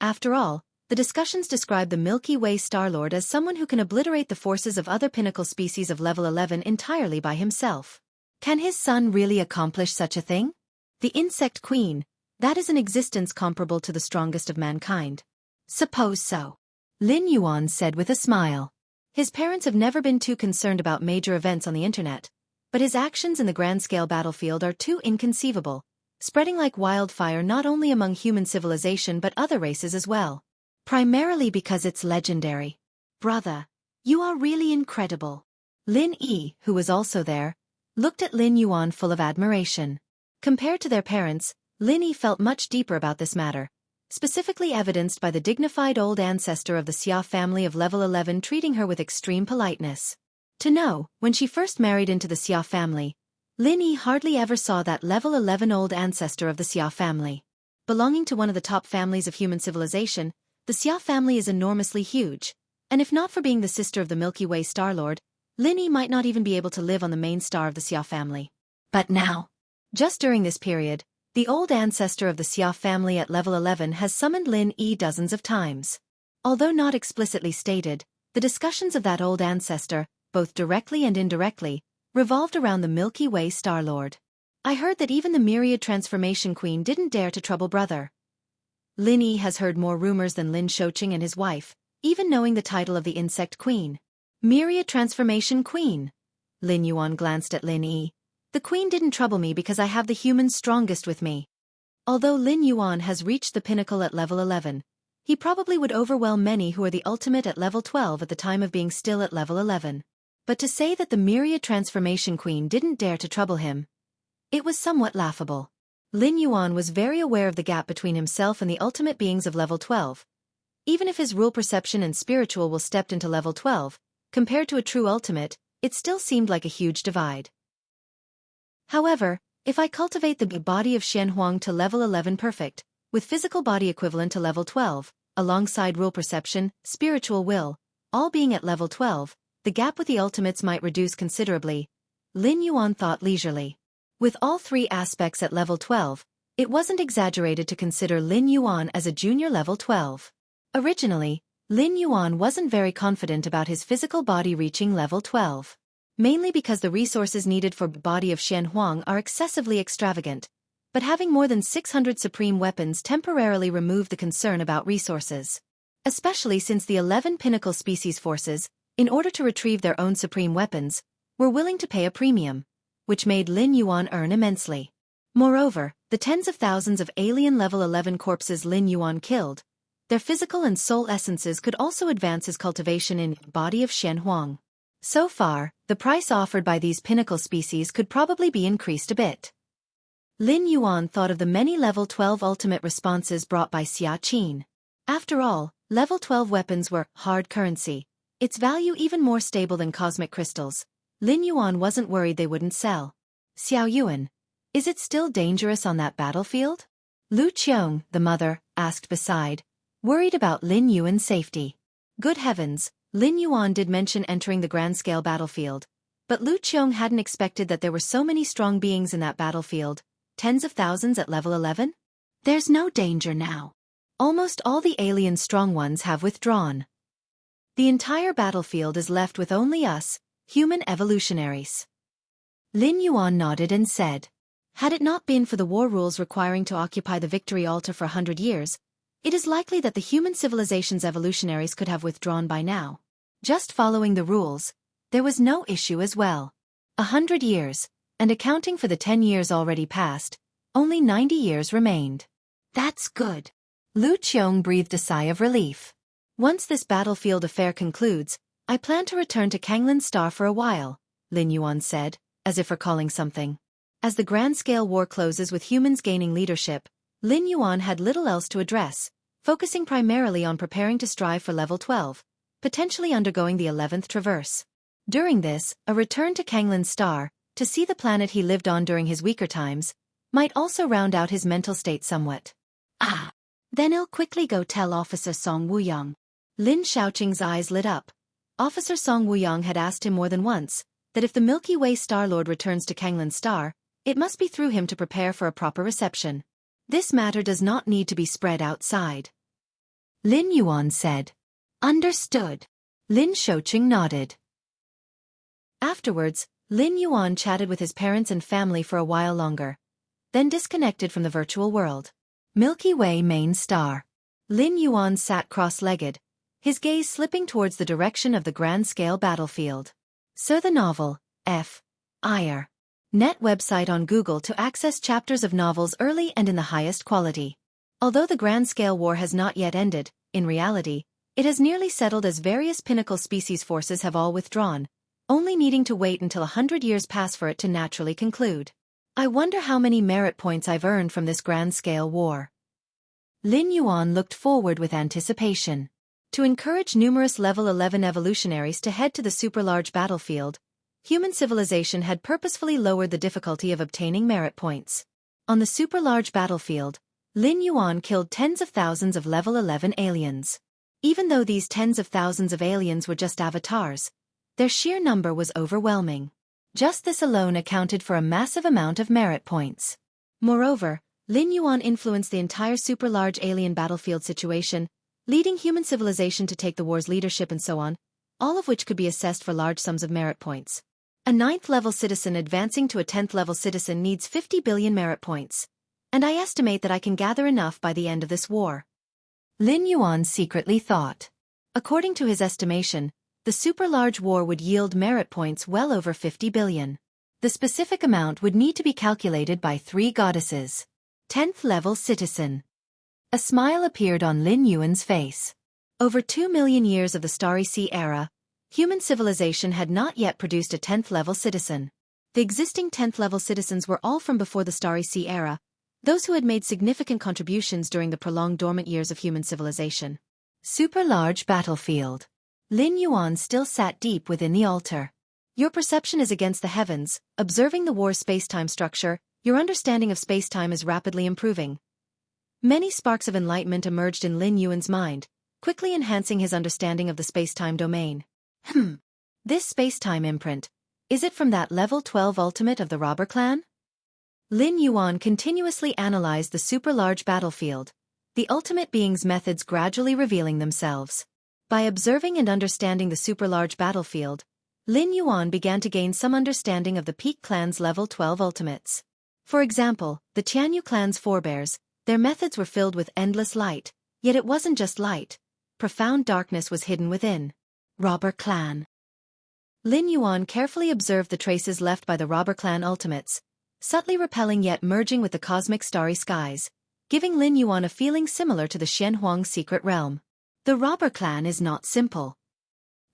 A: After all, the discussions describe the Milky Way Star-Lord as someone who can obliterate the forces of other pinnacle species of level 11 entirely by himself. Can his son really accomplish such a thing? The Insect Queen, that is an existence comparable to the strongest of mankind. Suppose so. Lin Yuan said with a smile. His parents have never been too concerned about major events on the internet, but his actions in the grand-scale battlefield are too inconceivable, spreading like wildfire not only among human civilization but other races as well. Primarily because it's legendary. Brother, you are really incredible. Lin Yi, who was also there, looked at Lin Yuan full of admiration. Compared to their parents, Lin Yi felt much deeper about this matter, specifically evidenced by the dignified old ancestor of the Xia family of level 11 treating her with extreme politeness. To know, when she first married into the Xia family, Lin Yi hardly ever saw that level 11 old ancestor of the Xia family. Belonging to one of the top families of human civilization, the Xia family is enormously huge, and if not for being the sister of the Milky Way Star-Lord, Lin Yi might not even be able to live on the main star of the Xia family. But now, just during this period, the old ancestor of the Xia family at level 11 has summoned Lin Yi dozens of times. Although not explicitly stated, the discussions of that old ancestor, both directly and indirectly, revolved around the Milky Way Star-Lord. I heard that even the Myriad Transformation Queen didn't dare to trouble brother. Lin Yi has heard more rumors than Lin Shouqing and his wife, even knowing the title of the Insect Queen. Myriad Transformation Queen. Lin Yuan glanced at Lin Yi. The queen didn't trouble me because I have the humans strongest with me. Although Lin Yuan has reached the pinnacle at level 11, he probably would overwhelm many who are the ultimate at level 12 at the time of being still at level 11. But to say that the Myriad Transformation Queen didn't dare to trouble him, it was somewhat laughable. Lin Yuan was very aware of the gap between himself and the ultimate beings of level 12. Even if his rule perception and spiritual will stepped into level 12, compared to a true ultimate, it still seemed like a huge divide. However, if I cultivate the body of Shen Huang to level 11 perfect, with physical body equivalent to level 12, alongside rule perception, spiritual will, all being at level 12, the gap with the ultimates might reduce considerably, Lin Yuan thought leisurely. With all three aspects at level 12, it wasn't exaggerated to consider Lin Yuan as a junior level 12. Originally, Lin Yuan wasn't very confident about his physical body reaching level 12. mainly because the resources needed for the body of Xianhuang are excessively extravagant. But having more than 600 supreme weapons temporarily removed the concern about resources. Especially since the 11 pinnacle species forces, in order to retrieve their own supreme weapons, were willing to pay a premium, which made Lin Yuan earn immensely. Moreover, the tens of thousands of alien level 11 corpses Lin Yuan killed, their physical and soul essences could also advance his cultivation in body of Xianhuang. So far, the price offered by these pinnacle species could probably be increased a bit. Lin Yuan thought of the many level 12 ultimate responses brought by Xia Qin. After all, level 12 weapons were hard currency, its value even more stable than cosmic crystals. Lin Yuan wasn't worried they wouldn't sell. Xiao Yuan, is it still dangerous on that battlefield? Lu Qiong, the mother, asked beside, worried about Lin Yuan's safety. Good heavens, Lin Yuan did mention entering the grand-scale battlefield, but Lu Qiong hadn't expected that there were so many strong beings in that battlefield, tens of thousands at level 11? There's no danger now. Almost all the alien strong ones have withdrawn. The entire battlefield is left with only us, human evolutionaries. Lin Yuan nodded and said, had it not been for the war rules requiring to occupy the victory altar for 100 years, it is likely that the human civilization's evolutionaries could have withdrawn by now. Just following the rules, there was no issue as well. 100 years, and accounting for the 10 years already passed, only 90 years remained. That's good. Lu Qiong breathed a sigh of relief. Once this battlefield affair concludes, I plan to return to Kanglin's Star for a while, Lin Yuan said, as if recalling something. As the grand-scale war closes with humans gaining leadership, Lin Yuan had little else to address, focusing primarily on preparing to strive for level 12, potentially undergoing the 11th traverse. During this, a return to Kanglin's Star, to see the planet he lived on during his weaker times, might also round out his mental state somewhat. Ah! Then I'll quickly go tell Officer Song Wuyang. Lin Shaoqing's eyes lit up. Officer Song Wuyang had asked him more than once, that if the Milky Way Star-Lord returns to Kanglin's Star, it must be through him to prepare for a proper reception. This matter does not need to be spread outside. Lin Yuan said. Understood. Lin Shaoqing nodded. Afterwards, Lin Yuan chatted with his parents and family for a while longer, then disconnected from the virtual world. Milky Way main star. Lin Yuan sat cross-legged, his gaze slipping towards the direction of the grand-scale battlefield. So the novel, F.I.R. Net website on Google to access chapters of novels early and in the highest quality. Although the grand-scale war has not yet ended, in reality, it has nearly settled as various pinnacle species forces have all withdrawn, only needing to wait until 100 years pass for it to naturally conclude. I wonder how many merit points I've earned from this grand-scale war. Lin Yuan looked forward with anticipation. To encourage numerous level 11 evolutionaries to head to the super-large battlefield, human civilization had purposefully lowered the difficulty of obtaining merit points. On the super-large battlefield, Lin Yuan killed tens of thousands of level 11 aliens. Even though these tens of thousands of aliens were just avatars, their sheer number was overwhelming. Just this alone accounted for a massive amount of merit points. Moreover, Lin Yuan influenced the entire super-large alien battlefield situation, leading human civilization to take the war's leadership and so on, all of which could be assessed for large sums of merit points. A 9th-level citizen advancing to a 10th-level citizen needs 50 billion merit points, and I estimate that I can gather enough by the end of this war. Lin Yuan secretly thought. According to his estimation, the super-large war would yield merit points well over 50 billion. The specific amount would need to be calculated by 3 goddesses. 10th-level citizen. A smile appeared on Lin Yuan's face. Over 2 million years of the Starry Sea era, human civilization had not yet produced a 10th-level citizen. The existing 10th-level citizens were all from before the Starry Sea era, those who had made significant contributions during the prolonged dormant years of human civilization. Super-large battlefield. Lin Yuan still sat deep within the altar. Your perception is against the heavens, observing the war's space-time structure, your understanding of space-time is rapidly improving. Many sparks of enlightenment emerged in Lin Yuan's mind, quickly enhancing his understanding of the space-time domain. This space-time imprint, is it from that level 12 ultimate of the robber clan? Lin Yuan continuously analyzed the super-large battlefield, the ultimate being's methods gradually revealing themselves. By observing and understanding the super-large battlefield, Lin Yuan began to gain some understanding of the Peak clan's level 12 ultimates. For example, the Tianyu clan's forebears, their methods were filled with endless light, yet it wasn't just light. Profound darkness was hidden within. Robber clan. Lin Yuan carefully observed the traces left by the robber clan ultimates, subtly repelling yet merging with the cosmic starry skies, giving Lin Yuan a feeling similar to the Xianxia secret realm. The robber clan is not simple.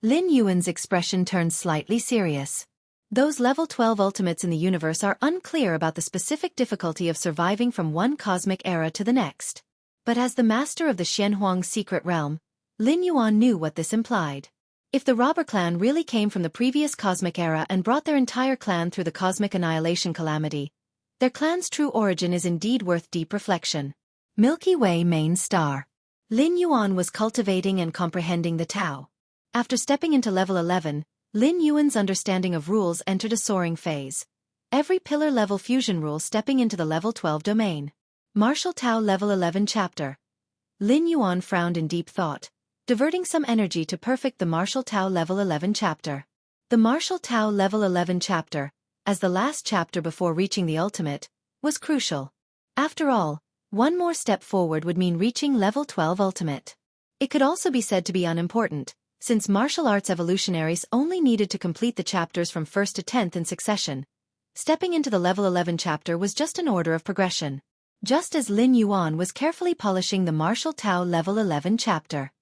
A: Lin Yuan's expression turned slightly serious. Those level 12 ultimates in the universe are unclear about the specific difficulty of surviving from one cosmic era to the next. But as the master of the Xianxia secret realm, Lin Yuan knew what this implied. If the robber clan really came from the previous cosmic era and brought their entire clan through the cosmic annihilation calamity, their clan's true origin is indeed worth deep reflection. Milky Way main star. Lin Yuan was cultivating and comprehending the Tao. After stepping into level 11, Lin Yuan's understanding of rules entered a soaring phase. Every pillar level fusion rule stepping into the level 12 domain. Martial Tao level 11 chapter. Lin Yuan frowned in deep thought, diverting some energy to perfect the Martial Tao level 11 chapter. The Martial Tao level 11 chapter, as the last chapter before reaching the ultimate, was crucial. After all, one more step forward would mean reaching level 12 ultimate. It could also be said to be unimportant, since martial arts evolutionaries only needed to complete the chapters from 1st to 10th in succession. Stepping into the level 11 chapter was just an order of progression. Just as Lin Yuan was carefully polishing the Martial Tao level 11 chapter.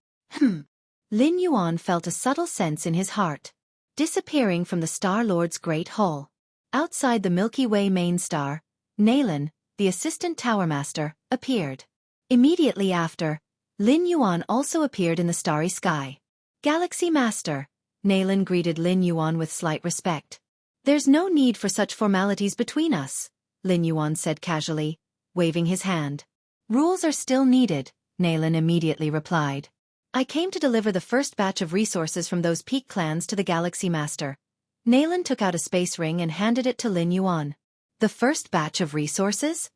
A: Lin Yuan felt a subtle sense in his heart. Disappearing from the Star Lord's Great Hall. Outside the Milky Way main star, Nalan, the assistant tower master, appeared. Immediately after, Lin Yuan also appeared in the starry sky. Galaxy Master, Nalan greeted Lin Yuan with slight respect. There's no need for such formalities between us, Lin Yuan said casually, waving his hand. Rules are still needed, Nalan immediately replied. I came to deliver the first batch of resources from those Peak clans to the Galaxy Master. Nalan took out a space ring and handed it to Lin Yuan. The first batch of resources?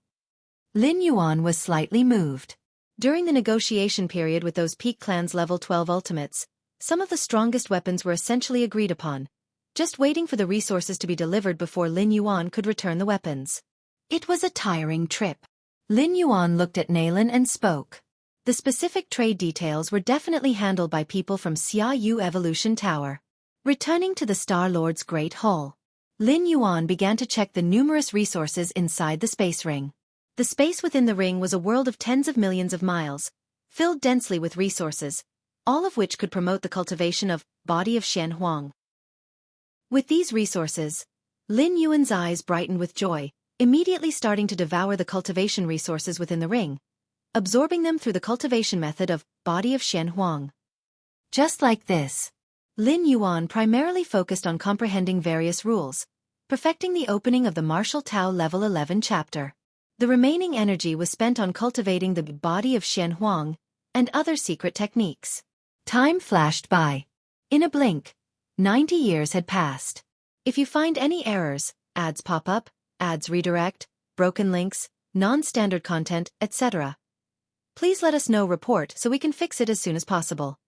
A: Lin Yuan was slightly moved. During the negotiation period with those Peak clans level 12 ultimates, some of the strongest weapons were essentially agreed upon, just waiting for the resources to be delivered before Lin Yuan could return the weapons. It was a tiring trip. Lin Yuan looked at Nalan and spoke. The specific trade details were definitely handled by people from Xiayu Evolution Tower. Returning to the Star Lord's Great Hall, Lin Yuan began to check the numerous resources inside the space ring. The space within the ring was a world of tens of millions of miles, filled densely with resources, all of which could promote the cultivation of body of Xianxia. With these resources, Lin Yuan's eyes brightened with joy, immediately starting to devour the cultivation resources within the ring, absorbing them through the cultivation method of body of Xianxia. Just like this, Lin Yuan primarily focused on comprehending various rules, perfecting the opening of the Martial Tao level 11 chapter. The remaining energy was spent on cultivating the body of Xianxia and other secret techniques. Time flashed by. In a blink, 90 years had passed. If you find any errors, ads pop up, ads redirect, broken links, non-standard content, etc., please let us know. Report so we can fix it as soon as possible.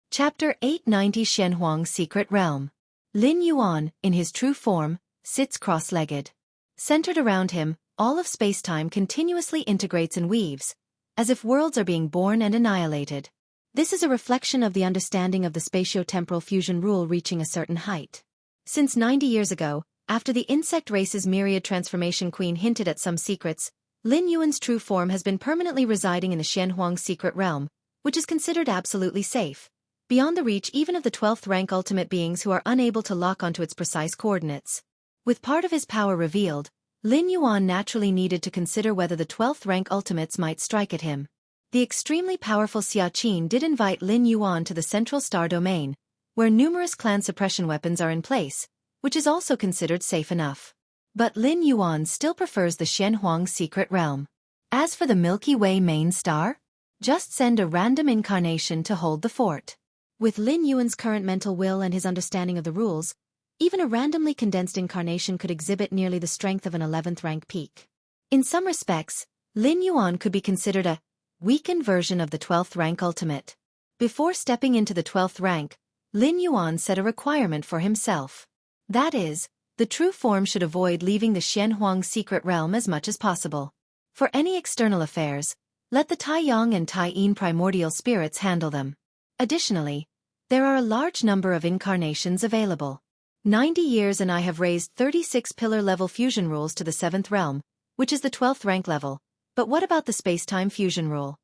A: Chapter 890 Xianxia Secret Realm. Lin Yuan, in his true form, sits cross-legged. Centered around him, all of space-time continuously integrates and weaves, as if worlds are being born and annihilated. This is a reflection of the understanding of the spatio-temporal fusion rule reaching a certain height. Since 90 years ago, after the insect race's myriad transformation queen hinted at some secrets, Lin Yuan's true form has been permanently residing in the Xianxia secret realm, which is considered absolutely safe, beyond the reach even of the 12th rank ultimate beings who are unable to lock onto its precise coordinates. With part of his power revealed, Lin Yuan naturally needed to consider whether the 12th rank ultimates might strike at him. The extremely powerful Xiaqin did invite Lin Yuan to the central star domain, where numerous clan suppression weapons are in place, which is also considered safe enough. But Lin Yuan still prefers the Xianxia secret realm. As for the Milky Way main star, just send a random incarnation to hold the fort. With Lin Yuan's current mental will and his understanding of the rules, even a randomly condensed incarnation could exhibit nearly the strength of an 11th rank peak. In some respects, Lin Yuan could be considered a weakened version of the 12th rank ultimate. Before stepping into the 12th rank, Lin Yuan set a requirement for himself. That is, the true form should avoid leaving the Xianhuang secret realm as much as possible. For any external affairs, let the Taiyang and Taiyin primordial spirits handle them. Additionally, there are a large number of incarnations available. 90 years and I have raised 36 pillar-level fusion rules to the 7th realm, which is the 12th rank level. But what about the space-time fusion rule?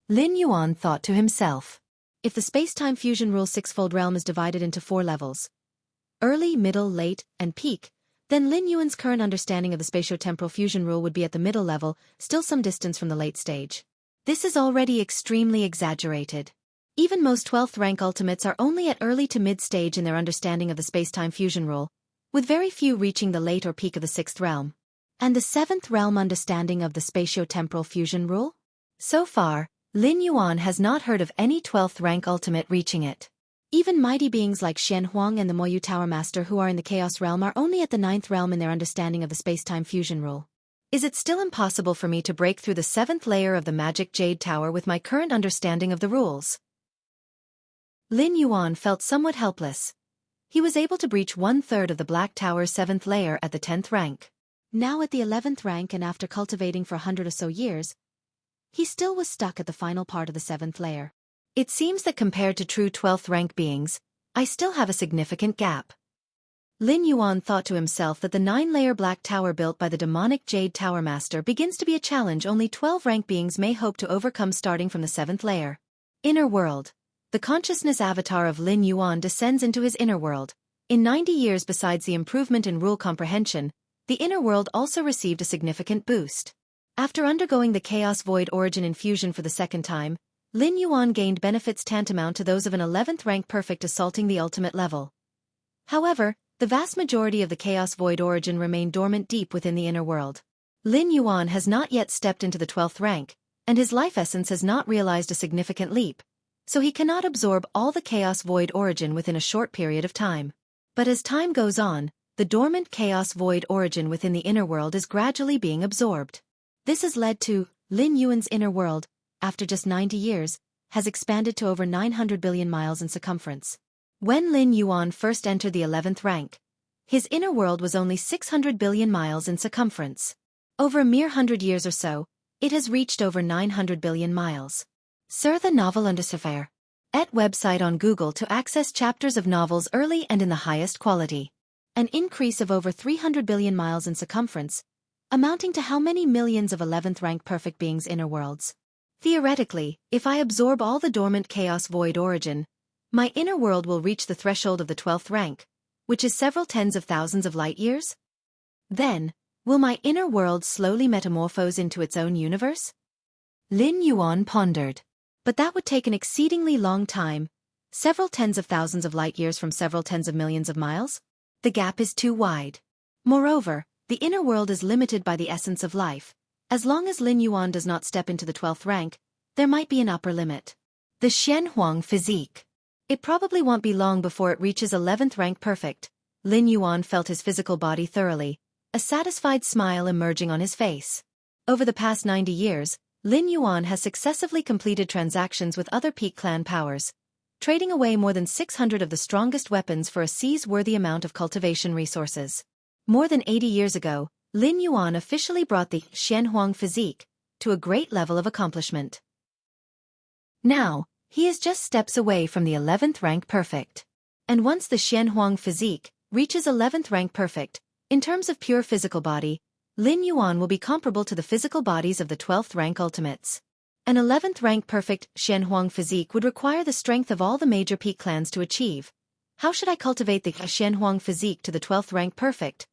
A: Lin Yuan thought to himself. If the space-time fusion rule 6-fold realm is divided into 4 levels, early, middle, late, and peak, then Lin Yuan's current understanding of the spatio-temporal fusion rule would be at the middle level, still some distance from the late stage. This is already extremely exaggerated. Even most 12th rank ultimates are only at early to mid-stage in their understanding of the space-time fusion rule, with very few reaching the late or peak of the 6th realm. And the 7th realm understanding of the spatio-temporal fusion rule? So far, Lin Yuan has not heard of any 12th rank ultimate reaching it. Even mighty beings like Xianhuang and the Moyu Tower Master who are in the Chaos Realm are only at the 9th realm in their understanding of the space-time fusion rule. Is it still impossible for me to break through the 7th layer of the Magic Jade Tower with my current understanding of the rules? Lin Yuan felt somewhat helpless. He was able to breach 1/3 of the Black Tower's 7th layer at the 10th rank. Now at the 11th rank and after cultivating for 100 or so years, he still was stuck at the final part of the 7th layer. It seems that compared to true 12th rank beings, I still have a significant gap. Lin Yuan thought to himself that the 9-layer Black Tower built by the demonic Jade Tower Master begins to be a challenge only 12 rank beings may hope to overcome starting from the 7th layer. Inner World. The consciousness avatar of Lin Yuan descends into his inner world. In 90 years besides the improvement in rule comprehension, the inner world also received a significant boost. After undergoing the Chaos Void Origin infusion for the 2nd time, Lin Yuan gained benefits tantamount to those of an 11th rank perfect assaulting the ultimate level. However, the vast majority of the Chaos Void Origin remain dormant deep within the inner world. Lin Yuan has not yet stepped into the 12th rank, and his life essence has not realized a significant leap, so he cannot absorb all the Chaos Void Origin within a short period of time. But as time goes on, the dormant Chaos Void Origin within the inner world is gradually being absorbed. This has led to Lin Yuan's inner world, after just 90 years, has expanded to over 900 billion miles in circumference. When Lin Yuan first entered the 11th rank, his inner world was only 600 billion miles in circumference. Over a mere 100 years or so, it has reached over 900 billion miles. Sir, the novel undersuffer. At website on Google to access chapters of novels early and in the highest quality. An increase of over 300 billion miles in circumference, amounting to how many millions of 11th rank perfect beings' inner worlds? Theoretically, if I absorb all the dormant Chaos Void Origin, my inner world will reach the threshold of the 12th rank, which is several tens of thousands of light years. Then, will my inner world slowly metamorphose into its own universe? Lin Yuan pondered. But that would take an exceedingly long time, several tens of thousands of light years from several tens of millions of miles. The gap is too wide. Moreover, the inner world is limited by the essence of life. As long as Lin Yuan does not step into the 12th rank, there might be an upper limit. The Xianhuang physique. It probably won't be long before it reaches 11th rank perfect. Lin Yuan felt his physical body thoroughly, a satisfied smile emerging on his face. Over the past 90 years, Lin Yuan has successively completed transactions with other peak clan powers, trading away more than 600 of the strongest weapons for a seas-worthy amount of cultivation resources. More than 80 years ago, Lin Yuan officially brought the Xianhuang physique to a great level of accomplishment. Now, he is just steps away from the 11th rank perfect. And once the Xianhuang physique reaches 11th rank perfect, in terms of pure physical body, Lin Yuan will be comparable to the physical bodies of the 12th rank ultimates. An 11th rank perfect Xianhuang physique would require the strength of all the major peak clans to achieve. How should I cultivate the Xianhuang physique to the 12th rank perfect?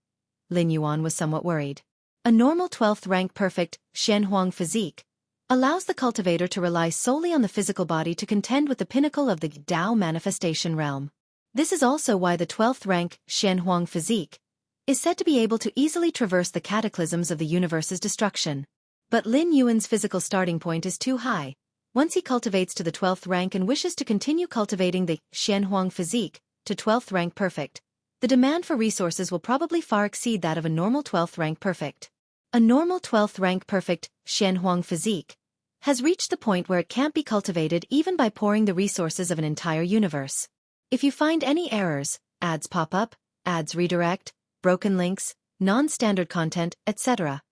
A: Lin Yuan was somewhat worried. A normal 12th rank perfect Xianhuang physique allows the cultivator to rely solely on the physical body to contend with the pinnacle of the Dao manifestation realm. This is also why the 12th rank Xianhuang physique is said to be able to easily traverse the cataclysms of the universe's destruction. But Lin Yuan's physical starting point is too high. Once he cultivates to the 12th rank and wishes to continue cultivating the Xianhuang physique to 12th rank perfect, the demand for resources will probably far exceed that of a normal 12th rank perfect. A normal 12th rank perfect Xianhuang physique has reached the point where it can't be cultivated even by pouring the resources of an entire universe. If you find any errors, ads pop up, ads redirect, broken links, non-standard content, etc.,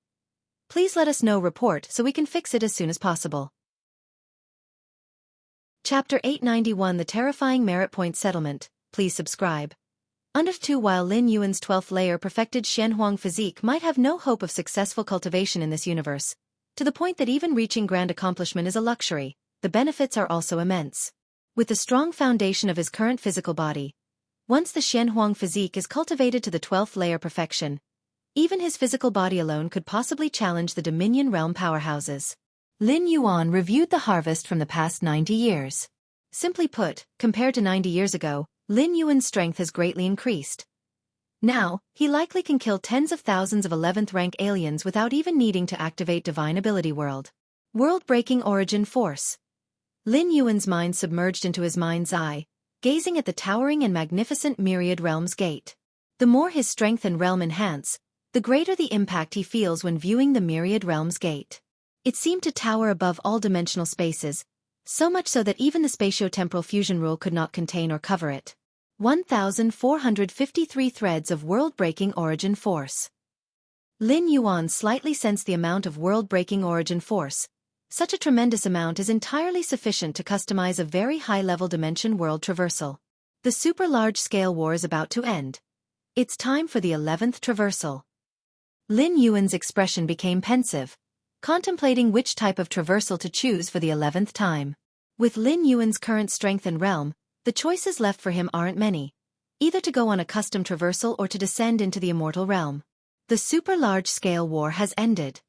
A: please let us know report so we can fix it as soon as possible. Chapter 891 The Terrifying Merit Point Settlement. Please subscribe. Under 2 While Lin Yuan's 12th layer perfected Xianxia physique might have no hope of successful cultivation in this universe, to the point that even reaching grand accomplishment is a luxury, the benefits are also immense. With the strong foundation of his current physical body, once the Xianxia physique is cultivated to the 12th layer perfection, even his physical body alone could possibly challenge the Dominion realm powerhouses. Lin Yuan reviewed the harvest from the past 90 years. Simply put, compared to 90 years ago, Lin Yuan's strength has greatly increased. Now, he likely can kill tens of thousands of 11th rank aliens without even needing to activate Divine Ability World-breaking origin force. Lin Yuan's mind submerged into his mind's eye, gazing at the towering and magnificent Myriad Realms Gate. The more his strength and realm enhance, the greater the impact he feels when viewing the Myriad Realms Gate. It seemed to tower above all dimensional spaces, so much so that even the spatio-temporal fusion rule could not contain or cover it. 1,453 threads of world-breaking origin force. Lin Yuan slightly sensed the amount of world-breaking origin force. Such a tremendous amount is entirely sufficient to customize a very high-level dimension world traversal. The super-large-scale war is about to end. It's time for the 11th traversal. Lin Yuan's expression became pensive, contemplating which type of traversal to choose for the 11th time. With Lin Yuan's current strength and realm, the choices left for him aren't many, either to go on a custom traversal or to descend into the immortal realm. The super-large-scale war has ended.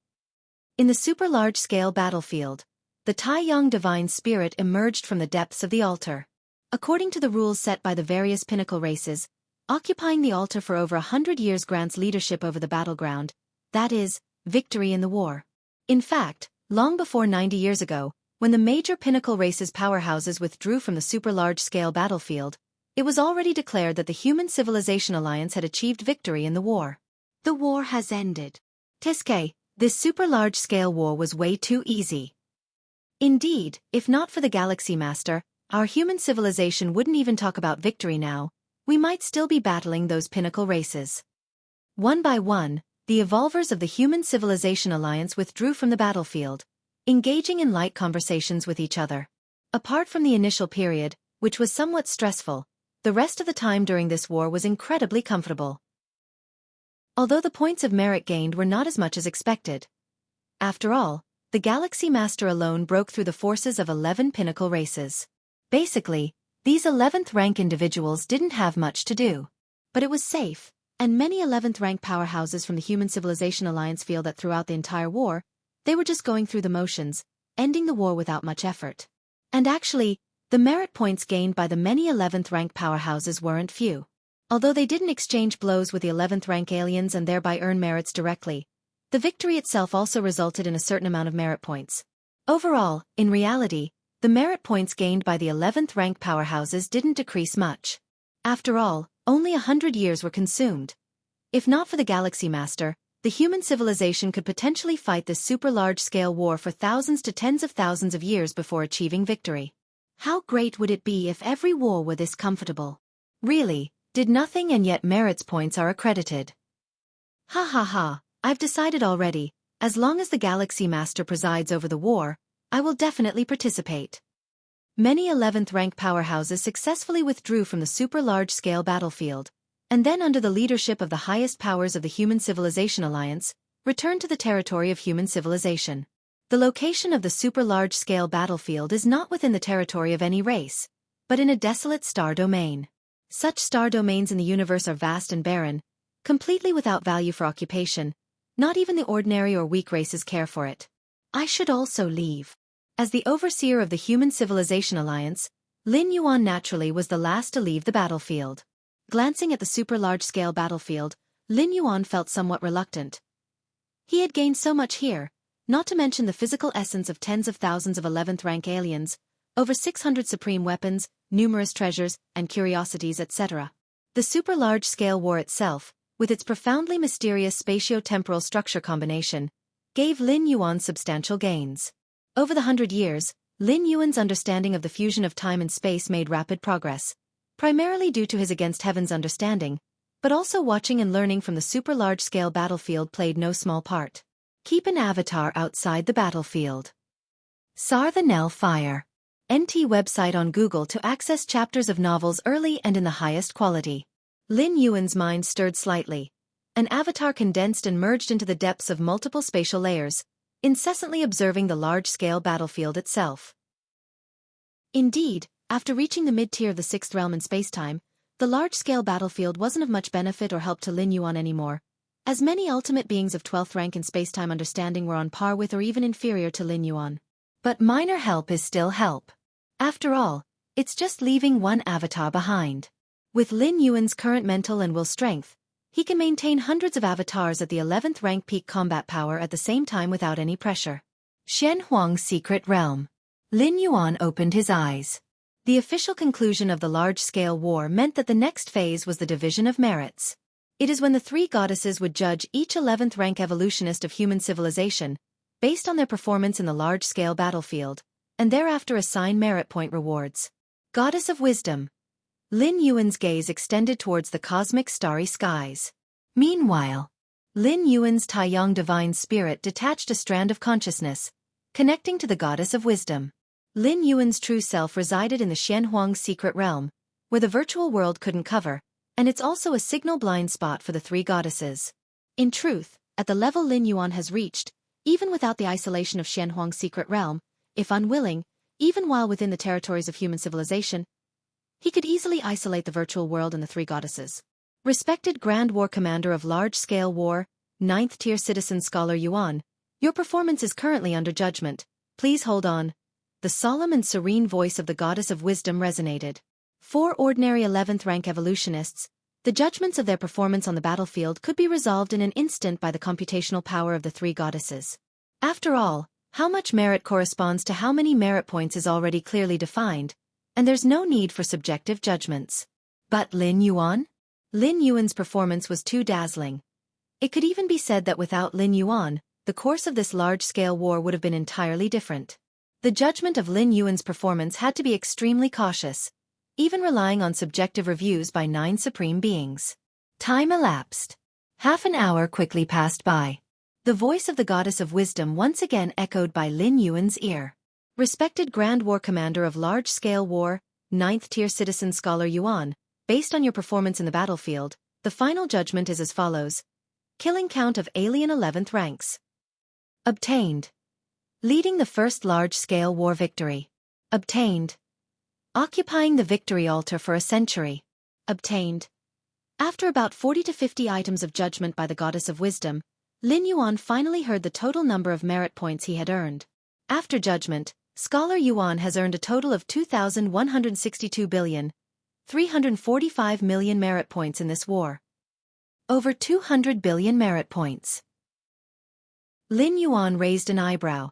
A: In the super-large-scale battlefield, the Taiyang divine spirit emerged from the depths of the altar. According to the rules set by the various pinnacle races, occupying the altar for over 100 years grants leadership over the battleground, that is, victory in the war. In fact, long before 90 years ago, when the major pinnacle races' powerhouses withdrew from the super-large-scale battlefield, it was already declared that the Human Civilization Alliance had achieved victory in the war. The war has ended. Teske, this super-large-scale war was way too easy. Indeed, if not for the Galaxy Master, our human civilization wouldn't even talk about victory now. We might still be battling those pinnacle races. One by one, the evolvers of the Human Civilization Alliance withdrew from the battlefield, engaging in light conversations with each other. Apart from the initial period, which was somewhat stressful, the rest of the time during this war was incredibly comfortable. Although the points of merit gained were not as much as expected. After all, the Galaxy Master alone broke through the forces of 11 pinnacle races. Basically, these 11th rank individuals didn't have much to do. But it was safe, and many 11th rank powerhouses from the Human Civilization Alliance feel that throughout the entire war, they were just going through the motions, ending the war without much effort. And actually, the merit points gained by the many 11th rank powerhouses weren't few. Although they didn't exchange blows with the 11th rank aliens and thereby earn merits directly, the victory itself also resulted in a certain amount of merit points. Overall, in reality, the merit points gained by the 11th rank powerhouses didn't decrease much. After all, only 100 years were consumed. If not for the Galaxy Master, the human civilization could potentially fight this super-large-scale war for thousands to tens of thousands of years before achieving victory. How great would it be if every war were this comfortable? Really, did nothing and yet merits points are accredited. Ha ha ha, I've decided already, as long as the Galaxy Master presides over the war, I will definitely participate. Many 11th rank powerhouses successfully withdrew from the super-large-scale battlefield, and then under the leadership of the highest powers of the Human Civilization Alliance, returned to the territory of human civilization. The location of the super-large-scale battlefield is not within the territory of any race, but in a desolate star domain. Such star domains in the universe are vast and barren, completely without value for occupation. Not even the ordinary or weak races care for it. I should also leave. As the overseer of the Human Civilization Alliance, Lin Yuan naturally was the last to leave the battlefield. Glancing at the super-large-scale battlefield, Lin Yuan felt somewhat reluctant. He had gained so much here, not to mention the physical essence of tens of thousands of 11th rank aliens, over 600 supreme weapons, numerous treasures, and curiosities, etc. The super-large-scale war itself, with its profoundly mysterious spatio-temporal structure combination, gave Lin Yuan substantial gains. Over the 100 years, Lin Yuan's understanding of the fusion of time and space made rapid progress, primarily due to his against heaven's understanding, but also watching and learning from the super large-scale battlefield played no small part. Keep an avatar outside the battlefield. Sar the Nell Fire. NT website on Google to access chapters of novels early and in the highest quality. Lin Yuan's mind stirred slightly. An avatar condensed and merged into the depths of multiple spatial layers, incessantly observing the large-scale battlefield itself. Indeed, after reaching the mid-tier of the sixth realm in spacetime, the large-scale battlefield wasn't of much benefit or help to Lin Yuan anymore, as many ultimate beings of 12th rank in spacetime understanding were on par with or even inferior to Lin Yuan. But minor help is still help. After all, it's just leaving one avatar behind. With Lin Yuan's current mental and will strength, he can maintain hundreds of avatars at the 11th rank peak combat power at the same time without any pressure. Xianhuang's secret realm. Lin Yuan opened his eyes. The official conclusion of the large-scale war meant that the next phase was the division of merits. It is when the three goddesses would judge each 11th rank evolutionist of human civilization, based on their performance in the large-scale battlefield, and thereafter assign merit point rewards. Goddess of Wisdom. Lin Yuan's gaze extended towards the cosmic starry skies. Meanwhile, Lin Yuan's Taiyang divine spirit detached a strand of consciousness, connecting to the Goddess of Wisdom. Lin Yuan's true self resided in the Xianhuang's secret realm, where the virtual world couldn't cover, and it's also a signal blind spot for the three goddesses. In truth, at the level Lin Yuan has reached, even without the isolation of Xianhuang's secret realm, if unwilling, even while within the territories of human civilization, he could easily isolate the virtual world and the three goddesses. Respected Grand War Commander of Large-Scale War, 9th-tier citizen scholar Yuan, your performance is currently under judgment. Please hold on. The solemn and serene voice of the Goddess of Wisdom resonated. For ordinary 11th rank evolutionists, the judgments of their performance on the battlefield could be resolved in an instant by the computational power of the three goddesses. After all, how much merit corresponds to how many merit points is already clearly defined, and there's no need for subjective judgments. But Lin Yuan? Lin Yuan's performance was too dazzling. It could even be said that without Lin Yuan, the course of this large-scale war would have been entirely different. The judgment of Lin Yuan's performance had to be extremely cautious, even relying on subjective reviews by 9 supreme beings. Time elapsed. Half an hour quickly passed by. The voice of the Goddess of Wisdom once again echoed by Lin Yuan's ear. Respected Grand War Commander of Large-Scale War, 9th-tier citizen scholar Yuan, based on your performance in the battlefield, the final judgment is as follows. Killing count of alien 11th ranks. Obtained. Leading the first large-scale war victory. Obtained. Occupying the victory altar for a century. Obtained. After about 40 to 50 items of judgment by the Goddess of Wisdom, Lin Yuan finally heard the total number of merit points he had earned. After judgment, Scholar Yuan has earned a total of 2,162,345 million merit points in this war. Over 200 billion merit points. Lin Yuan raised an eyebrow.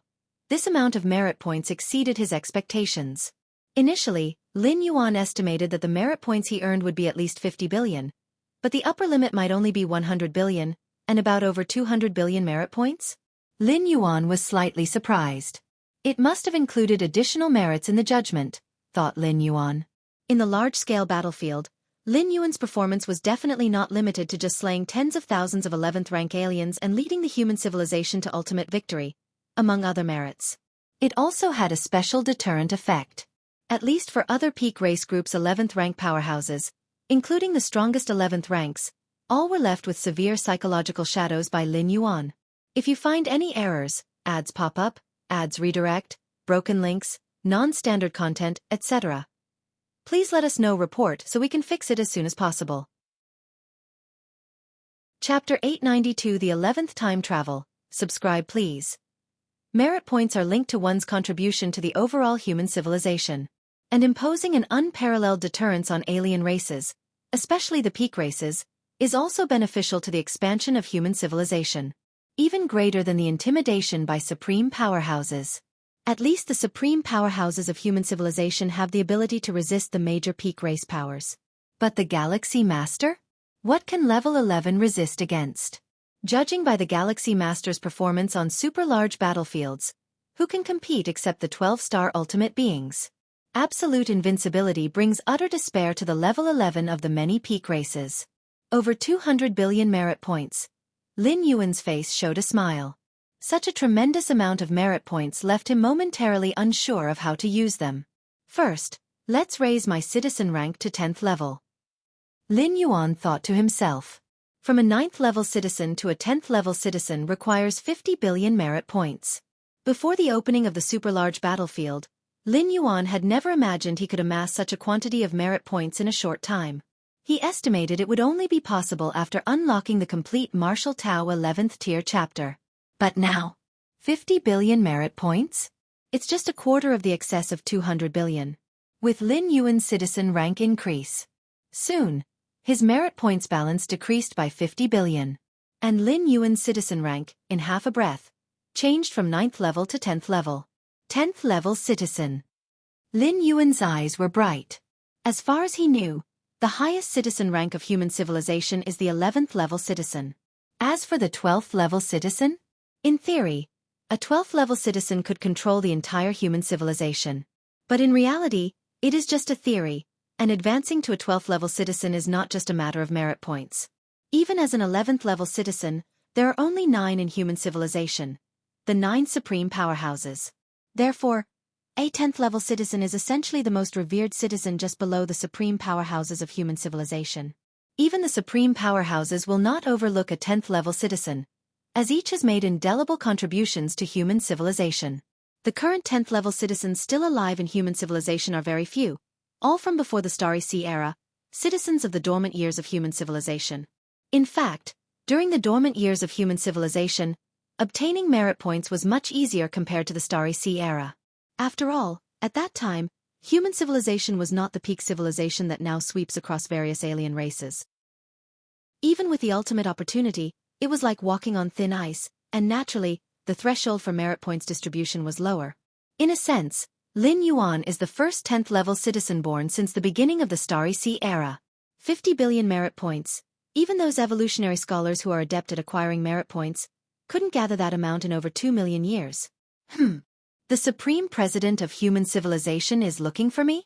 A: This amount of merit points exceeded his expectations. Initially, Lin Yuan estimated that the merit points he earned would be at least 50 billion, but the upper limit might only be 100 billion, and about over 200 billion merit points? Lin Yuan was slightly surprised. It must have included additional merits in the judgment, thought Lin Yuan. In the large-scale battlefield, Lin Yuan's performance was definitely not limited to just slaying tens of thousands of 11th rank aliens and leading the human civilization to ultimate victory, among other merits. It also had a special deterrent effect. At least for other peak race groups' 11th rank powerhouses, including the strongest 11th ranks, all were left with severe psychological shadows by Lin Yuan. If you find any errors, ads pop up, ads redirect, broken links, non-standard content, etc., please let us know. Report so we can fix it as soon as possible. Chapter 892 The 11th Time Travel. Subscribe please. Merit points are linked to one's contribution to the overall human civilization, and imposing an unparalleled deterrence on alien races, especially the peak races, is also beneficial to the expansion of human civilization, even greater than the intimidation by supreme powerhouses. At least the supreme powerhouses of human civilization have the ability to resist the major peak race powers. But the Galaxy Master? What can level 11 resist against? Judging by the Galaxy Master's performance on super large battlefields, who can compete except the 12-star ultimate beings? Absolute invincibility brings utter despair to the level 11 of the many peak races. Over 200 billion merit points. Lin Yuan's face showed a smile. Such a tremendous amount of merit points left him momentarily unsure of how to use them. First, let's raise my citizen rank to 10th level. Lin Yuan thought to himself. From a 9th level citizen to a 10th level citizen requires 50 billion merit points. Before the opening of the super-large battlefield, Lin Yuan had never imagined he could amass such a quantity of merit points in a short time. He estimated it would only be possible after unlocking the complete Martial Tao 11th tier chapter. But now, 50 billion merit points? It's just a quarter of the excess of 200 billion. With Lin Yuan's citizen rank increase. Soon, his merit points balance decreased by 50 billion. And Lin Yuan's citizen rank, in half a breath, changed from 9th level to 10th level. 10th level citizen. Lin Yuan's eyes were bright. As far as he knew, the highest citizen rank of human civilization is the 11th level citizen. As for the 12th level citizen? In theory, a 12th level citizen could control the entire human civilization. But in reality, it is just a theory, and advancing to a 12th level citizen is not just a matter of merit points. Even as an 11th level citizen, there are only 9 in human civilization, the 9 supreme powerhouses. Therefore, a 10th level citizen is essentially the most revered citizen just below the supreme powerhouses of human civilization. Even the supreme powerhouses will not overlook a 10th level citizen, as each has made indelible contributions to human civilization. The current 10th level citizens still alive in human civilization are very few, all from before the Starry Sea era, citizens of the dormant years of human civilization. In fact, during the dormant years of human civilization, obtaining merit points was much easier compared to the Starry Sea era. After all, at that time, human civilization was not the peak civilization that now sweeps across various alien races. Even with the ultimate opportunity, it was like walking on thin ice, and naturally, the threshold for merit points distribution was lower. In a sense, Lin Yuan is the first 10th level citizen born since the beginning of the Starry Sea era. 50 billion merit points. Even those evolutionary scholars who are adept at acquiring merit points couldn't gather that amount in over 2 million years. The Supreme President of human civilization is looking for me?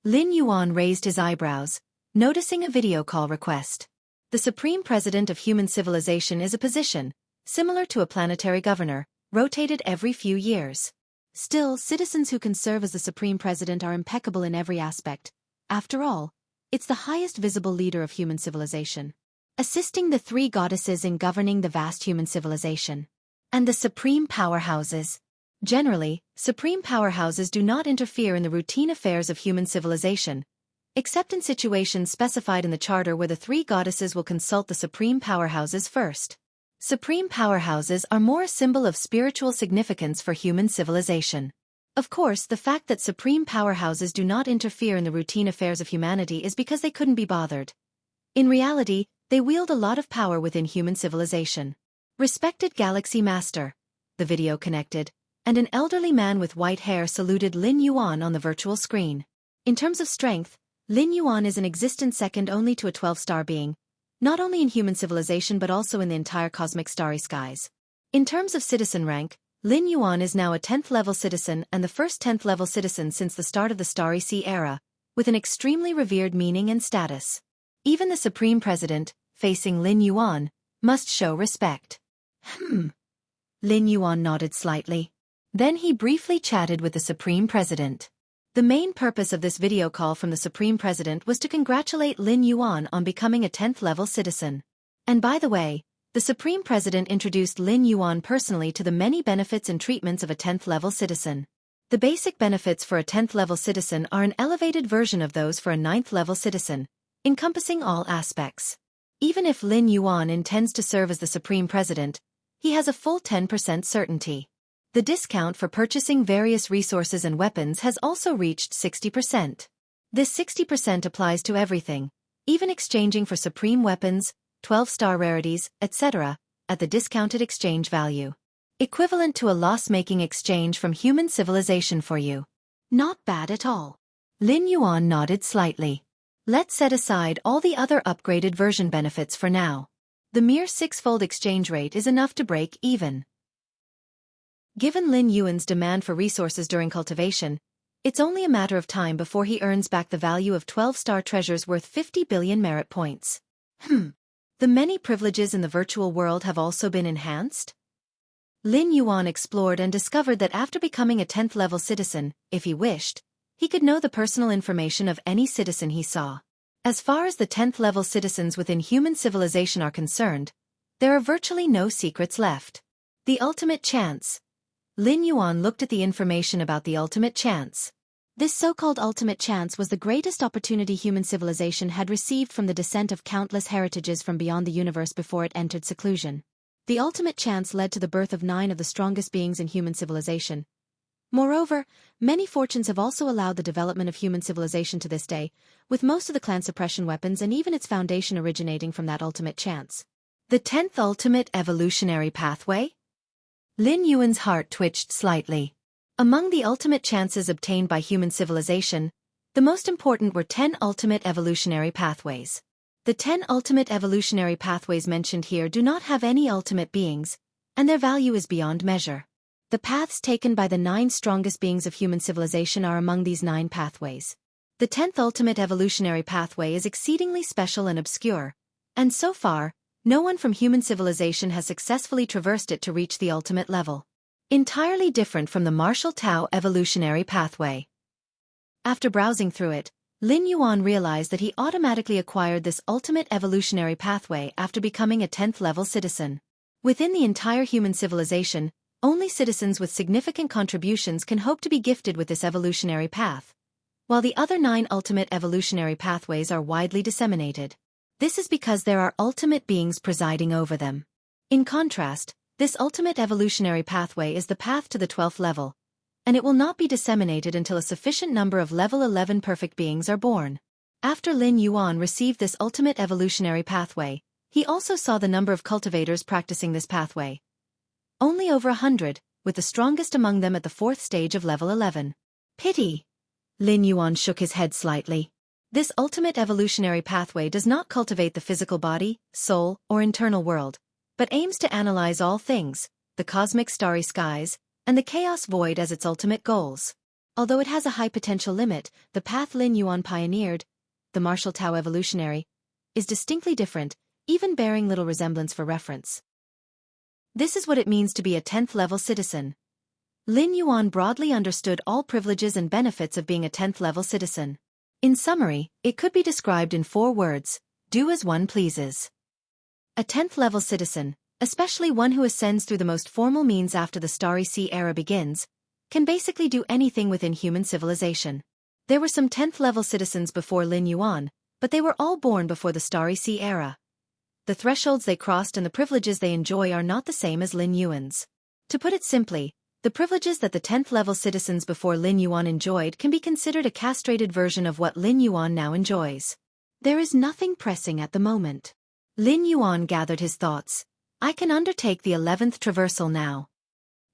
A: Lin Yuan raised his eyebrows, noticing a video call request. The Supreme President of human civilization is a position, similar to a planetary governor, rotated every few years. Still, citizens who can serve as the Supreme President are impeccable in every aspect. After all, it's the highest visible leader of human civilization, assisting the 3 goddesses in governing the vast human civilization. And the supreme powerhouses. Generally, supreme powerhouses do not interfere in the routine affairs of human civilization, except in situations specified in the charter where the 3 goddesses will consult the supreme powerhouses first. Supreme powerhouses are more a symbol of spiritual significance for human civilization. Of course, the fact that supreme powerhouses do not interfere in the routine affairs of humanity is because they couldn't be bothered. In reality, they wield a lot of power within human civilization. Respected Galaxy Master. The video connected, and an elderly man with white hair saluted Lin Yuan on the virtual screen. In terms of strength, Lin Yuan is an existence second only to a 12-star being, not only in human civilization but also in the entire cosmic starry skies. In terms of citizen rank, Lin Yuan is now a 10th level citizen and the first 10th level citizen since the start of the Starry Sea era, with an extremely revered meaning and status. Even the Supreme President, facing Lin Yuan, must show respect. Lin Yuan nodded slightly. Then he briefly chatted with the Supreme President. The main purpose of this video call from the Supreme President was to congratulate Lin Yuan on becoming a 10th level citizen. And by the way, the Supreme President introduced Lin Yuan personally to the many benefits and treatments of a 10th level citizen. The basic benefits for a 10th level citizen are an elevated version of those for a 9th level citizen, encompassing all aspects. Even if Lin Yuan intends to serve as the Supreme President, he has a full 10% certainty. The discount for purchasing various resources and weapons has also reached 60%. This 60% applies to everything, even exchanging for supreme weapons, 12-star rarities, etc., at the discounted exchange value. Equivalent to a loss-making exchange from human civilization for you. Not bad at all. Lin Yuan nodded slightly. Let's set aside all the other upgraded version benefits for now. The mere 6-fold exchange rate is enough to break even. Given Lin Yuan's demand for resources during cultivation, It's only a matter of time before he earns back the value of 12-star treasures worth 50 billion merit points. The many privileges in the virtual world have also been enhanced? Lin Yuan explored and discovered that after becoming a 10th-level citizen, if he wished, he could know the personal information of any citizen he saw. As far as the 10th-level citizens within human civilization are concerned, there are virtually no secrets left. The ultimate chance. Lin Yuan looked at the information about the ultimate chance. This so-called ultimate chance was the greatest opportunity human civilization had received from the descent of countless heritages from beyond the universe before it entered seclusion. The ultimate chance led to the birth of 9 of the strongest beings in human civilization. Moreover, many fortunes have also allowed the development of human civilization to this day, with most of the clan suppression weapons and even its foundation originating from that ultimate chance. The 10th ultimate evolutionary pathway? Lin Yuan's heart twitched slightly. Among the ultimate chances obtained by human civilization, the most important were 10 ultimate evolutionary pathways. The 10 ultimate evolutionary pathways mentioned here do not have any ultimate beings, and their value is beyond measure. The paths taken by the 9 strongest beings of human civilization are among these 9 pathways. The 10th ultimate evolutionary pathway is exceedingly special and obscure, and so far, no one from human civilization has successfully traversed it to reach the ultimate level. Entirely different from the martial Tao evolutionary pathway. After browsing through it, Lin Yuan realized that he automatically acquired this ultimate evolutionary pathway after becoming a 10th-level citizen. Within the entire human civilization, only citizens with significant contributions can hope to be gifted with this evolutionary path, while the other 9 ultimate evolutionary pathways are widely disseminated. This is because there are ultimate beings presiding over them. In contrast, this ultimate evolutionary pathway is the path to the 12th level, and it will not be disseminated until a sufficient number of level 11 perfect beings are born. After Lin Yuan received this ultimate evolutionary pathway, he also saw the number of cultivators practicing this pathway. Only over 100, with the strongest among them at the 4th stage of level 11. Pity. Lin Yuan shook his head slightly. This ultimate evolutionary pathway does not cultivate the physical body, soul, or internal world, but aims to analyze all things, the cosmic starry skies, and the chaos void as its ultimate goals. Although it has a high potential limit, the path Lin Yuan pioneered, the martial Tao evolutionary, is distinctly different, even bearing little resemblance for reference. This is what it means to be a 10th-level citizen. Lin Yuan broadly understood all privileges and benefits of being a 10th-level citizen. In summary, it could be described in 4 words: do as one pleases. A 10th-level citizen, especially one who ascends through the most formal means after the Starry Sea era begins, can basically do anything within human civilization. There were some 10th-level citizens before Lin Yuan, but they were all born before the Starry Sea era. The thresholds they crossed and the privileges they enjoy are not the same as Lin Yuan's. To put it simply, the privileges that the 10th-level citizens before Lin Yuan enjoyed can be considered a castrated version of what Lin Yuan now enjoys. There is nothing pressing at the moment. Lin Yuan gathered his thoughts. I can undertake the 11th traversal now.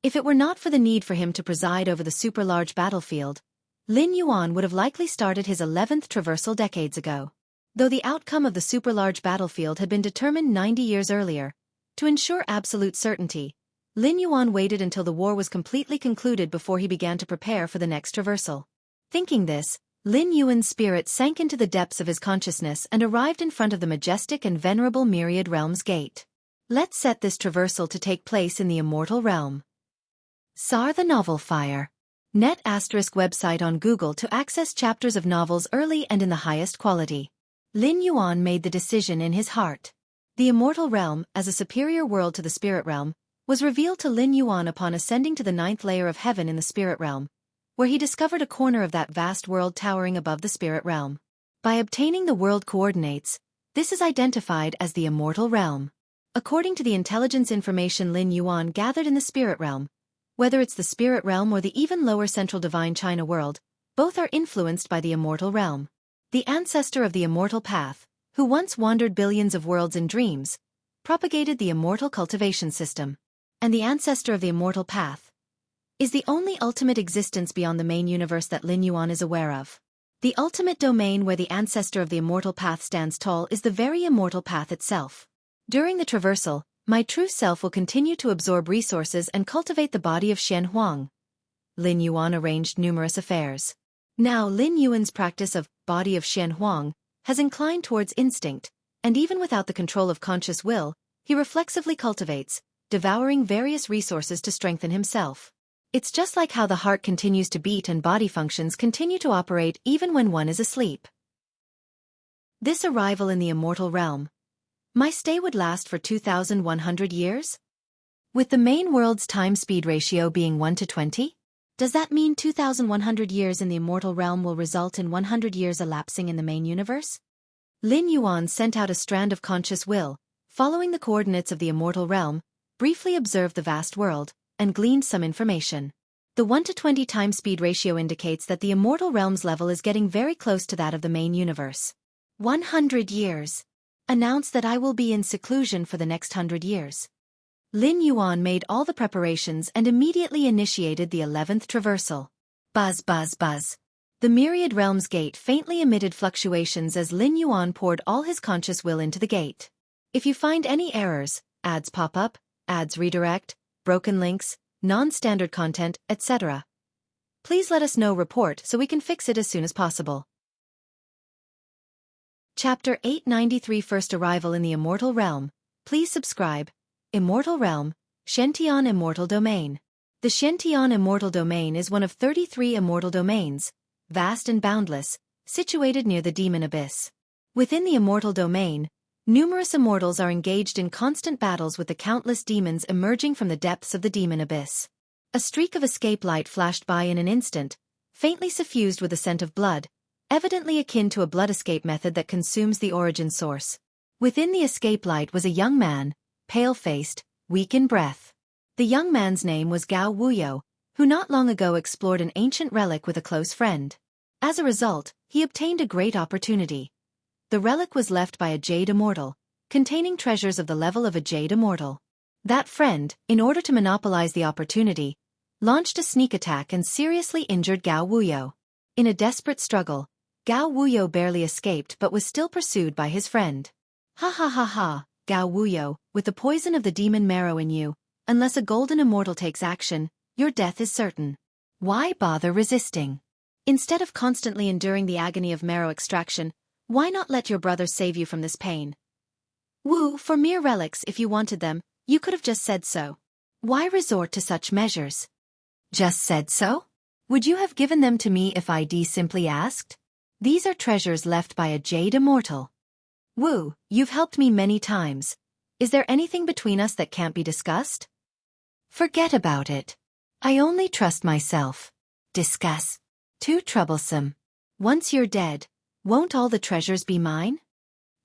A: If it were not for the need for him to preside over the super-large battlefield, Lin Yuan would have likely started his 11th traversal decades ago. Though the outcome of the super-large battlefield had been determined 90 years earlier, to ensure absolute certainty, Lin Yuan waited until the war was completely concluded before he began to prepare for the next traversal. Thinking this, Lin Yuan's spirit sank into the depths of his consciousness and arrived in front of the majestic and venerable Myriad Realms Gate. Let's set this traversal to take place in the Immortal Realm. SAR the Novel Fire. Net ** website on Google to access chapters of novels early and in the highest quality. Lin Yuan made the decision in his heart. The Immortal Realm, as a superior world to the Spirit Realm, was revealed to Lin Yuan upon ascending to the 9th layer of heaven in the Spirit Realm, where he discovered a corner of that vast world towering above the Spirit Realm. By obtaining the world coordinates, this is identified as the Immortal Realm. According to the intelligence information Lin Yuan gathered in the Spirit Realm, whether it's the Spirit Realm or the even lower Central Divine China world, both are influenced by the Immortal Realm. The ancestor of the Immortal Path, who once wandered billions of worlds in dreams, propagated the Immortal Cultivation system. And the ancestor of the Immortal Path is the only ultimate existence beyond the main universe that Lin Yuan is aware of. The ultimate domain where the ancestor of the Immortal Path stands tall is the very Immortal Path itself. During the traversal, my true self will continue to absorb resources and cultivate the body of Xianxia. Lin Yuan arranged numerous affairs. Now Lin Yuan's practice of body of Xianhuang has inclined towards instinct, and even without the control of conscious will, he reflexively cultivates, devouring various resources to strengthen himself. It's just like how the heart continues to beat and body functions continue to operate even when one is asleep. This arrival in the immortal realm. My stay would last for 2,100 years? With the main world's time-speed ratio being 1 to 20? Does that mean 2,100 years in the immortal realm will result in 100 years elapsing in the main universe? Lin Yuan sent out a strand of conscious will, following the coordinates of the immortal realm, briefly observed the vast world, and gleaned some information. The 1 to 20 time-speed ratio indicates that the immortal realm's level is getting very close to that of the main universe. 100 years. Announce that I will be in seclusion for the next 100 years. Lin Yuan made all the preparations and immediately initiated the 11th traversal. Buzz buzz buzz. The myriad realms gate faintly emitted fluctuations as Lin Yuan poured all his conscious will into the gate. If you find any errors, ads pop up, ads redirect, broken links, non-standard content, etc., please let us know report so we can fix it as soon as possible. Chapter 893 First Arrival in the Immortal Realm. Please subscribe. Immortal Realm, Xiantian Immortal Domain. The Xiantian Immortal Domain is one of 33 immortal domains, vast and boundless, situated near the demon abyss. Within the immortal domain, numerous immortals are engaged in constant battles with the countless demons emerging from the depths of the demon abyss. A streak of escape light flashed by in an instant, faintly suffused with a scent of blood, evidently akin to a blood escape method that consumes the origin source. Within the escape light was a young man, pale-faced, weak in breath. The young man's name was Gao Wuyo, who not long ago explored an ancient relic with a close friend. As a result, he obtained a great opportunity. The relic was left by a jade immortal, containing treasures of the level of a jade immortal. That friend, in order to monopolize the opportunity, launched a sneak attack and seriously injured Gao Wuyo. In a desperate struggle, Gao Wuyo barely escaped but was still pursued by his friend. Ha ha ha ha, Gao Wuyo, with the poison of the demon marrow in you, unless a golden immortal takes action, your death is certain. Why bother resisting? Instead of constantly enduring the agony of marrow extraction, why not let your brother save you from this pain? Wu, for mere relics if you wanted them, you could have just said so. Why resort to such measures? Just said so? Would you have given them to me if I'd simply asked? These are treasures left by a jade immortal. Wu, you've helped me many times. Is there anything between us that can't be discussed? Forget about it. I only trust myself. Discuss. Too troublesome. Once you're dead, won't all the treasures be mine?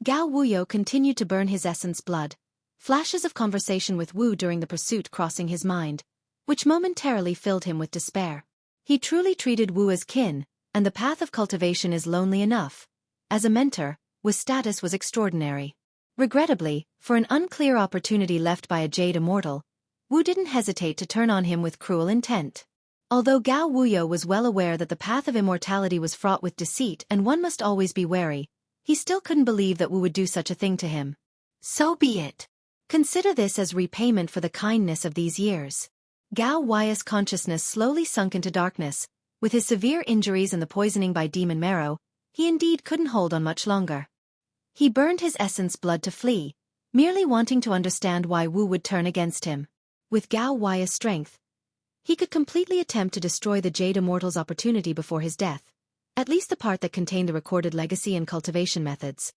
A: Gao Wuyo continued to burn his essence blood, flashes of conversation with Wu during the pursuit crossing his mind, which momentarily filled him with despair. He truly treated Wu as kin, and the path of cultivation is lonely enough. As a mentor, Wu's status was extraordinary. Regrettably, for an unclear opportunity left by a jade immortal, Wu didn't hesitate to turn on him with cruel intent. Although Gao Wuyo was well aware that the path of immortality was fraught with deceit and one must always be wary, he still couldn't believe that Wu would do such a thing to him. So be it. Consider this as repayment for the kindness of these years. Gao Wuyo's consciousness slowly sunk into darkness. With his severe injuries and the poisoning by demon marrow, he indeed couldn't hold on much longer. He burned his essence blood to flee, merely wanting to understand why Wu would turn against him. With Gao Wuyo's strength, he could completely attempt to destroy the Jade Immortal's opportunity before his death, at least the part that contained the recorded legacy and cultivation methods.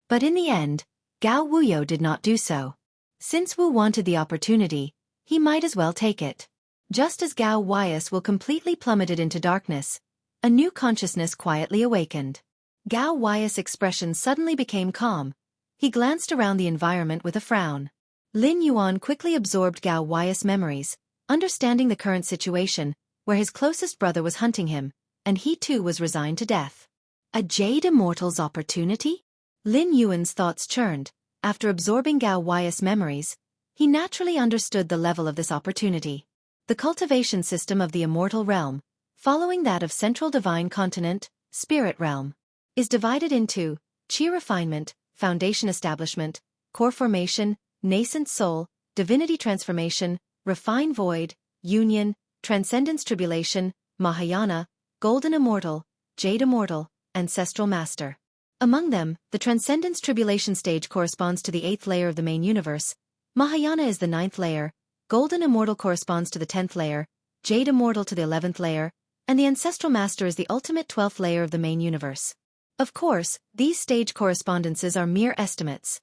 A: But in the end, Gao Wuyo did not do so. Since Wu wanted the opportunity, he might as well take it. Just as Gao Wuyo's will completely plummeted into darkness, a new consciousness quietly awakened. Gao Wuyo's expression suddenly became calm. He glanced around the environment with a frown. Lin Yuan quickly absorbed Gao Wuyo's memories, understanding the current situation, where his closest brother was hunting him, and he too was resigned to death. A Jade Immortal's opportunity? Lin Yuan's thoughts churned. After absorbing Gao Wuyo's memories, he naturally understood the level of this opportunity. The cultivation system of the immortal realm, following that of Central Divine Continent, Spirit Realm, is divided into Qi Refinement, Foundation Establishment, Core Formation, Nascent Soul, Divinity Transformation, Refine Void, Union, Transcendence Tribulation, Mahayana, Golden Immortal, Jade Immortal, Ancestral Master. Among them, the Transcendence Tribulation stage corresponds to the 8th layer of the main universe, Mahayana is the 9th layer, Golden Immortal corresponds to the 10th layer, Jade Immortal to the 11th layer, and the Ancestral Master is the ultimate 12th layer of the main universe. Of course, these stage correspondences are mere estimates.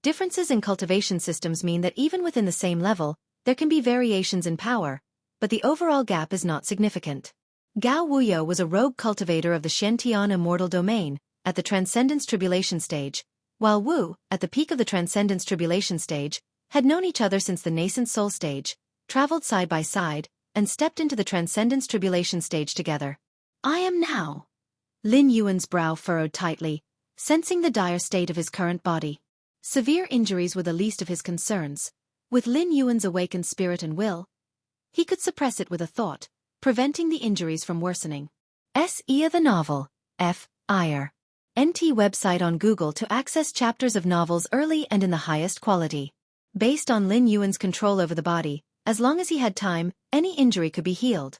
A: Differences in cultivation systems mean that even within the same level, there can be variations in power, but the overall gap is not significant. Gao Wuyo was a rogue cultivator of the Xianxia Immortal domain, at the Transcendence Tribulation stage, while Wu, at the peak of the Transcendence Tribulation stage, had known each other since the nascent soul stage, traveled side by side, and stepped into the Transcendence Tribulation stage together. I am now. Lin Yuan's brow furrowed tightly, sensing the dire state of his current body. Severe injuries were the least of his concerns. With Lin Yuan's awakened spirit and will, he could suppress it with a thought, preventing the injuries from worsening. S.E.A. the novel, F. Iyer. NT website on Google to access chapters of novels early and in the highest quality. Based on Lin Yuan's control over the body, as long as he had time, any injury could be healed.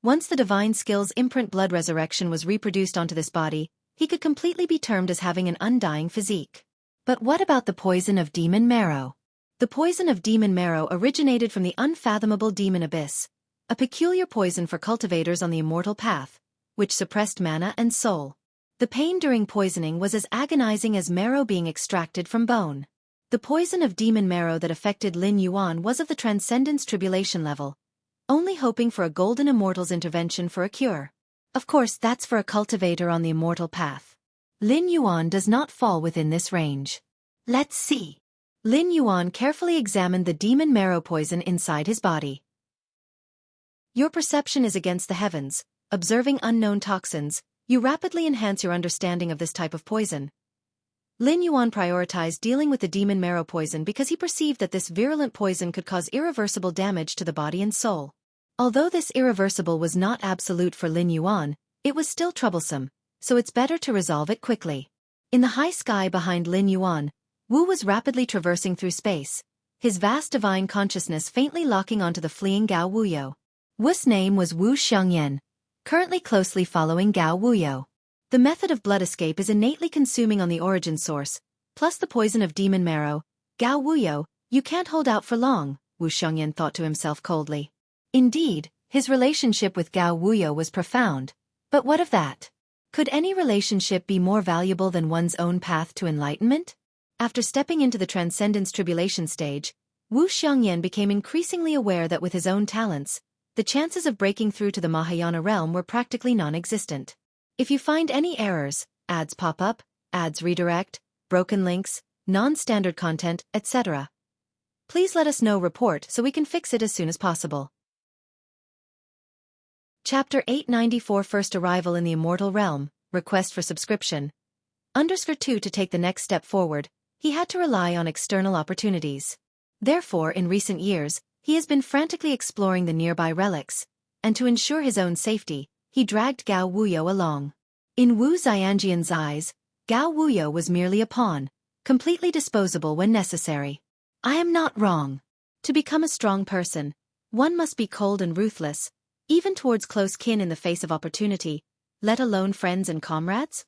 A: Once the divine skill's imprint blood resurrection was reproduced onto this body, he could completely be termed as having an undying physique. But what about the poison of demon marrow? The poison of demon marrow originated from the unfathomable demon abyss, a peculiar poison for cultivators on the immortal path, which suppressed mana and soul. The pain during poisoning was as agonizing as marrow being extracted from bone. The poison of demon marrow that affected Lin Yuan was of the Transcendence Tribulation level, only hoping for a Golden Immortal's intervention for a cure. Of course, that's for a cultivator on the immortal path. Lin Yuan does not fall within this range. Let's see. Lin Yuan carefully examined the demon marrow poison inside his body. Your perception is against the heavens. Observing unknown toxins, you rapidly enhance your understanding of this type of poison. Lin Yuan prioritized dealing with the demon marrow poison because he perceived that this virulent poison could cause irreversible damage to the body and soul. Although this irreversible was not absolute for Lin Yuan, it was still troublesome, so it's better to resolve it quickly. In the high sky behind Lin Yuan, Wu was rapidly traversing through space, his vast divine consciousness faintly locking onto the fleeing Gao Wuyo. Wu's name was Wu Xiangyan, currently closely following Gao Wuyo. The method of blood escape is innately consuming on the origin source, plus the poison of demon marrow. Gao Wuyo, you can't hold out for long, Wu Xiangyan thought to himself coldly. Indeed, his relationship with Gao Wuyo was profound. But what of that? Could any relationship be more valuable than one's own path to enlightenment? After stepping into the Transcendence Tribulation stage, Wu Xiangyan became increasingly aware that with his own talents, the chances of breaking through to the Mahayana realm were practically non-existent. If you find any errors, ads pop up, ads redirect, broken links, non-standard content, etc., please let us know. Report so we can fix it as soon as possible. Chapter 894 First Arrival in the Immortal Realm, Request for Subscription. _2 To take the next step forward, he had to rely on external opportunities. Therefore, in recent years, he has been frantically exploring the nearby relics, and to ensure his own safety, he dragged Gao Wuyo along. In Wu Xianjian's eyes, Gao Wuyo was merely a pawn, completely disposable when necessary. I am not wrong. To become a strong person, one must be cold and ruthless, even towards close kin in the face of opportunity, let alone friends and comrades?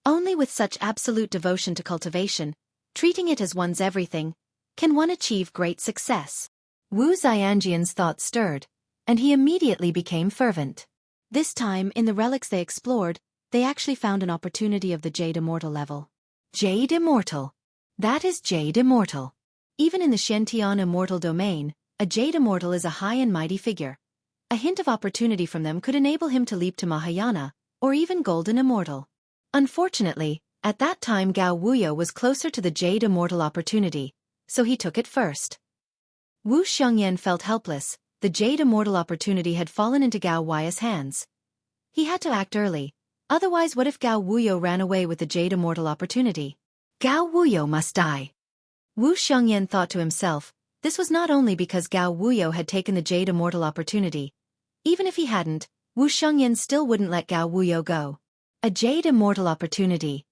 A: Only with such absolute devotion to cultivation, treating it as one's everything, can one achieve great success. Wu Xianjian's thoughts stirred, and he immediately became fervent. This time, in the relics they explored, they actually found an opportunity of the Jade Immortal level. Jade Immortal. That is Jade Immortal. Even in the Xianxia Immortal domain, a Jade Immortal is a high and mighty figure. A hint of opportunity from them could enable him to leap to Mahayana, or even Golden Immortal. Unfortunately, at that time Gao Wuyo was closer to the Jade Immortal opportunity, so he took it first. Wu Xiangyan felt helpless. The Jade Immortal opportunity had fallen into Gao Wuyo's hands. He had to act early, otherwise what if Gao Wuyo ran away with the Jade Immortal opportunity? Gao Wuyo must die. Wu Xiangyan thought to himself, this was not only because Gao Wuyo had taken the Jade Immortal opportunity. Even if he hadn't, Wu Xiangyan still wouldn't let Gao Wuyo go. A Jade Immortal opportunity.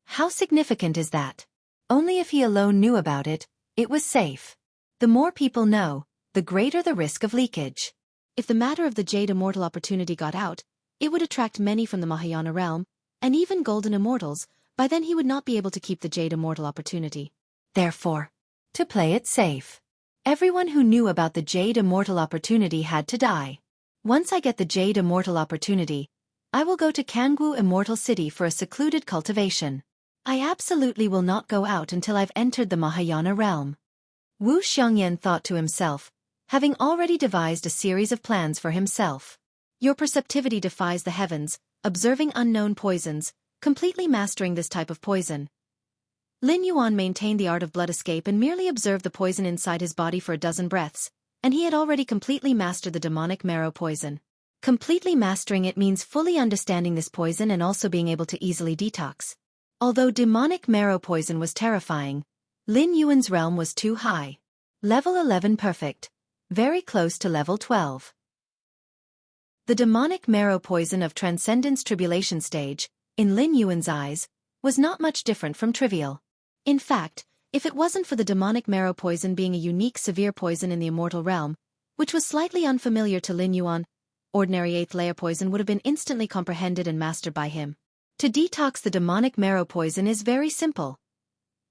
A: How significant is that? Only if he alone knew about it, it was safe. The more people know, the greater the risk of leakage. If the matter of the Jade Immortal opportunity got out, It would attract many from the Mahayana realm, and even golden immortals. By then he would not be able to keep the Jade Immortal opportunity. Therefore, to play it safe, everyone who knew about the Jade Immortal opportunity had to die. Once I get the Jade Immortal opportunity, I will go to Jianghu Immortal City for a secluded cultivation. I absolutely will not go out until I've entered the Mahayana realm. Wu Xiangyan thought to himself, having already devised a series of plans for himself. Your perceptivity defies the heavens, observing unknown poisons, completely mastering this type of poison. Lin Yuan maintained the art of blood escape and merely observed the poison inside his body for a dozen breaths, and he had already completely mastered the demonic marrow poison. Completely mastering it means fully understanding this poison and also being able to easily detox. Although demonic marrow poison was terrifying, Lin Yuan's realm was too high. Level 11 perfect. Very close to level 12. The demonic marrow poison of Transcendence Tribulation stage, in Lin Yuan's eyes, was not much different from trivial. In fact, if it wasn't for the demonic marrow poison being a unique severe poison in the immortal realm, which was slightly unfamiliar to Lin Yuan, ordinary 8th layer poison would have been instantly comprehended and mastered by him. To detox the demonic marrow poison is very simple.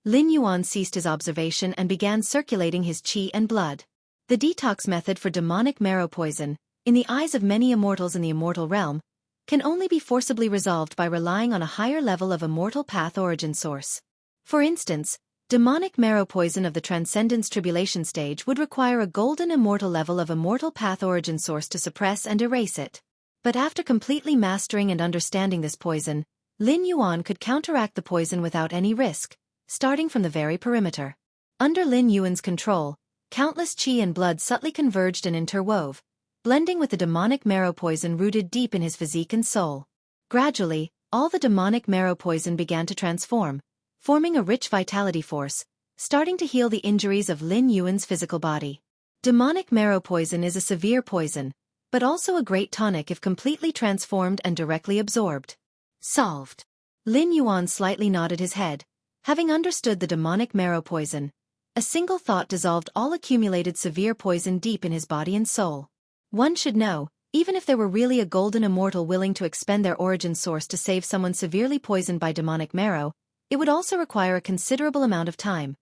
A: Lin Yuan ceased his observation and began circulating his qi and blood. The detox method for demonic marrow poison, in the eyes of many immortals in the immortal realm, can only be forcibly resolved by relying on a higher level of immortal path origin source. For instance, demonic marrow poison of the Transcendence Tribulation stage would require a golden immortal level of immortal path origin source to suppress and erase it. But after completely mastering and understanding this poison, Lin Yuan could counteract the poison without any risk, starting from the very perimeter. Under Lin Yuan's control, countless qi and blood subtly converged and interwove, blending with the demonic marrow poison rooted deep in his physique and soul. Gradually, all the demonic marrow poison began to transform, forming a rich vitality force, starting to heal the injuries of Lin Yuan's physical body. Demonic marrow poison is a severe poison, but also a great tonic if completely transformed and directly absorbed. Solved. Lin Yuan slightly nodded his head. Having understood the demonic marrow poison, a single thought dissolved all accumulated severe poison deep in his body and soul. One should know, even if there were really a golden immortal willing to expend their origin source to save someone severely poisoned by demonic marrow, it would also require a considerable amount of time.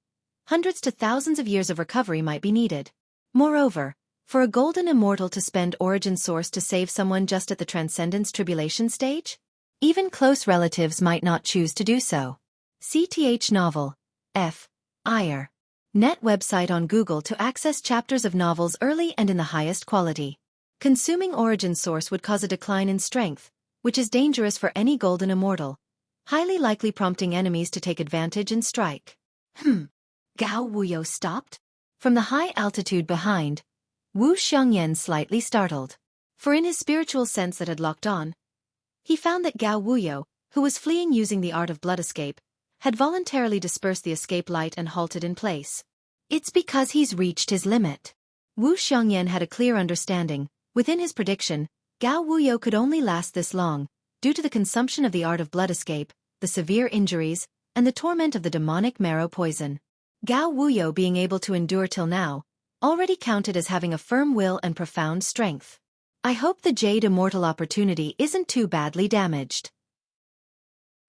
A: Hundreds to thousands of years of recovery might be needed. Moreover, for a golden immortal to spend origin source to save someone just at the Transcendence Tribulation stage? Even close relatives might not choose to do so. CTH Novel. F. Iyer. Net website on Google to access chapters of novels early and in the highest quality. Consuming origin source would cause a decline in strength, which is dangerous for any golden immortal, highly likely prompting enemies to take advantage and strike. Gao Wuyo stopped? From the high altitude behind, Wu Xiangyan slightly startled. For in his spiritual sense that had locked on, he found that Gao Wuyo, who was fleeing using the art of blood escape, had voluntarily dispersed the escape light and halted in place. It's because he's reached his limit. Wu Xiangyan had a clear understanding. Within his prediction, Gao Wuyo could only last this long, due to the consumption of the art of blood escape, the severe injuries, and the torment of the demonic marrow poison. Gao Wuyo being able to endure till now, already counted as having a firm will and profound strength. I hope the Jade Immortal opportunity isn't too badly damaged.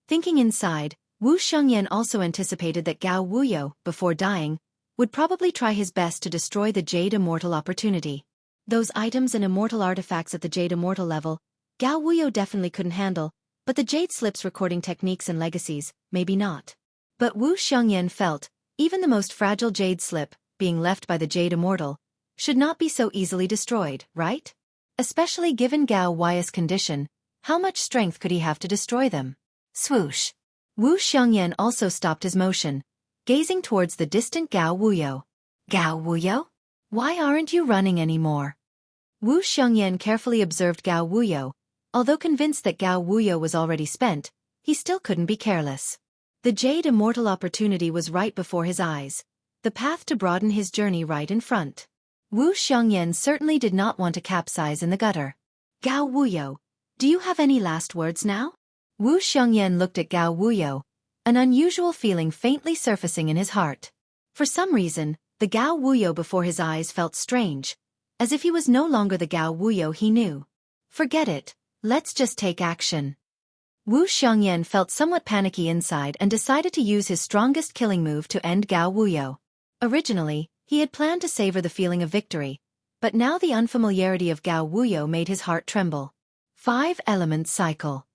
A: Thinking inside, Wu Xiangyan also anticipated that Gao Wuyo, before dying, would probably try his best to destroy the Jade Immortal opportunity. Those items and immortal artifacts at the Jade Immortal level, Gao Wuyo definitely couldn't handle, but the Jade Slips recording techniques and legacies, maybe not. But Wu Xiangyan felt, even the most fragile Jade Slip, being left by the Jade Immortal, should not be so easily destroyed, right? Especially given Gao Wuyo's condition, how much strength could he have to destroy them? Swoosh. Wu Xiangyan also stopped his motion, gazing towards the distant Gao Wuyo. Gao Wuyo? Why aren't you running anymore? Wu Xiangyan carefully observed Gao Wuyo. Although convinced that Gao Wuyo was already spent, he still couldn't be careless. The Jade Immortal opportunity was right before his eyes, the path to broaden his journey right in front. Wu Xiangyan certainly did not want to capsize in the gutter. Gao Wuyo, do you have any last words now? Wu Xiangyan looked at Gao Wuyo, an unusual feeling faintly surfacing in his heart. For some reason, the Gao Wuyo before his eyes felt strange, as if he was no longer the Gao Wuyo he knew. Forget it, Let's just take action. Wu Xiangyan felt somewhat panicky inside and decided to use his strongest killing move to end Gao Wuyo. Originally, he had planned to savor the feeling of victory, but now the unfamiliarity of Gao Wuyo made his heart tremble. 5 Elements Cycle.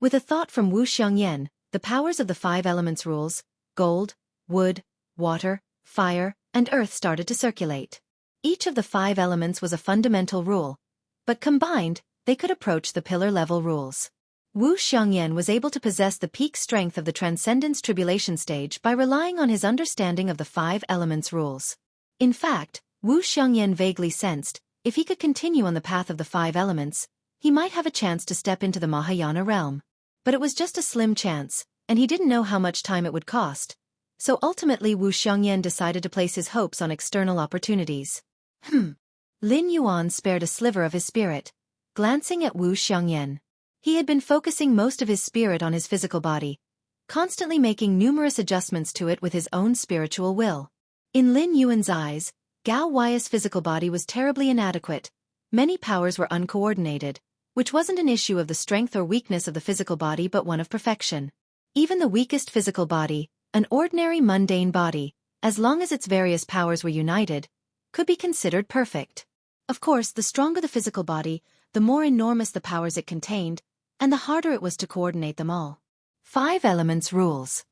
A: With a thought from Wu Xiangyan, the powers of the 5 elements rules, gold, wood, water, fire, and earth started to circulate. Each of the 5 elements was a fundamental rule, but combined, they could approach the pillar-level rules. Wu Xiangyan was able to possess the peak strength of the Transcendence Tribulation stage by relying on his understanding of the 5 elements rules. In fact, Wu Xiangyan vaguely sensed, if he could continue on the path of the 5 elements, he might have a chance to step into the Mahayana realm. But it was just a slim chance, and he didn't know how much time it would cost. So ultimately Wu Xiangyan decided to place his hopes on external opportunities. Lin Yuan spared a sliver of his spirit, glancing at Wu Xiangyan. He had been focusing most of his spirit on his physical body, constantly making numerous adjustments to it with his own spiritual will. In Lin Yuan's eyes, Gao Wuyo's physical body was terribly inadequate. Many powers were uncoordinated, which wasn't an issue of the strength or weakness of the physical body but one of perfection. Even the weakest physical body, an ordinary mundane body, as long as its various powers were united, could be considered perfect. Of course, the stronger the physical body, the more enormous the powers it contained, and the harder it was to coordinate them all. 5 Elements Rules.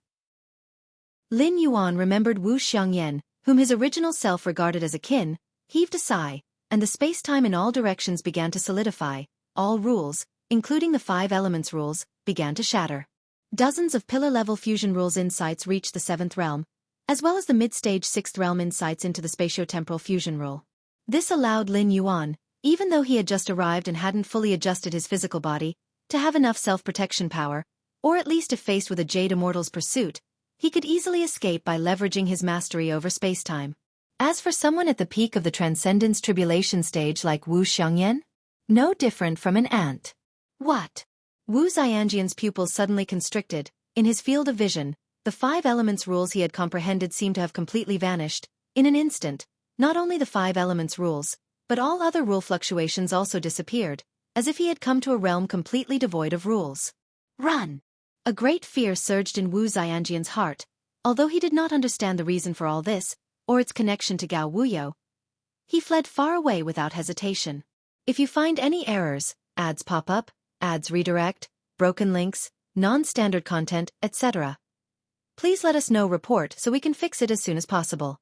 A: Lin Yuan remembered Wu Xiangyan, whom his original self regarded as akin, heaved a sigh, and the space-time in all directions began to solidify. All rules, including the 5 Elements rules, began to shatter. Dozens of pillar-level fusion rules insights reached the 7th realm, as well as the mid-stage 6th realm insights into the spatio-temporal fusion rule. This allowed Lin Yuan, even though he had just arrived and hadn't fully adjusted his physical body, to have enough self-protection power, or at least if faced with a Jade Immortal's pursuit, he could easily escape by leveraging his mastery over space-time. As for someone at the peak of the Transcendence Tribulation stage like Wu Xiangyan, no different from an ant. What? Wu Xiangyan's pupils suddenly constricted. In his field of vision, the 5 elements rules he had comprehended seemed to have completely vanished. In an instant, not only the 5 elements rules, but all other rule fluctuations also disappeared, as if he had come to a realm completely devoid of rules. Run! A great fear surged in Wu Xiangyan's heart, although he did not understand the reason for all this, or its connection to Gao Wuyo. He fled far away without hesitation. If you find any errors, ads pop up, ads redirect, broken links, non-standard content, etc., please let us know. Report so we can fix it as soon as possible.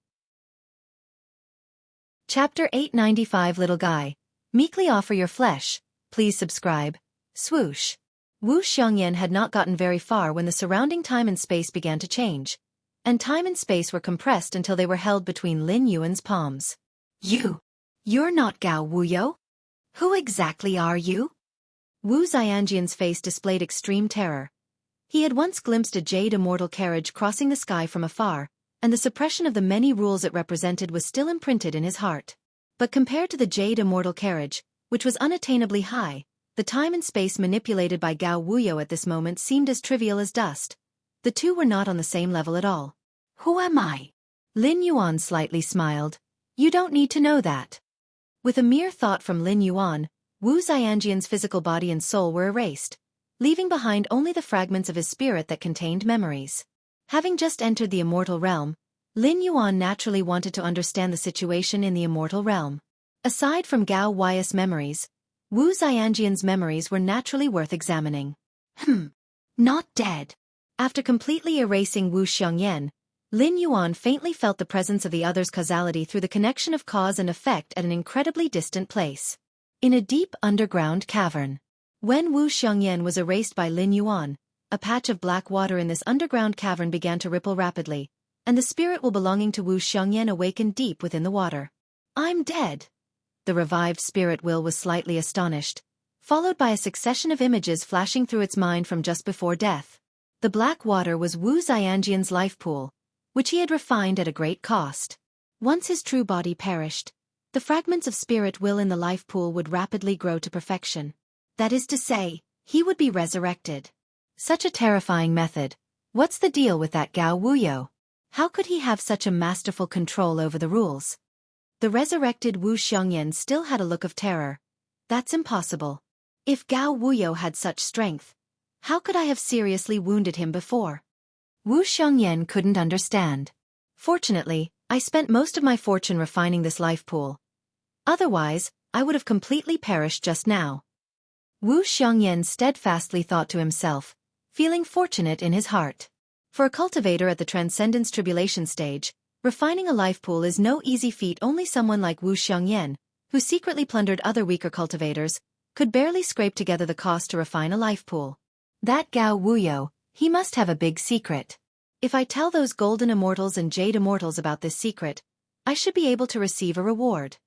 A: Chapter 895 Little Guy. Meekly offer your flesh. Please subscribe. Swoosh. Wu Xiangyan had not gotten very far when the surrounding time and space began to change, and time and space were compressed until they were held between Lin Yuan's palms. You're not Gao Wuyo? Who exactly are you? Wu Xiangyan's face displayed extreme terror. He had once glimpsed a Jade Immortal carriage crossing the sky from afar, and the suppression of the many rules it represented was still imprinted in his heart. But compared to the Jade Immortal carriage, which was unattainably high, the time and space manipulated by Gao Wuyo at this moment seemed as trivial as dust. The two were not on the same level at all. Who am I? Lin Yuan slightly smiled. You don't need to know that. With a mere thought from Lin Yuan, Wu Xiangyan's physical body and soul were erased, leaving behind only the fragments of his spirit that contained memories. Having just entered the immortal realm, Lin Yuan naturally wanted to understand the situation in the immortal realm. Aside from Gao Wuyo's memories, Wu Xiangyan's memories were naturally worth examining. Not dead. After completely erasing Wu Xiangyan, Lin Yuan faintly felt the presence of the other's causality through the connection of cause and effect at an incredibly distant place. In a deep underground cavern. When Wu Xiangyan was erased by Lin Yuan, a patch of black water in this underground cavern began to ripple rapidly, and the spirit will belonging to Wu Xiangyan awakened deep within the water. I'm dead. The revived spirit will was slightly astonished, followed by a succession of images flashing through its mind from just before death. The black water was Wu Xiangyan's life pool, which he had refined at a great cost. Once his true body perished, the fragments of spirit will in the life pool would rapidly grow to perfection. That is to say, he would be resurrected. Such a terrifying method. What's the deal with that Gao Wuyo? How could he have such a masterful control over the rules? The resurrected Wu Xiangyan still had a look of terror. That's impossible. If Gao Wuyo had such strength, how could I have seriously wounded him before? Wu Xiangyan couldn't understand. Fortunately, I spent most of my fortune refining this life pool. Otherwise, I would have completely perished just now. Wu Xiangyan steadfastly thought to himself, feeling fortunate in his heart. For a cultivator at the Transcendence Tribulation stage, refining a life pool is no easy feat. Only someone like Wu Xiangyan, who secretly plundered other weaker cultivators, could barely scrape together the cost to refine a life pool. That Gao Wuyo, he must have a big secret. If I tell those golden immortals and jade immortals about this secret, I should be able to receive a reward.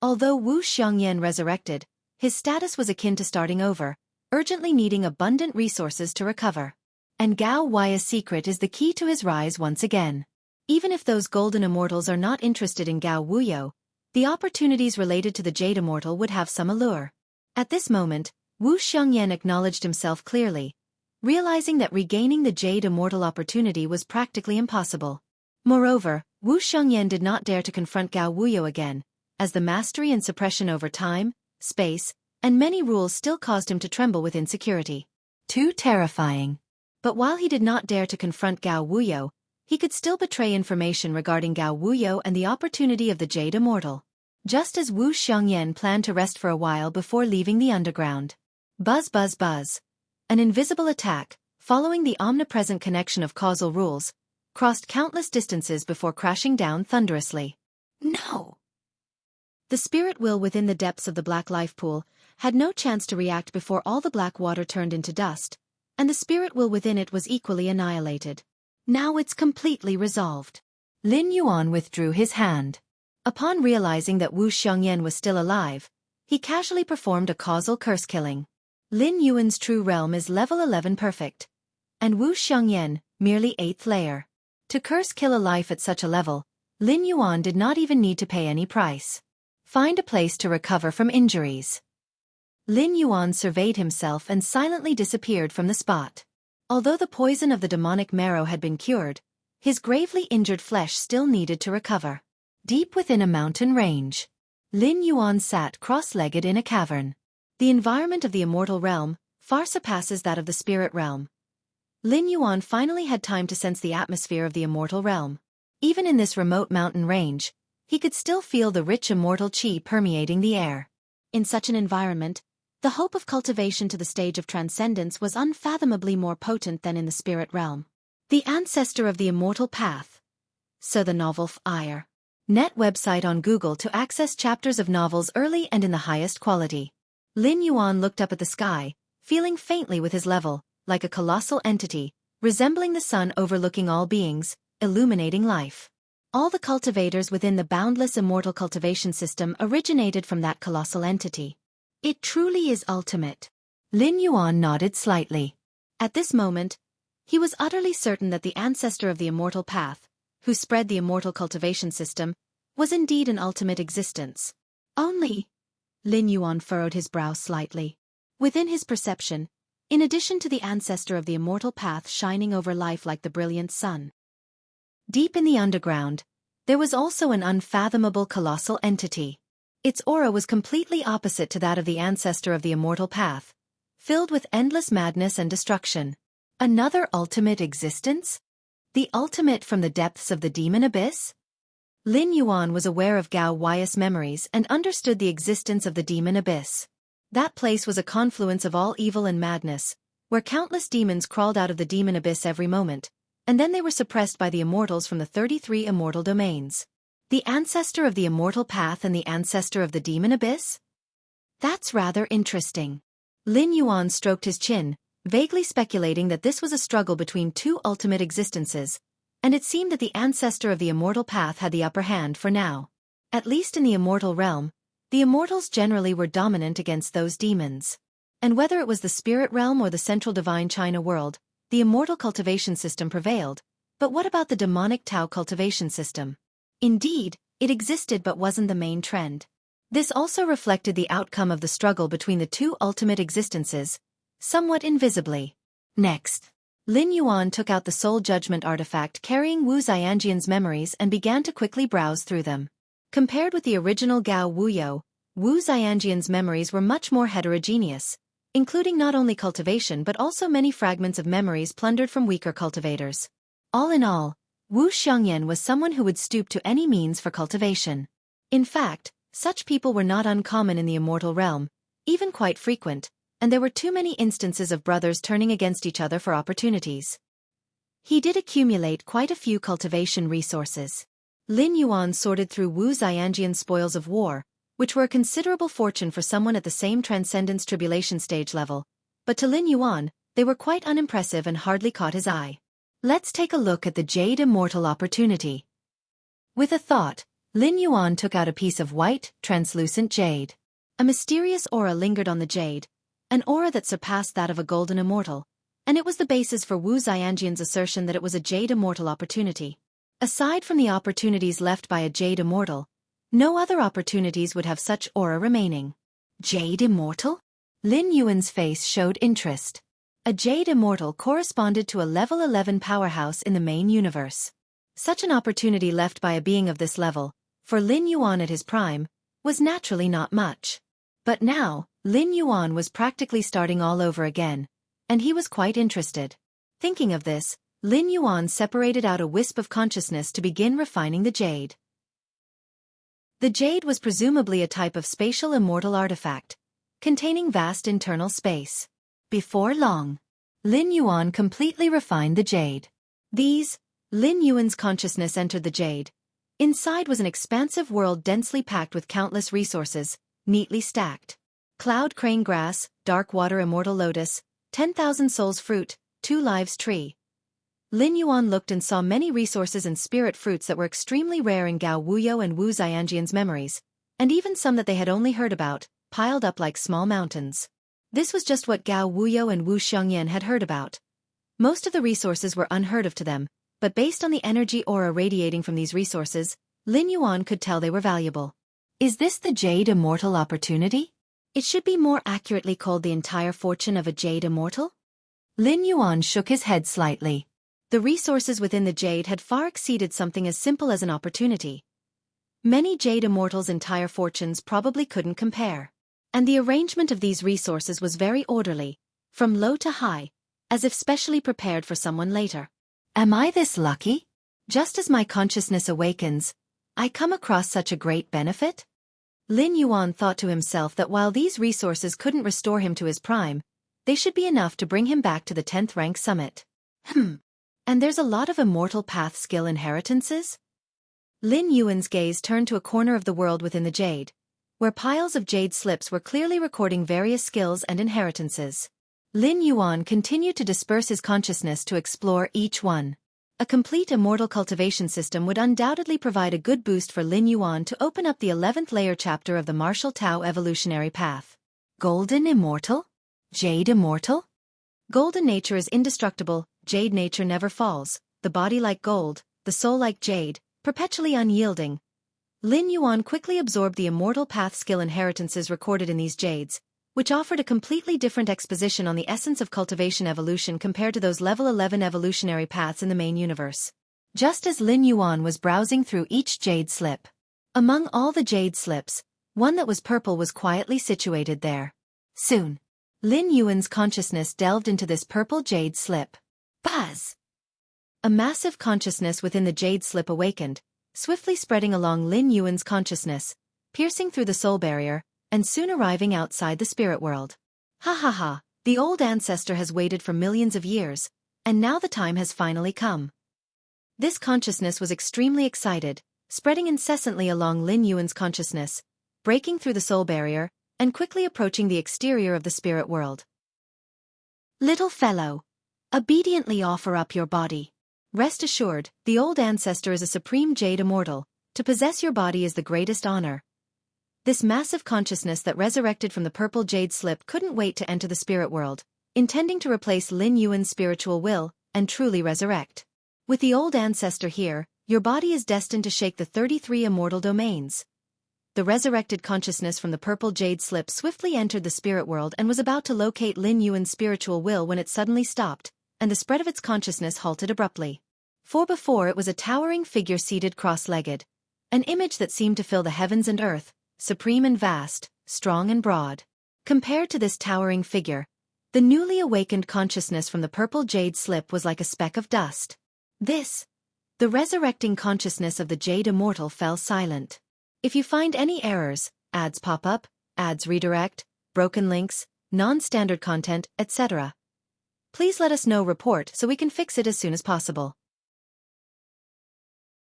A: Although Wu Xiangyan resurrected, his status was akin to starting over, urgently needing abundant resources to recover. And Gao Wuyo's secret is the key to his rise once again. Even if those golden immortals are not interested in Gao Wuyo, the opportunities related to the jade immortal would have some allure. At this moment, Wu Xiangyan acknowledged himself clearly, realizing that regaining the jade immortal opportunity was practically impossible. Moreover, Wu Xiangyan did not dare to confront Gao Wuyo again, as the mastery and suppression over time, space, and many rules still caused him to tremble with insecurity. Too terrifying. But while he did not dare to confront Gao Wuyo, he could still betray information regarding Gao Wuyo and the opportunity of the jade immortal. Just as Wu Xiangyan planned to rest for a while before leaving the underground. Buzz buzz buzz. An invisible attack, following the omnipresent connection of causal rules, crossed countless distances before crashing down thunderously. No! The spirit will within the depths of the black life pool had no chance to react before all the black water turned into dust, and the spirit will within it was equally annihilated. Now it's completely resolved. Lin Yuan withdrew his hand. Upon realizing that Wu Xiangyan was still alive, he casually performed a causal curse killing. Lin Yuan's true realm is level 11 perfect, and Wu Xiangyan, merely 8th layer. To curse kill a life at such a level, Lin Yuan did not even need to pay any price. Find a place to recover from injuries. Lin Yuan surveyed himself and silently disappeared from the spot. Although the poison of the demonic marrow had been cured, his gravely injured flesh still needed to recover. Deep within a mountain range, Lin Yuan sat cross-legged in a cavern. The environment of the immortal realm far surpasses that of the spirit realm. Lin Yuan finally had time to sense the atmosphere of the immortal realm. Even in this remote mountain range, he could still feel the rich immortal qi permeating the air. In such an environment, the hope of cultivation to the stage of transcendence was unfathomably more potent than in the spirit realm. The ancestor of the immortal path. So the novel Fire. Net website on Google to access chapters of novels early and in the highest quality. Lin Yuan looked up at the sky, feeling faintly with his level, like a colossal entity, resembling the sun overlooking all beings, illuminating life. All the cultivators within the boundless immortal cultivation system originated from that colossal entity. It truly is ultimate. Lin Yuan nodded slightly. At this moment, he was utterly certain that the ancestor of the immortal path, who spread the immortal cultivation system, was indeed an ultimate existence. Only, Lin Yuan furrowed his brow slightly. Within his perception, in addition to the ancestor of the immortal path shining over life like the brilliant sun, deep in the underground, there was also an unfathomable colossal entity. Its aura was completely opposite to that of the ancestor of the immortal path, filled with endless madness and destruction. Another ultimate existence? The ultimate from the depths of the demon abyss? Lin Yuan was aware of Gao Wuyo's memories and understood the existence of the demon abyss. That place was a confluence of all evil and madness, where countless demons crawled out of the demon abyss every moment, and then they were suppressed by the immortals from the 33 immortal domains. The ancestor of the immortal path and the ancestor of the demon abyss? That's rather interesting. Lin Yuan stroked his chin, vaguely speculating that this was a struggle between two ultimate existences, and it seemed that the ancestor of the immortal path had the upper hand for now. At least in the immortal realm, the immortals generally were dominant against those demons. And whether it was the spirit realm or the central divine China world, the immortal cultivation system prevailed. But what about the demonic Tao cultivation system? Indeed, it existed but wasn't the main trend. This also reflected the outcome of the struggle between the two ultimate existences, somewhat invisibly. Next, Lin Yuan took out the soul judgment artifact carrying Wu Xianjian's memories and began to quickly browse through them. Compared with the original Gao Wuyo, Wu Xianxian's memories were much more heterogeneous, including not only cultivation but also many fragments of memories plundered from weaker cultivators. All in all, Wu Xiangyan was someone who would stoop to any means for cultivation. In fact, such people were not uncommon in the immortal realm, even quite frequent, and there were too many instances of brothers turning against each other for opportunities. He did accumulate quite a few cultivation resources. Lin Yuan sorted through Wu Xianjian's spoils of war, which were a considerable fortune for someone at the same transcendence tribulation stage level, but to Lin Yuan, they were quite unimpressive and hardly caught his eye. Let's take a look at the Jade Immortal opportunity. With a thought, Lin Yuan took out a piece of white, translucent jade. A mysterious aura lingered on the jade, an aura that surpassed that of a golden immortal, and it was the basis for Wu Xianjian's assertion that it was a Jade Immortal opportunity. Aside from the opportunities left by a Jade Immortal, no other opportunities would have such aura remaining. Jade Immortal? Lin Yuan's face showed interest. A Jade Immortal corresponded to a level 11 powerhouse in the main universe. Such an opportunity left by a being of this level, for Lin Yuan at his prime, was naturally not much. But now, Lin Yuan was practically starting all over again, and he was quite interested. Thinking of this, Lin Yuan separated out a wisp of consciousness to begin refining the jade. The jade was presumably a type of spatial immortal artifact, containing vast internal space. Before long, Lin Yuan completely refined the jade. Lin Yuan's consciousness entered the jade. Inside was an expansive world densely packed with countless resources, neatly stacked. Cloud crane grass, dark water immortal lotus, 10,000 souls fruit, 2 lives tree. Lin Yuan looked and saw many resources and spirit fruits that were extremely rare in Gao Wuyo and Wu Xianjian's memories, and even some that they had only heard about, piled up like small mountains. This was just what Gao Wuyo and Wu Xiangyan had heard about. Most of the resources were unheard of to them, but based on the energy aura radiating from these resources, Lin Yuan could tell they were valuable. Is this the Jade Immortal opportunity? It should be more accurately called the entire fortune of a Jade Immortal? Lin Yuan shook his head slightly. The resources within the Jade had far exceeded something as simple as an opportunity. Many Jade Immortals' entire fortunes probably couldn't compare. And the arrangement of these resources was very orderly, from low to high, as if specially prepared for someone later. Am I this lucky? Just as my consciousness awakens, I come across such a great benefit? Lin Yuan thought to himself that while these resources couldn't restore him to his prime, they should be enough to bring him back to the 10th rank summit. And there's a lot of immortal path skill inheritances? Lin Yuan's gaze turned to a corner of the world within the jade, where piles of jade slips were clearly recording various skills and inheritances. Lin Yuan continued to disperse his consciousness to explore each one. A complete immortal cultivation system would undoubtedly provide a good boost for Lin Yuan to open up the 11th layer chapter of the martial Tao evolutionary path. Golden Immortal? Jade Immortal? Golden nature is indestructible, jade nature never falls, the body like gold, the soul like jade, perpetually unyielding. Lin Yuan quickly absorbed the immortal path skill inheritances recorded in these jades, which offered a completely different exposition on the essence of cultivation evolution compared to those level 11 evolutionary paths in the main universe. Just as Lin Yuan was browsing through each jade slip, among all the jade slips, one that was purple was quietly situated there. Soon, Lin Yuan's consciousness delved into this purple jade slip. Buzz! A massive consciousness within the jade slip awakened, swiftly spreading along Lin Yuan's consciousness, piercing through the soul barrier, and soon arriving outside the spirit world. Ha ha ha, the old ancestor has waited for millions of years, and now the time has finally come. This consciousness was extremely excited, spreading incessantly along Lin Yuan's consciousness, breaking through the soul barrier, and quickly approaching the exterior of the spirit world. Little fellow, obediently offer up your body. Rest assured, the old ancestor is a supreme Jade Immortal. To possess your body is the greatest honor. This massive consciousness that resurrected from the purple jade slip couldn't wait to enter the spirit world, intending to replace Lin Yuan's spiritual will, and truly resurrect. With the old ancestor here, your body is destined to shake the 33 immortal domains. The resurrected consciousness from the purple jade slip swiftly entered the spirit world and was about to locate Lin Yuan's spiritual will when it suddenly stopped, and the spread of its consciousness halted abruptly. For before it was a towering figure seated cross-legged, an image that seemed to fill the heavens and earth, supreme and vast, strong and broad. Compared to this towering figure, the newly awakened consciousness from the purple jade slip was like a speck of dust. The resurrecting consciousness of the Jade Immortal fell silent. If you find any errors, ads pop up, ads redirect, broken links, non-standard content, etc., please let us know. Report so we can fix it as soon as possible.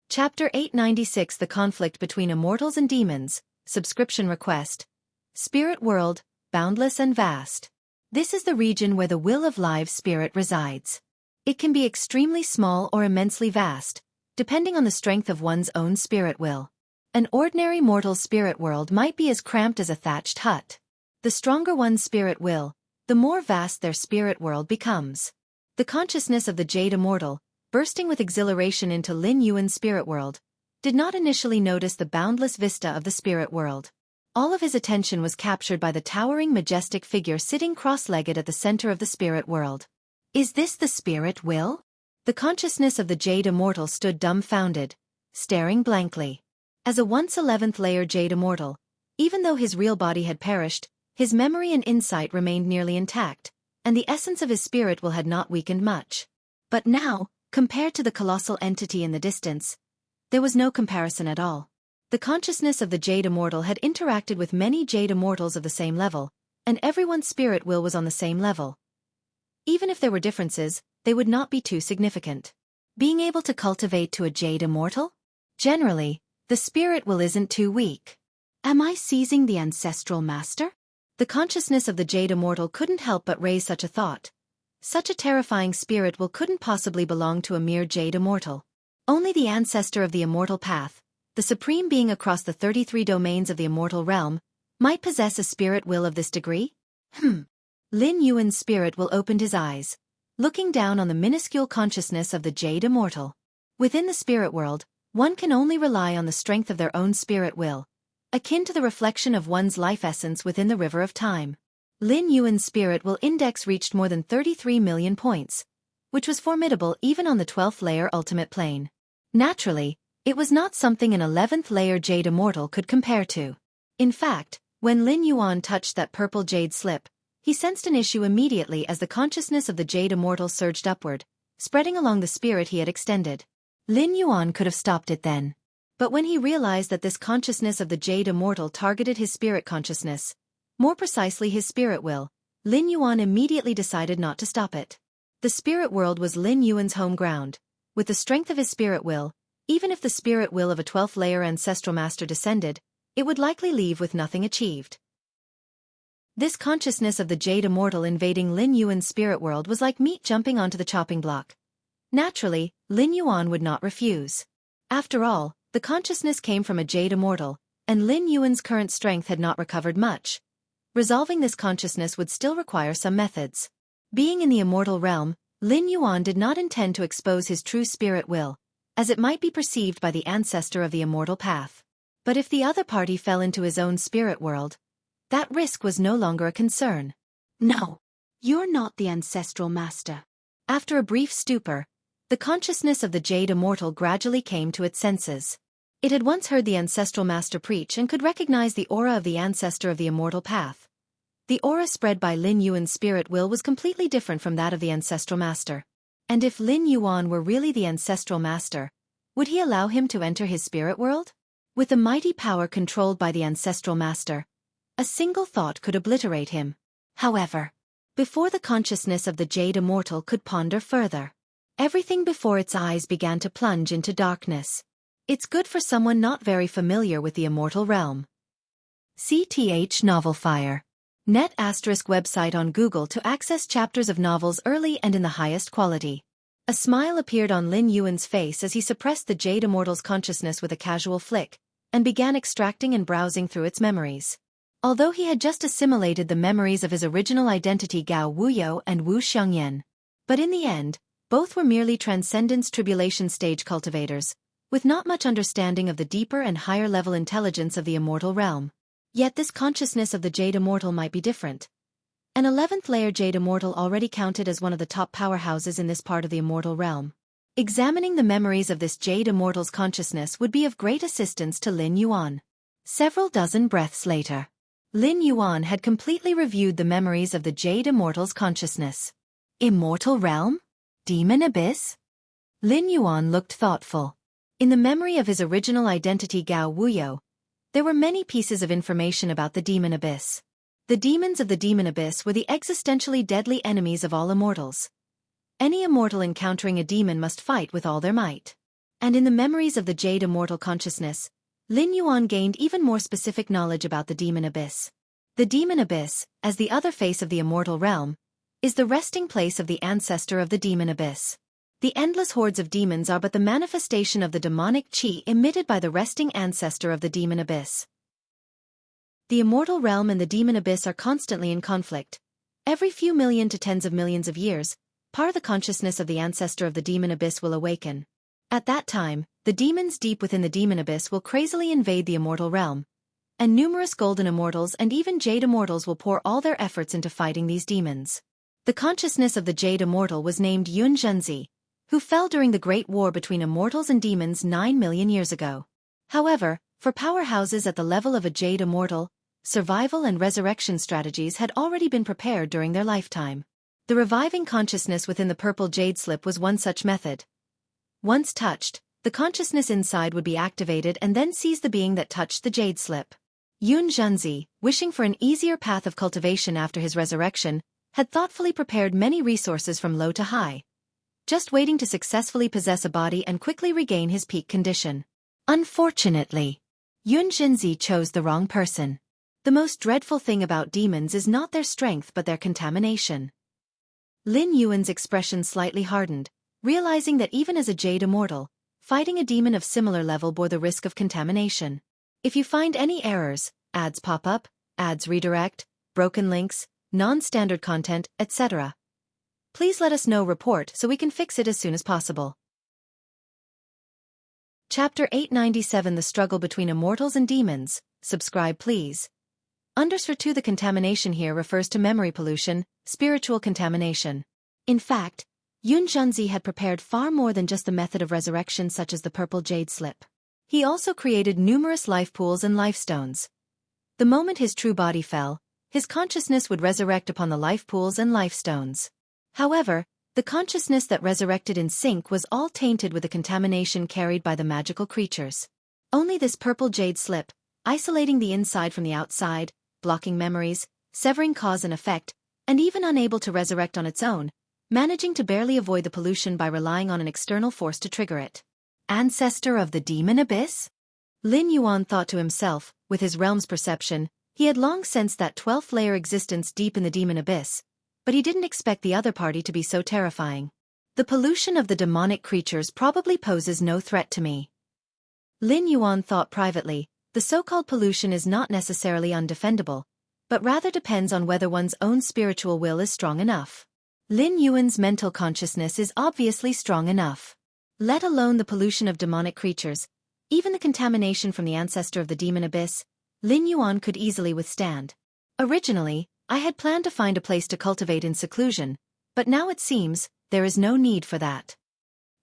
A: Chapter 896 The Conflict Between Immortals and Demons. Subscription request. Spirit World, boundless and vast. This is the region where the will of live spirit resides. It can be extremely small or immensely vast, depending on the strength of one's own spirit will. An ordinary mortal's spirit world might be as cramped as a thatched hut. The stronger one's spirit will, the more vast their spirit world becomes. The consciousness of the Jade Immortal, bursting with exhilaration into Lin Yuan's spirit world, did not initially notice the boundless vista of the spirit world. All of his attention was captured by the towering majestic figure sitting cross-legged at the center of the spirit world. Is this the spirit will? The consciousness of the Jade Immortal stood dumbfounded, staring blankly. As a once 11th layer Jade Immortal, even though his real body had perished, his memory and insight remained nearly intact, and the essence of his spirit will had not weakened much. But now, compared to the colossal entity in the distance, there was no comparison at all. The consciousness of the Jade Immortal had interacted with many Jade Immortals of the same level, and everyone's spirit will was on the same level. Even if there were differences, they would not be too significant. Being able to cultivate to a Jade Immortal? Generally, the spirit will isn't too weak. Am I seizing the ancestral master? The consciousness of the Jade Immortal couldn't help but raise such a thought. Such a terrifying spirit will couldn't possibly belong to a mere Jade Immortal. Only the ancestor of the immortal path, the supreme being across the 33 domains of the immortal realm, might possess a spirit will of this degree? Lin Yuan's spirit will opened his eyes, looking down on the minuscule consciousness of the Jade Immortal. Within the spirit world, one can only rely on the strength of their own spirit will, akin to the reflection of one's life essence within the river of time. Lin Yuan's spirit will index reached more than 33 million points, which was formidable even on the 12th layer ultimate plane. Naturally, it was not something an 11th layer Jade Immortal could compare to. In fact, when Lin Yuan touched that purple jade slip, he sensed an issue immediately as the consciousness of the Jade Immortal surged upward, spreading along the spirit he had extended. Lin Yuan could have stopped it then. But when he realized that this consciousness of the Jade Immortal targeted his spirit consciousness, more precisely his spirit will, Lin Yuan immediately decided not to stop it. The spirit world was Lin Yuan's home ground. With the strength of his spirit will, even if the spirit will of a 12th layer ancestral master descended, it would likely leave with nothing achieved. This consciousness of the Jade Immortal invading Lin Yuan's spirit world was like meat jumping onto the chopping block. Naturally, Lin Yuan would not refuse. After all, the consciousness came from a Jade Immortal, and Lin Yuan's current strength had not recovered much. Resolving this consciousness would still require some methods. Being in the immortal realm, Lin Yuan did not intend to expose his true spirit will, as it might be perceived by the ancestor of the immortal path. But if the other party fell into his own spirit world, that risk was no longer a concern. No, you're not the ancestral master. After a brief stupor, the consciousness of the Jade Immortal gradually came to its senses. It had once heard the ancestral master preach and could recognize the aura of the ancestor of the immortal path. The aura spread by Lin Yuan's spirit will was completely different from that of the ancestral master. And if Lin Yuan were really the ancestral master, would he allow him to enter his spirit world? With the mighty power controlled by the ancestral master, a single thought could obliterate him. However, before the consciousness of the Jade Immortal could ponder further, everything before its eyes began to plunge into darkness. It's good for someone not very familiar with the immortal realm. CTH Novelfire. Net ** website on Google to access chapters of novels early and in the highest quality. A smile appeared on Lin Yuan's face as he suppressed the Jade Immortal's consciousness with a casual flick, and began extracting and browsing through its memories. Although he had just assimilated the memories of his original identity Gao Wuyo and Wu Xianxia. But in the end, both were merely transcendence tribulation stage cultivators, with not much understanding of the deeper and higher level intelligence of the immortal realm. Yet this consciousness of the Jade Immortal might be different. An 11th layer Jade Immortal already counted as one of the top powerhouses in this part of the immortal realm. Examining the memories of this Jade Immortal's consciousness would be of great assistance to Lin Yuan. Several dozen breaths later, Lin Yuan had completely reviewed the memories of the Jade Immortal's consciousness. Immortal Realm? Demon Abyss? Lin Yuan looked thoughtful. In the memory of his original identity Gao Wuyo, there were many pieces of information about the Demon Abyss. The demons of the Demon Abyss were the existentially deadly enemies of all immortals. Any immortal encountering a demon must fight with all their might. And in the memories of the Jade Immortal consciousness, Lin Yuan gained even more specific knowledge about the Demon Abyss. The Demon Abyss, as the other face of the immortal realm, is the resting place of the ancestor of the Demon Abyss. The endless hordes of demons are but the manifestation of the demonic qi emitted by the resting ancestor of the Demon Abyss. The immortal realm and the Demon Abyss are constantly in conflict. Every few million to tens of millions of years, part of the consciousness of the ancestor of the Demon Abyss will awaken. At that time, the demons deep within the Demon Abyss will crazily invade the immortal realm, and numerous golden immortals and even jade immortals will pour all their efforts into fighting these demons. The consciousness of the Jade Immortal was named Yunzhenzi, who fell during the Great War between immortals and demons 9 million years ago. However, for powerhouses at the level of a Jade Immortal, survival and resurrection strategies had already been prepared during their lifetime. The reviving consciousness within the purple jade slip was one such method. Once touched, the consciousness inside would be activated and then seize the being that touched the jade slip. Yunzhenzi, wishing for an easier path of cultivation after his resurrection, had thoughtfully prepared many resources from low to high, just waiting to successfully possess a body and quickly regain his peak condition. Unfortunately, Yunzhenzi chose the wrong person. The most dreadful thing about demons is not their strength but their contamination. Lin Yuan's expression slightly hardened, realizing that even as a Jade Immortal, fighting a demon of similar level bore the risk of contamination. If you find any errors, ads pop up, ads redirect, broken links, non-standard content, etc., please let us know. Report so we can fix it as soon as possible. Chapter 897 The Struggle Between Immortals and Demons. Subscribe please. Underscore 2 The contamination here refers to memory pollution, spiritual contamination. In fact, Yunzhenzi had prepared far more than just the method of resurrection such as the purple jade slip. He also created numerous life pools and life stones. The moment his true body fell, his consciousness would resurrect upon the life pools and life stones. However, the consciousness that resurrected in sync was all tainted with the contamination carried by the magical creatures. Only this purple jade slip, isolating the inside from the outside, blocking memories, severing cause and effect, and even unable to resurrect on its own, managing to barely avoid the pollution by relying on an external force to trigger it. Ancestor of the Demon Abyss? Lin Yuan thought to himself, with his realm's perception, he had long sensed that 12th layer existence deep in the Demon Abyss, but he didn't expect the other party to be so terrifying. The pollution of the demonic creatures probably poses no threat to me. Lin Yuan thought privately, the so-called pollution is not necessarily undefendable, but rather depends on whether one's own spiritual will is strong enough. Lin Yuan's mental consciousness is obviously strong enough. Let alone the pollution of demonic creatures, even the contamination from the ancestor of the Demon Abyss, Lin Yuan could easily withstand. Originally, I had planned to find a place to cultivate in seclusion, but now it seems, there is no need for that.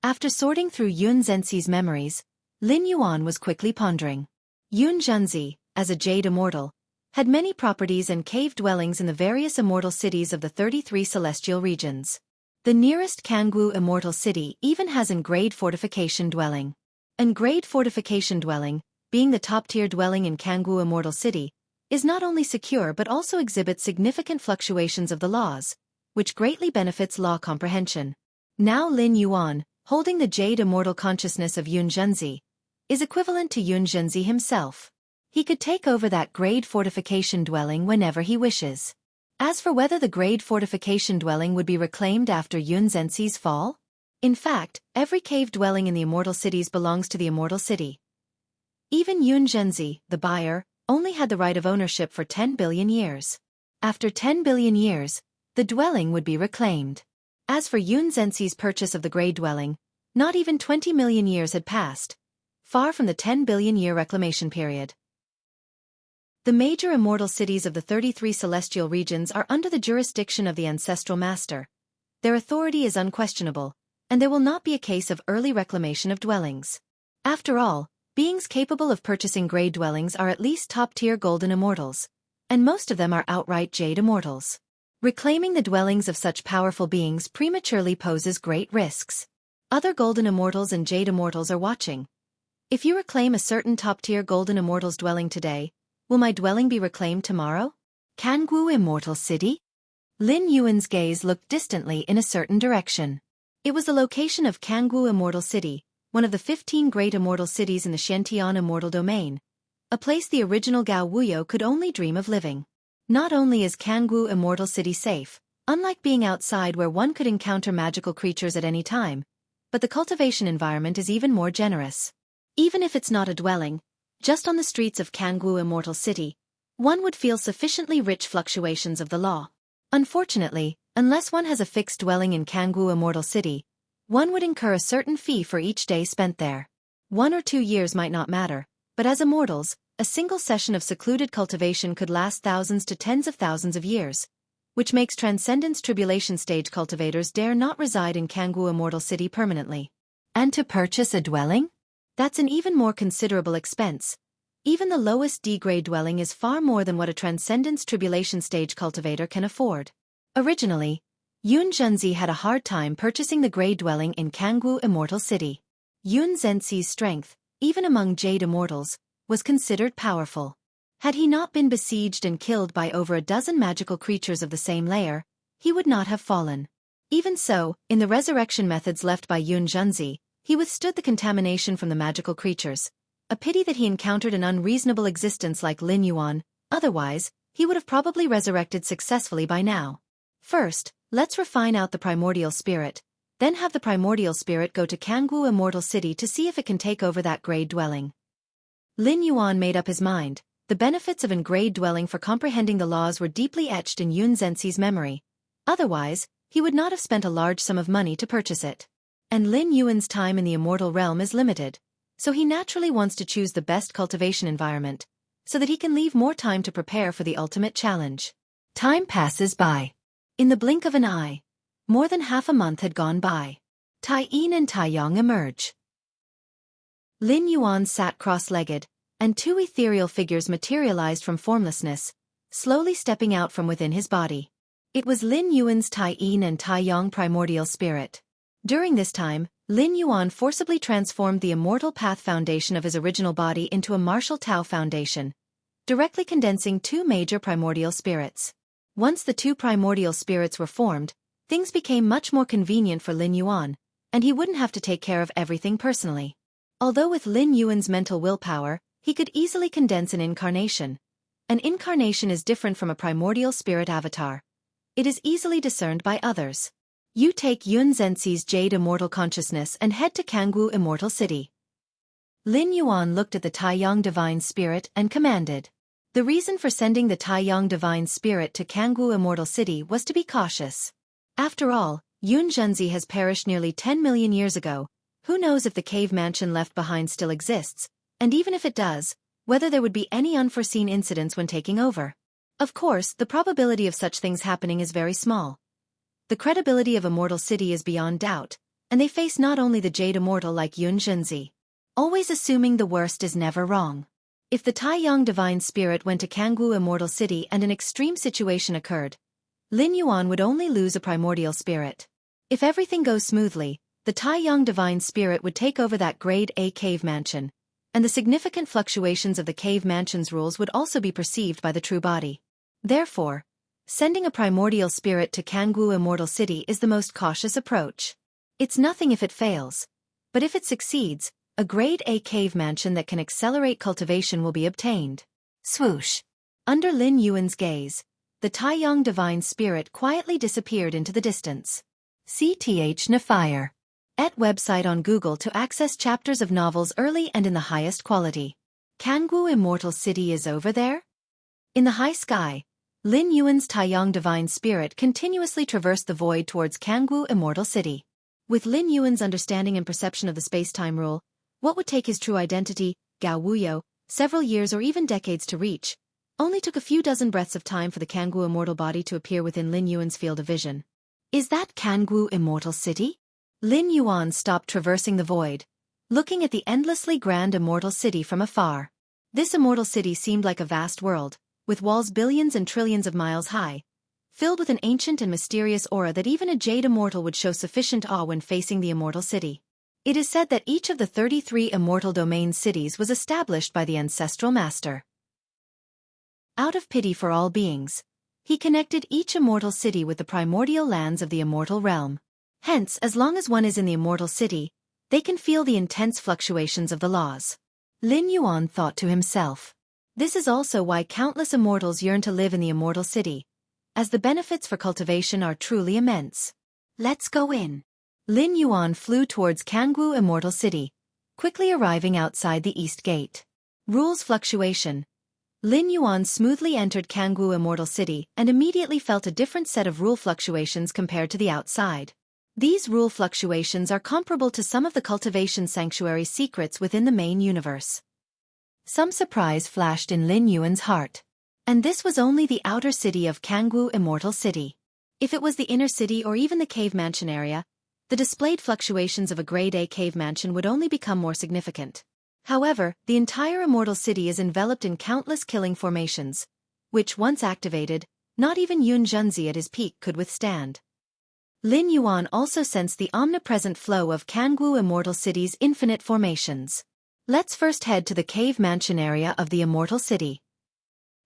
A: After sorting through Yunzhenzi's memories, Lin Yuan was quickly pondering. Yunzhenzi, as a Jade Immortal, had many properties and cave dwellings in the various immortal cities of the 33 celestial regions. The nearest Jianghu immortal city even has an grade fortification dwelling. An grade fortification dwelling, being the top-tier dwelling in Jianghu immortal city, is not only secure but also exhibits significant fluctuations of the laws, which greatly benefits law comprehension. Now Lin Yuan, holding the Jade Immortal consciousness of Yunzhenzi, is equivalent to Yunzhenzi himself. He could take over that grade fortification dwelling whenever he wishes. As for whether the grade fortification dwelling would be reclaimed after Yunzhenzi's fall, in fact, every cave dwelling in the immortal cities belongs to the immortal city. Even Yunzhenzi, the buyer, only had the right of ownership for 10 billion years. After 10 billion years, the dwelling would be reclaimed. As for Yunzhenzi's purchase of the grade dwelling, not even 20 million years had passed, far from the 10 billion year reclamation period. The major immortal cities of the 33 celestial regions are under the jurisdiction of the ancestral master. Their authority is unquestionable, and there will not be a case of early reclamation of dwellings. After all, Beings capable of purchasing grade dwellings are at least top-tier golden immortals, and most of them are outright jade immortals. Reclaiming the dwellings of such powerful beings prematurely poses great risks. Other golden immortals and jade immortals are watching. If you reclaim a certain top-tier golden immortal's dwelling today, will my dwelling be reclaimed tomorrow? Jianghu Immortal City? Lin Yuan's gaze looked distantly in a certain direction. It was the location of Jianghu Immortal City, one of the 15 great immortal cities in the Xianxia immortal domain, a place the original Gao Wuyo could only dream of living. Not only is Jianghu Immortal City safe, unlike being outside where one could encounter magical creatures at any time, but the cultivation environment is even more generous. Even if it's not a dwelling, just on the streets of Jianghu Immortal City, one would feel sufficiently rich fluctuations of the law. Unfortunately, unless one has a fixed dwelling in Jianghu Immortal City, one would incur a certain fee for each day spent there. 1 or 2 years might not matter, but as immortals, a single session of secluded cultivation could last thousands to tens of thousands of years, which makes Transcendence Tribulation stage cultivators dare not reside in Jianghu Immortal City permanently. And to purchase a dwelling? That's an even more considerable expense. Even the lowest D-grade dwelling is far more than what a Transcendence Tribulation stage cultivator can afford. Originally, Yun Zhenzi had a hard time purchasing the grade dwelling in Jianghu Immortal City. Yun Zhenzi's strength, even among Jade Immortals, was considered powerful. Had he not been besieged and killed by over a dozen magical creatures of the same layer, he would not have fallen. Even so, in the resurrection methods left by Yun Zhenzi, he withstood the contamination from the magical creatures. A pity that he encountered an unreasonable existence like Lin Yuan, otherwise, he would have probably resurrected successfully by now. First, let's refine out the primordial spirit, then have the primordial spirit go to Jianghu Immortal City to see if it can take over that grade dwelling. Lin Yuan made up his mind. The benefits of an grade dwelling for comprehending the laws were deeply etched in Yun Zhenzi's memory. Otherwise, he would not have spent a large sum of money to purchase it. And Lin Yuan's time in the immortal realm is limited, so he naturally wants to choose the best cultivation environment, so that he can leave more time to prepare for the ultimate challenge. Time passes by. In the blink of an eye, more than half a month had gone by. Tai Yin and Tai Yang emerge. Lin Yuan sat cross-legged, and 2 ethereal figures materialized from formlessness, slowly stepping out from within his body. It was Lin Yuan's Tai Yin and Tai Yang primordial spirit. During this time, Lin Yuan forcibly transformed the immortal path foundation of his original body into a martial Tao foundation, directly condensing 2 major primordial spirits. Once the 2 primordial spirits were formed, things became much more convenient for Lin Yuan, and he wouldn't have to take care of everything personally. Although with Lin Yuan's mental willpower, he could easily condense an incarnation. An incarnation is different from a primordial spirit avatar. It is easily discerned by others. You take Yun Zhenzi's Jade Immortal Consciousness and head to Jianghu Immortal City. Lin Yuan looked at the Taiyang Divine Spirit and commanded. The reason for sending the Taiyang Divine Spirit to Jianghu Immortal City was to be cautious. After all, Yun Zhenzi has perished nearly 10 million years ago. Who knows if the cave mansion left behind still exists, and even if it does, whether there would be any unforeseen incidents when taking over. Of course, the probability of such things happening is very small. The credibility of Immortal City is beyond doubt, and they face not only the Jade Immortal like Yun Zhenzi. Always assuming the worst is never wrong. If the Taiyang Divine Spirit went to Jianghu Immortal City and an extreme situation occurred, Lin Yuan would only lose a primordial spirit. If everything goes smoothly, the Taiyang Divine Spirit would take over that Grade A cave mansion, and the significant fluctuations of the cave mansion's rules would also be perceived by the true body. Therefore, sending a primordial spirit to Jianghu Immortal City is the most cautious approach. It's nothing if it fails, but if it succeeds, a Grade A cave mansion that can accelerate cultivation will be obtained. Swoosh! Under Lin Yuan's gaze, the Taiyang Divine Spirit quietly disappeared into the distance. CTH Nafire. At website on Google to access chapters of novels early and in the highest quality. Jianghu Immortal City is over there? In the high sky, Lin Yuan's Taiyang Divine Spirit continuously traversed the void towards Jianghu Immortal City. With Lin Yuan's understanding and perception of the space-time rule, what would take his true identity, Gao Wuyo, several years or even decades to reach, only took a few dozen breaths of time for the Jianghu Immortal body to appear within Lin Yuan's field of vision. Is that Jianghu Immortal City? Lin Yuan stopped traversing the void, looking at the endlessly grand immortal city from afar. This immortal city seemed like a vast world, with walls billions and trillions of miles high, filled with an ancient and mysterious aura that even a jade immortal would show sufficient awe when facing the immortal city. It is said that each of the 33 immortal domain cities was established by the ancestral master. Out of pity for all beings, he connected each immortal city with the primordial lands of the immortal realm. Hence, as long as one is in the immortal city, they can feel the intense fluctuations of the laws. Lin Yuan thought to himself. This is also why countless immortals yearn to live in the immortal city, as the benefits for cultivation are truly immense. Let's go in. Lin Yuan flew towards Jianghu Immortal City, quickly arriving outside the East Gate. Rules fluctuation. Lin Yuan smoothly entered Jianghu Immortal City and immediately felt a different set of rule fluctuations compared to the outside. These rule fluctuations are comparable to some of the cultivation sanctuary secrets within the main universe. Some surprise flashed in Lin Yuan's heart. And this was only the outer city of Jianghu Immortal City. If it was the inner city or even the cave mansion area, the displayed fluctuations of a grade A cave mansion would only become more significant. However, the entire immortal city is enveloped in countless killing formations, which once activated, not even Xianxia at his peak could withstand. Lin Yuan also sensed the omnipresent flow of Jianghu Immortal City's infinite formations. Let's first head to the cave mansion area of the immortal city.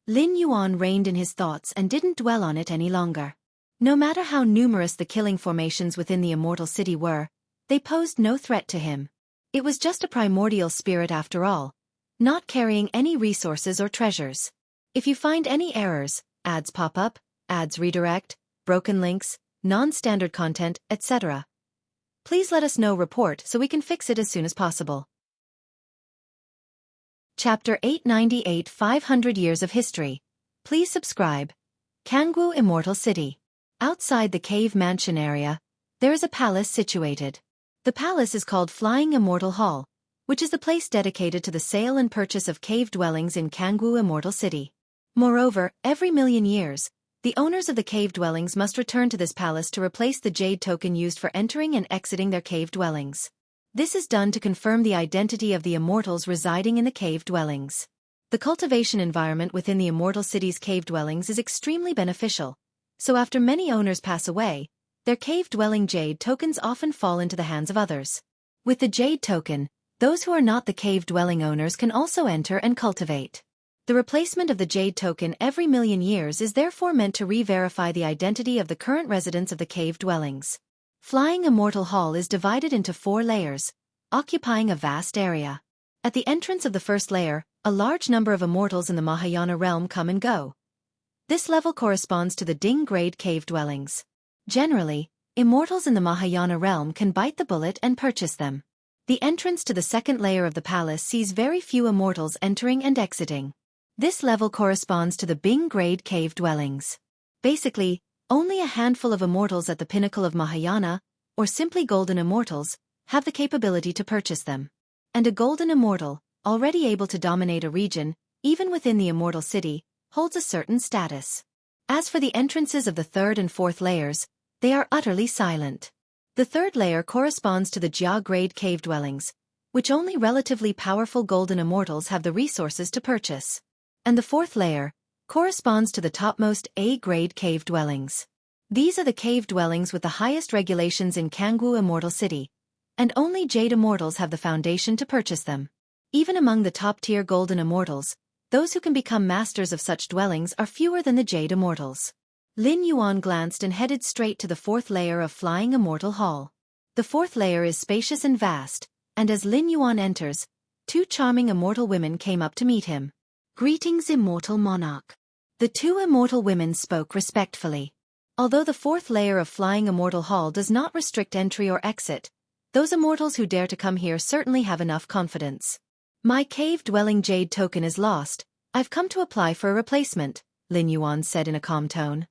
A: Lin Yuan reined in his thoughts and didn't dwell on it any longer. No matter how numerous the killing formations within the immortal city were, they posed no threat to him. It was just a primordial spirit after all, not carrying any resources or treasures. If you find any errors, ads pop up, ads redirect, broken links, non-standard content, etc., please let us know. Report so we can fix it as soon as possible. Chapter 898 500 Years of History. Please subscribe. Jianghu Immortal City. Outside the cave mansion area, there is a palace situated. The palace is called Flying Immortal Hall, which is the place dedicated to the sale and purchase of cave dwellings in Jianghu Immortal City. Moreover, every million years, the owners of the cave dwellings must return to this palace to replace the jade token used for entering and exiting their cave dwellings. This is done to confirm the identity of the immortals residing in the cave dwellings. The cultivation environment within the immortal city's cave dwellings is extremely beneficial, so after many owners pass away, their cave-dwelling jade tokens often fall into the hands of others. With the jade token, those who are not the cave-dwelling owners can also enter and cultivate. The replacement of the jade token every million years is therefore meant to re-verify the identity of the current residents of the cave dwellings. Flying Immortal Hall is divided into 4 layers, occupying a vast area. At the entrance of the first layer, a large number of immortals in the Mahayana realm come and go. This level corresponds to the Ding-grade cave dwellings. Generally, immortals in the Mahayana realm can bite the bullet and purchase them. The entrance to the second layer of the palace sees very few immortals entering and exiting. This level corresponds to the Bing-grade cave dwellings. Basically, only a handful of immortals at the pinnacle of Mahayana, or simply golden immortals, have the capability to purchase them. And a golden immortal, already able to dominate a region, even within the immortal city, holds a certain status. As for the entrances of the third and fourth layers, they are utterly silent. The third layer corresponds to the Jia-grade cave dwellings, which only relatively powerful golden immortals have the resources to purchase. And the fourth layer corresponds to the topmost A-grade cave dwellings. These are the cave dwellings with the highest regulations in Jianghu Immortal City, and only jade immortals have the foundation to purchase them. Even among the top-tier golden immortals, those who can become masters of such dwellings are fewer than the jade immortals. Lin Yuan glanced and headed straight to the fourth layer of Flying Immortal Hall. The fourth layer is spacious and vast, and as Lin Yuan enters, 2 charming immortal women came up to meet him. Greetings, immortal monarch. The 2 immortal women spoke respectfully. Although the fourth layer of Flying Immortal Hall does not restrict entry or exit, those immortals who dare to come here certainly have enough confidence. My cave-dwelling jade token is lost. I've come to apply for a replacement, Lin Yuan said in a calm tone.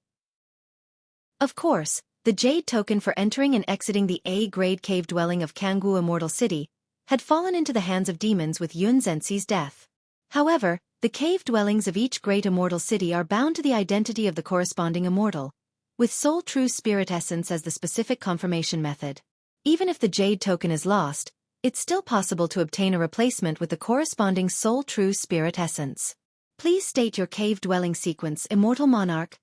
A: Of course, the jade token for entering and exiting the A-grade cave dwelling of Jianghu Immortal City had fallen into the hands of demons with Yun Zhenxi's death. However, the cave dwellings of each great immortal city are bound to the identity of the corresponding immortal, with sole true spirit essence as the specific confirmation method. Even if the jade token is lost, it's still possible to obtain a replacement with the corresponding soul true spirit essence. Please state your cave-dwelling sequence, Immortal Monarch.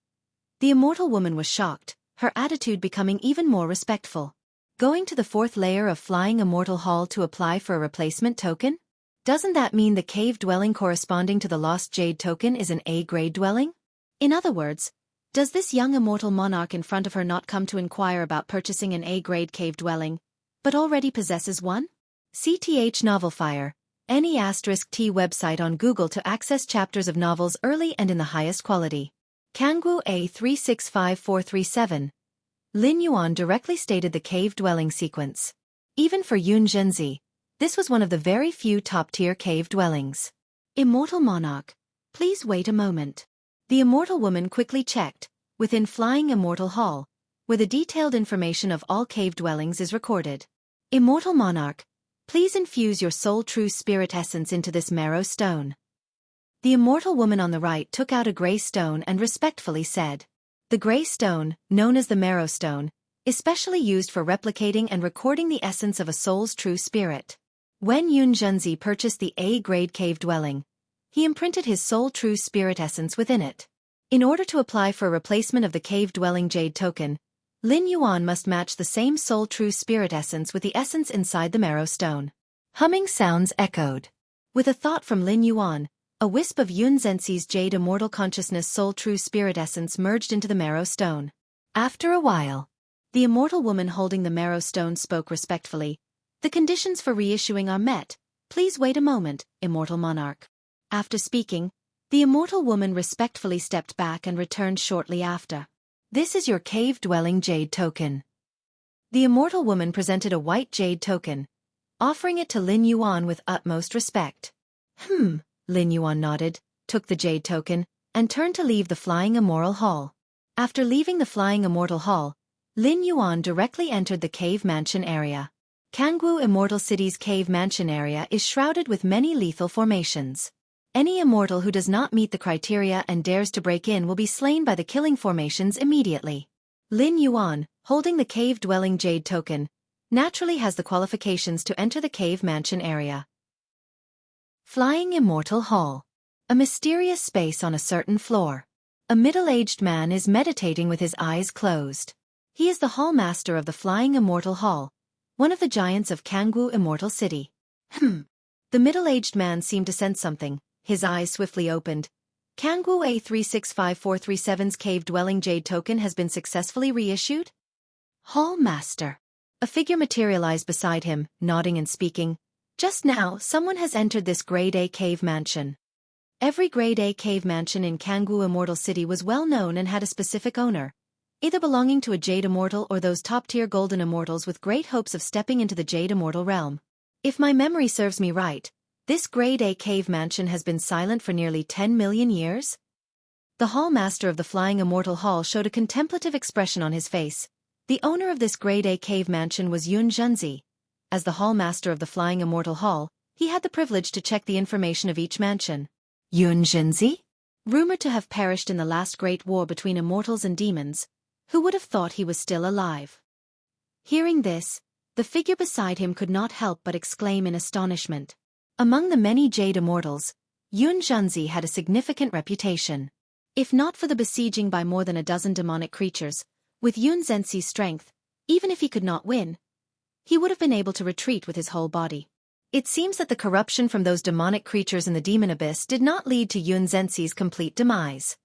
A: The immortal woman was shocked, her attitude becoming even more respectful. Going to the 4th layer of Flying Immortal Hall to apply for a replacement token? Doesn't that mean the cave dwelling corresponding to the Lost Jade token is an A-grade dwelling? In other words, does this young immortal monarch in front of her not come to inquire about purchasing an A-grade cave dwelling, but already possesses one? CTH Novelfire, NE*T website on Google to access chapters of novels early and in the highest quality. Jianghu A365437. Lin Yuan directly stated the cave-dwelling sequence. Even for Yun Zhenzi, this was one of the very few top-tier cave dwellings. Immortal Monarch, please wait a moment. The immortal woman quickly checked, within Flying Immortal Hall, where the detailed information of all cave dwellings is recorded. Immortal Monarch, please infuse your soul true spirit essence into this marrow stone. The immortal woman on the right took out a gray stone and respectfully said, "The gray stone, known as the marrow stone, is specially used for replicating and recording the essence of a soul's true spirit." When Yun Zhenzi purchased the A-grade cave dwelling, he imprinted his soul true spirit essence within it. In order to apply for a replacement of the cave-dwelling jade token, Lin Yuan must match the same soul true spirit essence with the essence inside the marrow stone. Humming sounds echoed. With a thought from Lin Yuan, a wisp of Yun Zhenzi's jade immortal consciousness soul true spirit essence merged into the marrow stone. After a while, the immortal woman holding the marrow stone spoke respectfully. "The conditions for reissuing are met. Please wait a moment, Immortal Monarch." After speaking, the immortal woman respectfully stepped back and returned shortly after. "This is your cave-dwelling jade token." The immortal woman presented a white jade token, offering it to Lin Yuan with utmost respect. Lin Yuan nodded, took the jade token, and turned to leave the Flying Immortal Hall. After leaving the Flying Immortal Hall, Lin Yuan directly entered the cave mansion area. Jianghu Immortal City's cave mansion area is shrouded with many lethal formations. Any immortal who does not meet the criteria and dares to break in will be slain by the killing formations immediately. Lin Yuan, holding the cave-dwelling jade token, naturally has the qualifications to enter the cave mansion area. Flying Immortal Hall. A mysterious space on a certain floor. A middle-aged man is meditating with his eyes closed. He is the hall master of the Flying Immortal Hall, one of the giants of Jianghu Immortal City. The middle-aged man seemed to sense something. His eyes swiftly opened. Jianghu A365437's cave-dwelling jade token has been successfully reissued? Hall Master. A figure materialized beside him, nodding and speaking. "Just now, someone has entered this Grade A cave mansion." Every Grade A cave mansion in Jianghu Immortal City was well known and had a specific owner, either belonging to a Jade Immortal or those top-tier Golden Immortals with great hopes of stepping into the Jade Immortal realm. If my memory serves me right, this Grade A cave mansion has been silent for nearly 10 million years? The Hall Master of the Flying Immortal Hall showed a contemplative expression on his face. The owner of this Grade A cave mansion was Yun Zhenzi. As the Hall Master of the Flying Immortal Hall, he had the privilege to check the information of each mansion. Yun Zhenzi? Rumored to have perished in the last great war between immortals and demons, who would have thought he was still alive? Hearing this, the figure beside him could not help but exclaim in astonishment. Among the many Jade Immortals, Yun Zhenzi had a significant reputation. If not for the besieging by more than a dozen demonic creatures, with Yun Zhenzi's strength, even if he could not win, he would have been able to retreat with his whole body. It seems that the corruption from those demonic creatures in the demon abyss did not lead to Yun Zhenzi's complete demise.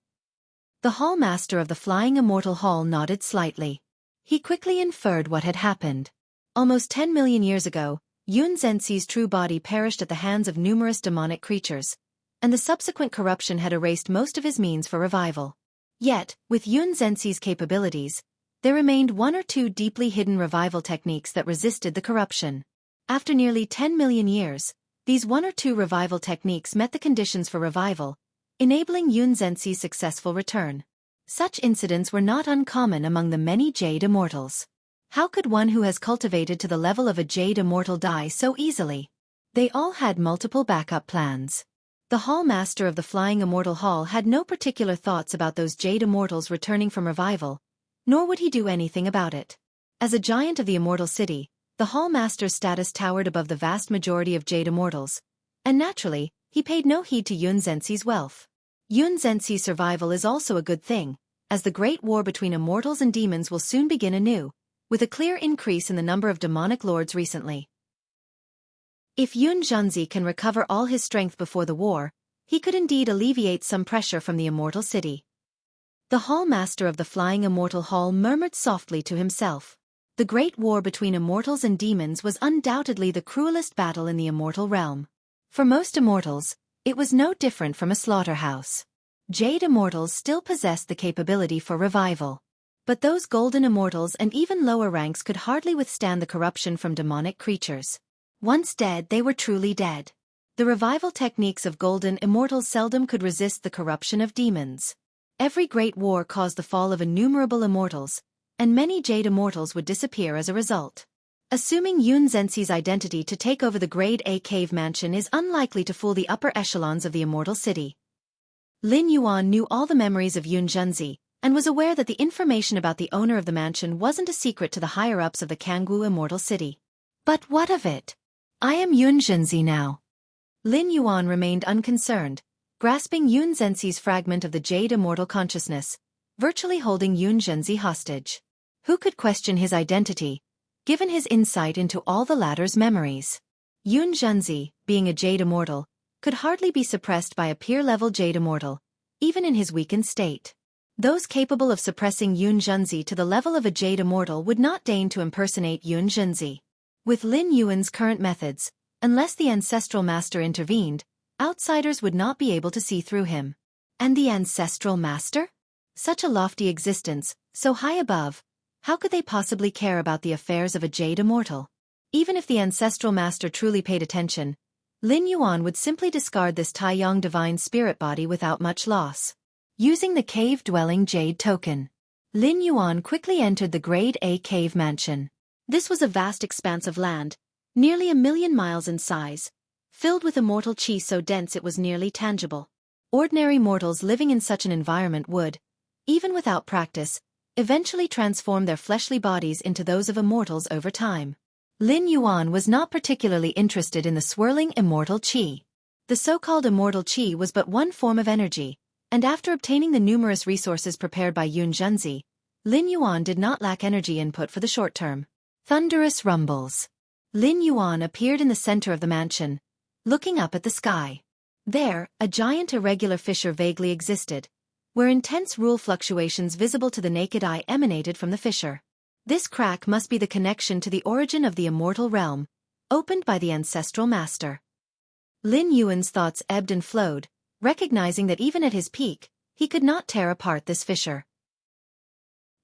A: The Hall Master of the Flying Immortal Hall nodded slightly. He quickly inferred what had happened. Almost 10 million years ago, Yun Zhenzi's true body perished at the hands of numerous demonic creatures, and the subsequent corruption had erased most of his means for revival. Yet, with Yun Zhenzi's capabilities, there remained one or two deeply hidden revival techniques that resisted the corruption. After nearly 10 million years, these one or two revival techniques met the conditions for revival, enabling Yun Zhenzi's successful return. Such incidents were not uncommon among the many Jade Immortals. How could one who has cultivated to the level of a Jade Immortal die so easily? They all had multiple backup plans. The Hall Master of the Flying Immortal Hall had no particular thoughts about those Jade Immortals returning from revival, nor would he do anything about it. As a giant of the Immortal City, The Hall Master's status towered above the vast majority of Jade immortals, and naturally, he paid no heed to Yun Zhenxi's wealth. Yun Zhenxi's survival is also a good thing, as the great war between immortals and demons will soon begin anew, with a clear increase in the number of demonic lords recently. If Yun Zhenxi can recover all his strength before the war, he could indeed alleviate some pressure from the immortal city. The Hall Master of the Flying Immortal Hall murmured softly to himself. The great war between immortals and demons was undoubtedly the cruelest battle in the immortal realm. For most immortals, it was no different from a slaughterhouse. Jade immortals still possessed the capability for revival. But those golden immortals and even lower ranks could hardly withstand the corruption from demonic creatures. Once dead, they were truly dead. The revival techniques of golden immortals seldom could resist the corruption of demons. Every great war caused the fall of innumerable immortals, and many Jade immortals would disappear as a result. Assuming Yun Zhenxi's identity to take over the Grade A cave mansion is unlikely to fool the upper echelons of the immortal city. Lin Yuan knew all the memories of Yun Zhenxi, and was aware that the information about the owner of the mansion wasn't a secret to the higher-ups of the Jianghu immortal city. But what of it? I am Yun Zhenxi now. Lin Yuan remained unconcerned, grasping Yun Zhenxi's fragment of the Jade immortal consciousness, virtually holding Yun Zhenxi hostage. Who could question his identity, given his insight into all the latter's memories? Yun Zhenxi, being a Jade immortal, could hardly be suppressed by a peer-level Jade immortal, even in his weakened state. Those capable of suppressing Yun Zhenxi to the level of a Jade immortal would not deign to impersonate Yun Zhenxi. With Lin Yuan's current methods, unless the Ancestral Master intervened, outsiders would not be able to see through him. And the Ancestral Master? Such a lofty existence, so high above, how could they possibly care about the affairs of a Jade immortal? Even if the Ancestral Master truly paid attention, Lin Yuan would simply discard this Taiyang divine spirit body without much loss. Using the cave-dwelling Jade token, Lin Yuan quickly entered the Grade A cave mansion. This was a vast expanse of land, nearly 1,000,000 miles in size, filled with immortal qi so dense it was nearly tangible. Ordinary mortals living in such an environment would, even without practice, eventually transform their fleshly bodies into those of immortals over time. Lin Yuan was not particularly interested in the swirling immortal qi. The so-called immortal qi was but one form of energy, and after obtaining the numerous resources prepared by Yun Zhenxi, Lin Yuan did not lack energy input for the short term. Thunderous rumbles. Lin Yuan appeared in the center of the mansion, looking up at the sky. There, a giant irregular fissure vaguely existed, where intense rule fluctuations visible to the naked eye emanated from the fissure. This crack must be the connection to the origin of the immortal realm, opened by the Ancestral Master. Lin Yuan's thoughts ebbed and flowed, recognizing that even at his peak, he could not tear apart this fissure.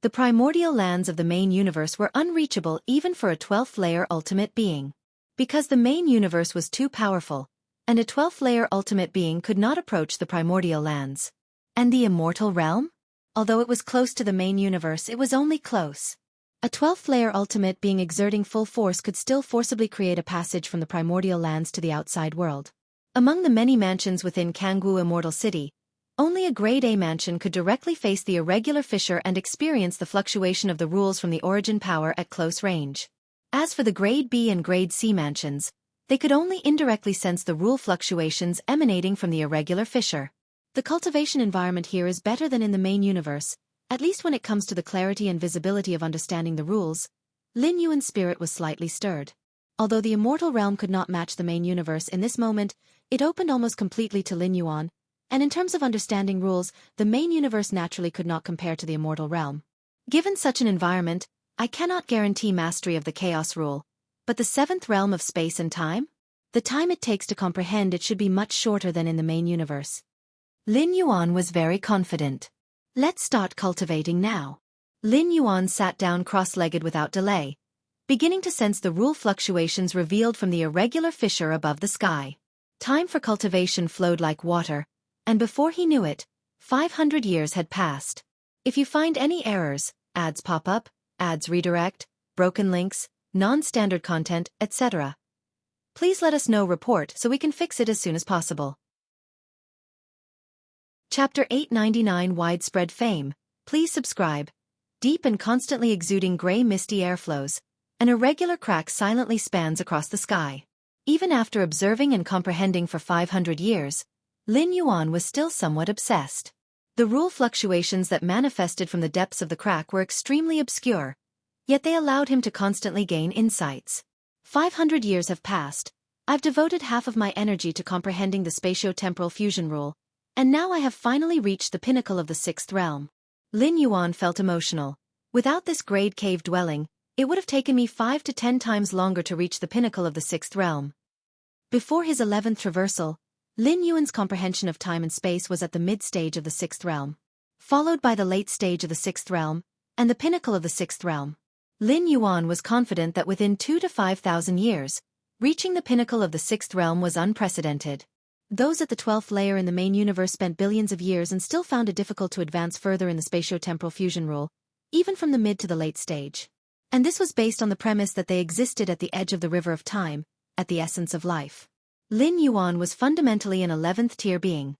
A: The primordial lands of the main universe were unreachable even for a 12th-layer ultimate being. Because the main universe was too powerful, and a 12th-layer ultimate being could not approach the primordial lands. And the immortal realm? Although it was close to the main universe, it was only close. A 12th-layer ultimate being exerting full force could still forcibly create a passage from the primordial lands to the outside world. Among the many mansions within Jianghu Immortal City, only a Grade A mansion could directly face the irregular fissure and experience the fluctuation of the rules from the origin power at close range. As for the Grade B and Grade C mansions, they could only indirectly sense the rule fluctuations emanating from the irregular fissure. The cultivation environment here is better than in the main universe, at least when it comes to the clarity and visibility of understanding the rules. Lin Yuan's spirit was slightly stirred. Although the immortal realm could not match the main universe in this moment, it opened almost completely to Lin Yuan, and in terms of understanding rules, the main universe naturally could not compare to the immortal realm. Given such an environment, I cannot guarantee mastery of the chaos rule, but the 7th realm of space and time? The time it takes to comprehend it should be much shorter than in the main universe. Lin Yuan was very confident. Let's start cultivating now. Lin Yuan sat down cross-legged without delay, beginning to sense the rule fluctuations revealed from the irregular fissure above the sky. Time for cultivation flowed like water, and before he knew it, 500 years had passed. If you find any errors, ads pop up, ads redirect, broken links, non-standard content, etc., please let us know. Report so we can fix it as soon as possible. Chapter 899 Widespread Fame. Please subscribe. Deep and constantly exuding gray misty airflows, An irregular crack silently spans across the sky. Even after observing and comprehending for 500 years, Lin Yuan was still somewhat obsessed. The rule fluctuations that manifested from the depths of the crack were extremely obscure, yet they allowed him to constantly gain insights. 500 years have passed. I've devoted half of my energy to comprehending the spatio-temporal fusion rule, and now I have finally reached the pinnacle of the sixth realm. Lin Yuan felt emotional. Without this grade cave dwelling, it would have taken me 5 to 10 times longer to reach the pinnacle of the sixth realm. Before his 11th traversal, Lin Yuan's comprehension of time and space was at the mid-stage of the sixth realm, followed by the late stage of the sixth realm, and the pinnacle of the sixth realm. Lin Yuan was confident that within 2 to 5,000 years, reaching the pinnacle of the sixth realm was unprecedented. Those at the 12th layer in the main universe spent billions of years and still found it difficult to advance further in the spatio-temporal fusion rule, even from the mid to the late stage. And this was based on the premise that they existed at the edge of the river of time, at the essence of life. Lin Yuan was fundamentally an 11th tier being.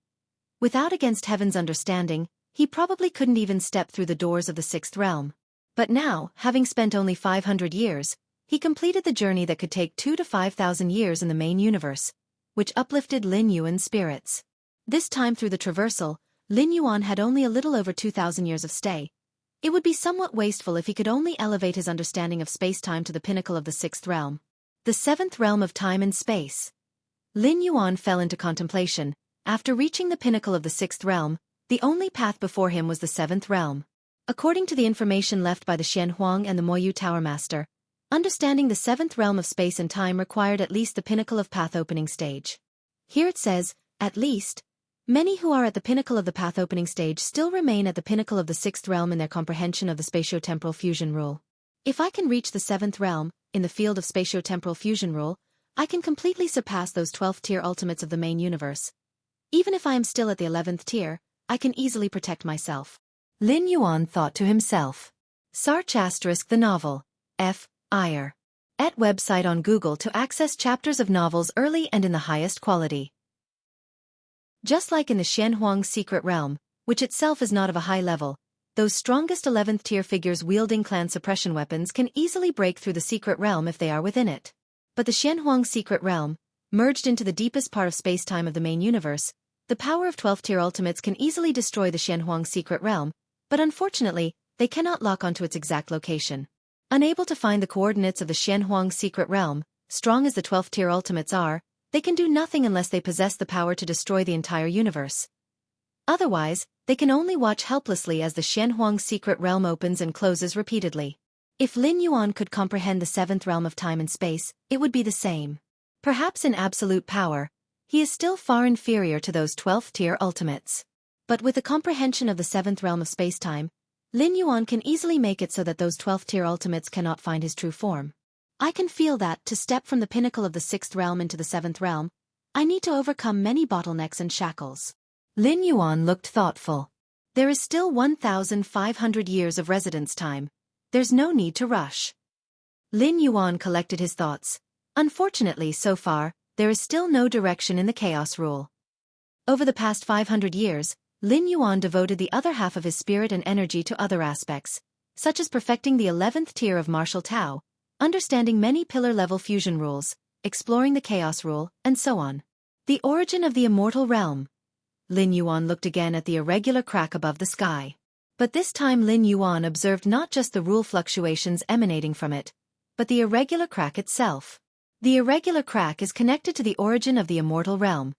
A: Without against heaven's understanding, he probably couldn't even step through the doors of the sixth realm. But now, having spent only 500 years, he completed the journey that could take 2 to 5,000 years in the main universe, which uplifted Lin Yuan's spirits. This time through the traversal, Lin Yuan had only a little over 2,000 years of stay. It would be somewhat wasteful if he could only elevate his understanding of space-time to the pinnacle of the sixth realm. The seventh realm of time and space. Lin Yuan fell into contemplation. After reaching the pinnacle of the sixth realm, the only path before him was the seventh realm. According to the information left by the Xianxia and the Moyu Tower Master, understanding the seventh realm of space and time required at least the pinnacle of path-opening stage. Here it says, at least. Many who are at the pinnacle of the path-opening stage still remain at the pinnacle of the sixth realm in their comprehension of the spatio-temporal fusion rule. If I can reach the seventh realm, in the field of spatio-temporal fusion rule, I can completely surpass those 12th tier ultimates of the main universe. Even if I am still at the 11th tier, I can easily protect myself. Lin Yuan thought to himself. Search * the novel. At website on Google to access chapters of novels early and in the highest quality. Just like in the Xianxia secret realm, which itself is not of a high level, those strongest 11th tier figures wielding clan suppression weapons can easily break through the secret realm if they are within it. But the Xianxia secret realm, merged into the deepest part of space-time of the main universe, the power of 12th tier ultimates can easily destroy the Xianxia secret realm, but unfortunately, they cannot lock onto its exact location. Unable to find the coordinates of the Xianxia secret realm, strong as the 12th tier ultimates are, they can do nothing unless they possess the power to destroy the entire universe. Otherwise, they can only watch helplessly as the Xianxia secret realm opens and closes repeatedly. If Lin Yuan could comprehend the seventh realm of time and space, it would be the same. Perhaps in absolute power, he is still far inferior to those 12th tier ultimates. But with the comprehension of the seventh realm of space-time, Lin Yuan can easily make it so that those 12th tier ultimates cannot find his true form. I can feel that, to step from the pinnacle of the sixth realm into the seventh realm, I need to overcome many bottlenecks and shackles. Lin Yuan looked thoughtful. There is still 1,500 years of residence time. There's no need to rush. Lin Yuan collected his thoughts. Unfortunately, so far, there is still no direction in the chaos rule. Over the past 500 years, Lin Yuan devoted the other half of his spirit and energy to other aspects, such as perfecting the 11th tier of martial Tao, understanding many pillar-level fusion rules, exploring the chaos rule, and so on. The origin of the immortal realm. Lin Yuan looked again at the irregular crack above the sky. But this time Lin Yuan observed not just the rule fluctuations emanating from it, but the irregular crack itself. The irregular crack is connected to the origin of the immortal realm.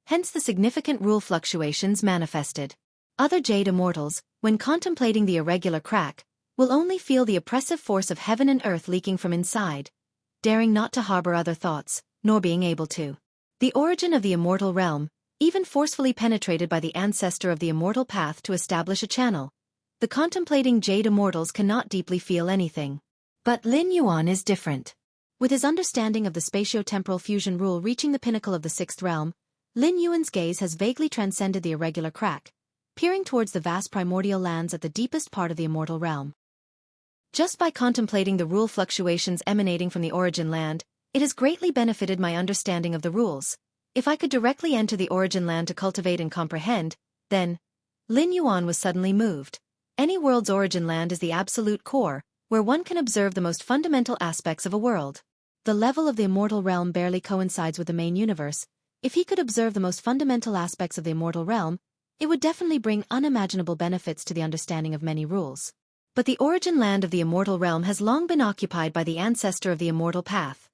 A: Hence the significant rule fluctuations manifested. Other Jade immortals, when contemplating the irregular crack, will only feel the oppressive force of heaven and earth leaking from inside, daring not to harbor other thoughts, nor being able to. The origin of the immortal realm, even forcefully penetrated by the ancestor of the immortal path to establish a channel. The contemplating Jade immortals cannot deeply feel anything. But Lin Yuan is different. With his understanding of the spatio-temporal fusion rule reaching the pinnacle of the sixth realm, Lin Yuan's gaze has vaguely transcended the irregular crack, peering towards the vast primordial lands at the deepest part of the immortal realm. Just by contemplating the rule fluctuations emanating from the origin land, it has greatly benefited my understanding of the rules. If I could directly enter the origin land to cultivate and comprehend, then... Lin Yuan was suddenly moved. Any world's origin land is the absolute core, where where one can observe the most fundamental aspects of a world. The level of the immortal realm barely coincides with the main universe. If he could observe the most fundamental aspects of the immortal realm, it would definitely bring unimaginable benefits to the understanding of many rules. But the origin land of the immortal realm has long been occupied by the ancestor of the immortal path.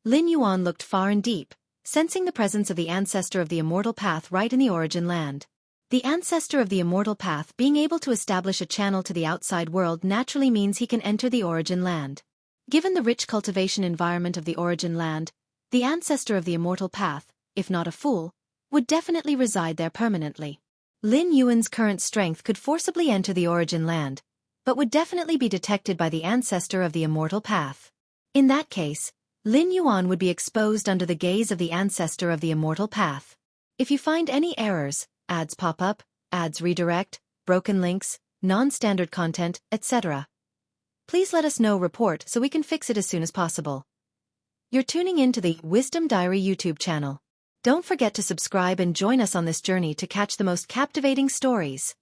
A: Lin Yuan looked far and deep, sensing the presence of the ancestor of the immortal path right in the origin land. The ancestor of the immortal path being able to establish a channel to the outside world naturally means he can enter the origin land. Given the rich cultivation environment of the origin land, the ancestor of the immortal path, if not a fool, would definitely reside there permanently. Lin Yuan's current strength could forcibly enter the origin land, but would definitely be detected by the ancestor of the immortal path. In that case, Lin Yuan would be exposed under the gaze of the ancestor of the immortal path. If you find any errors, ads pop up, ads redirect, broken links, non-standard content, etc., please let us know report so we can fix it as soon as possible. You're tuning in to the Wisdom Diary YouTube channel. Don't forget to subscribe and join us on this journey to catch the most captivating stories.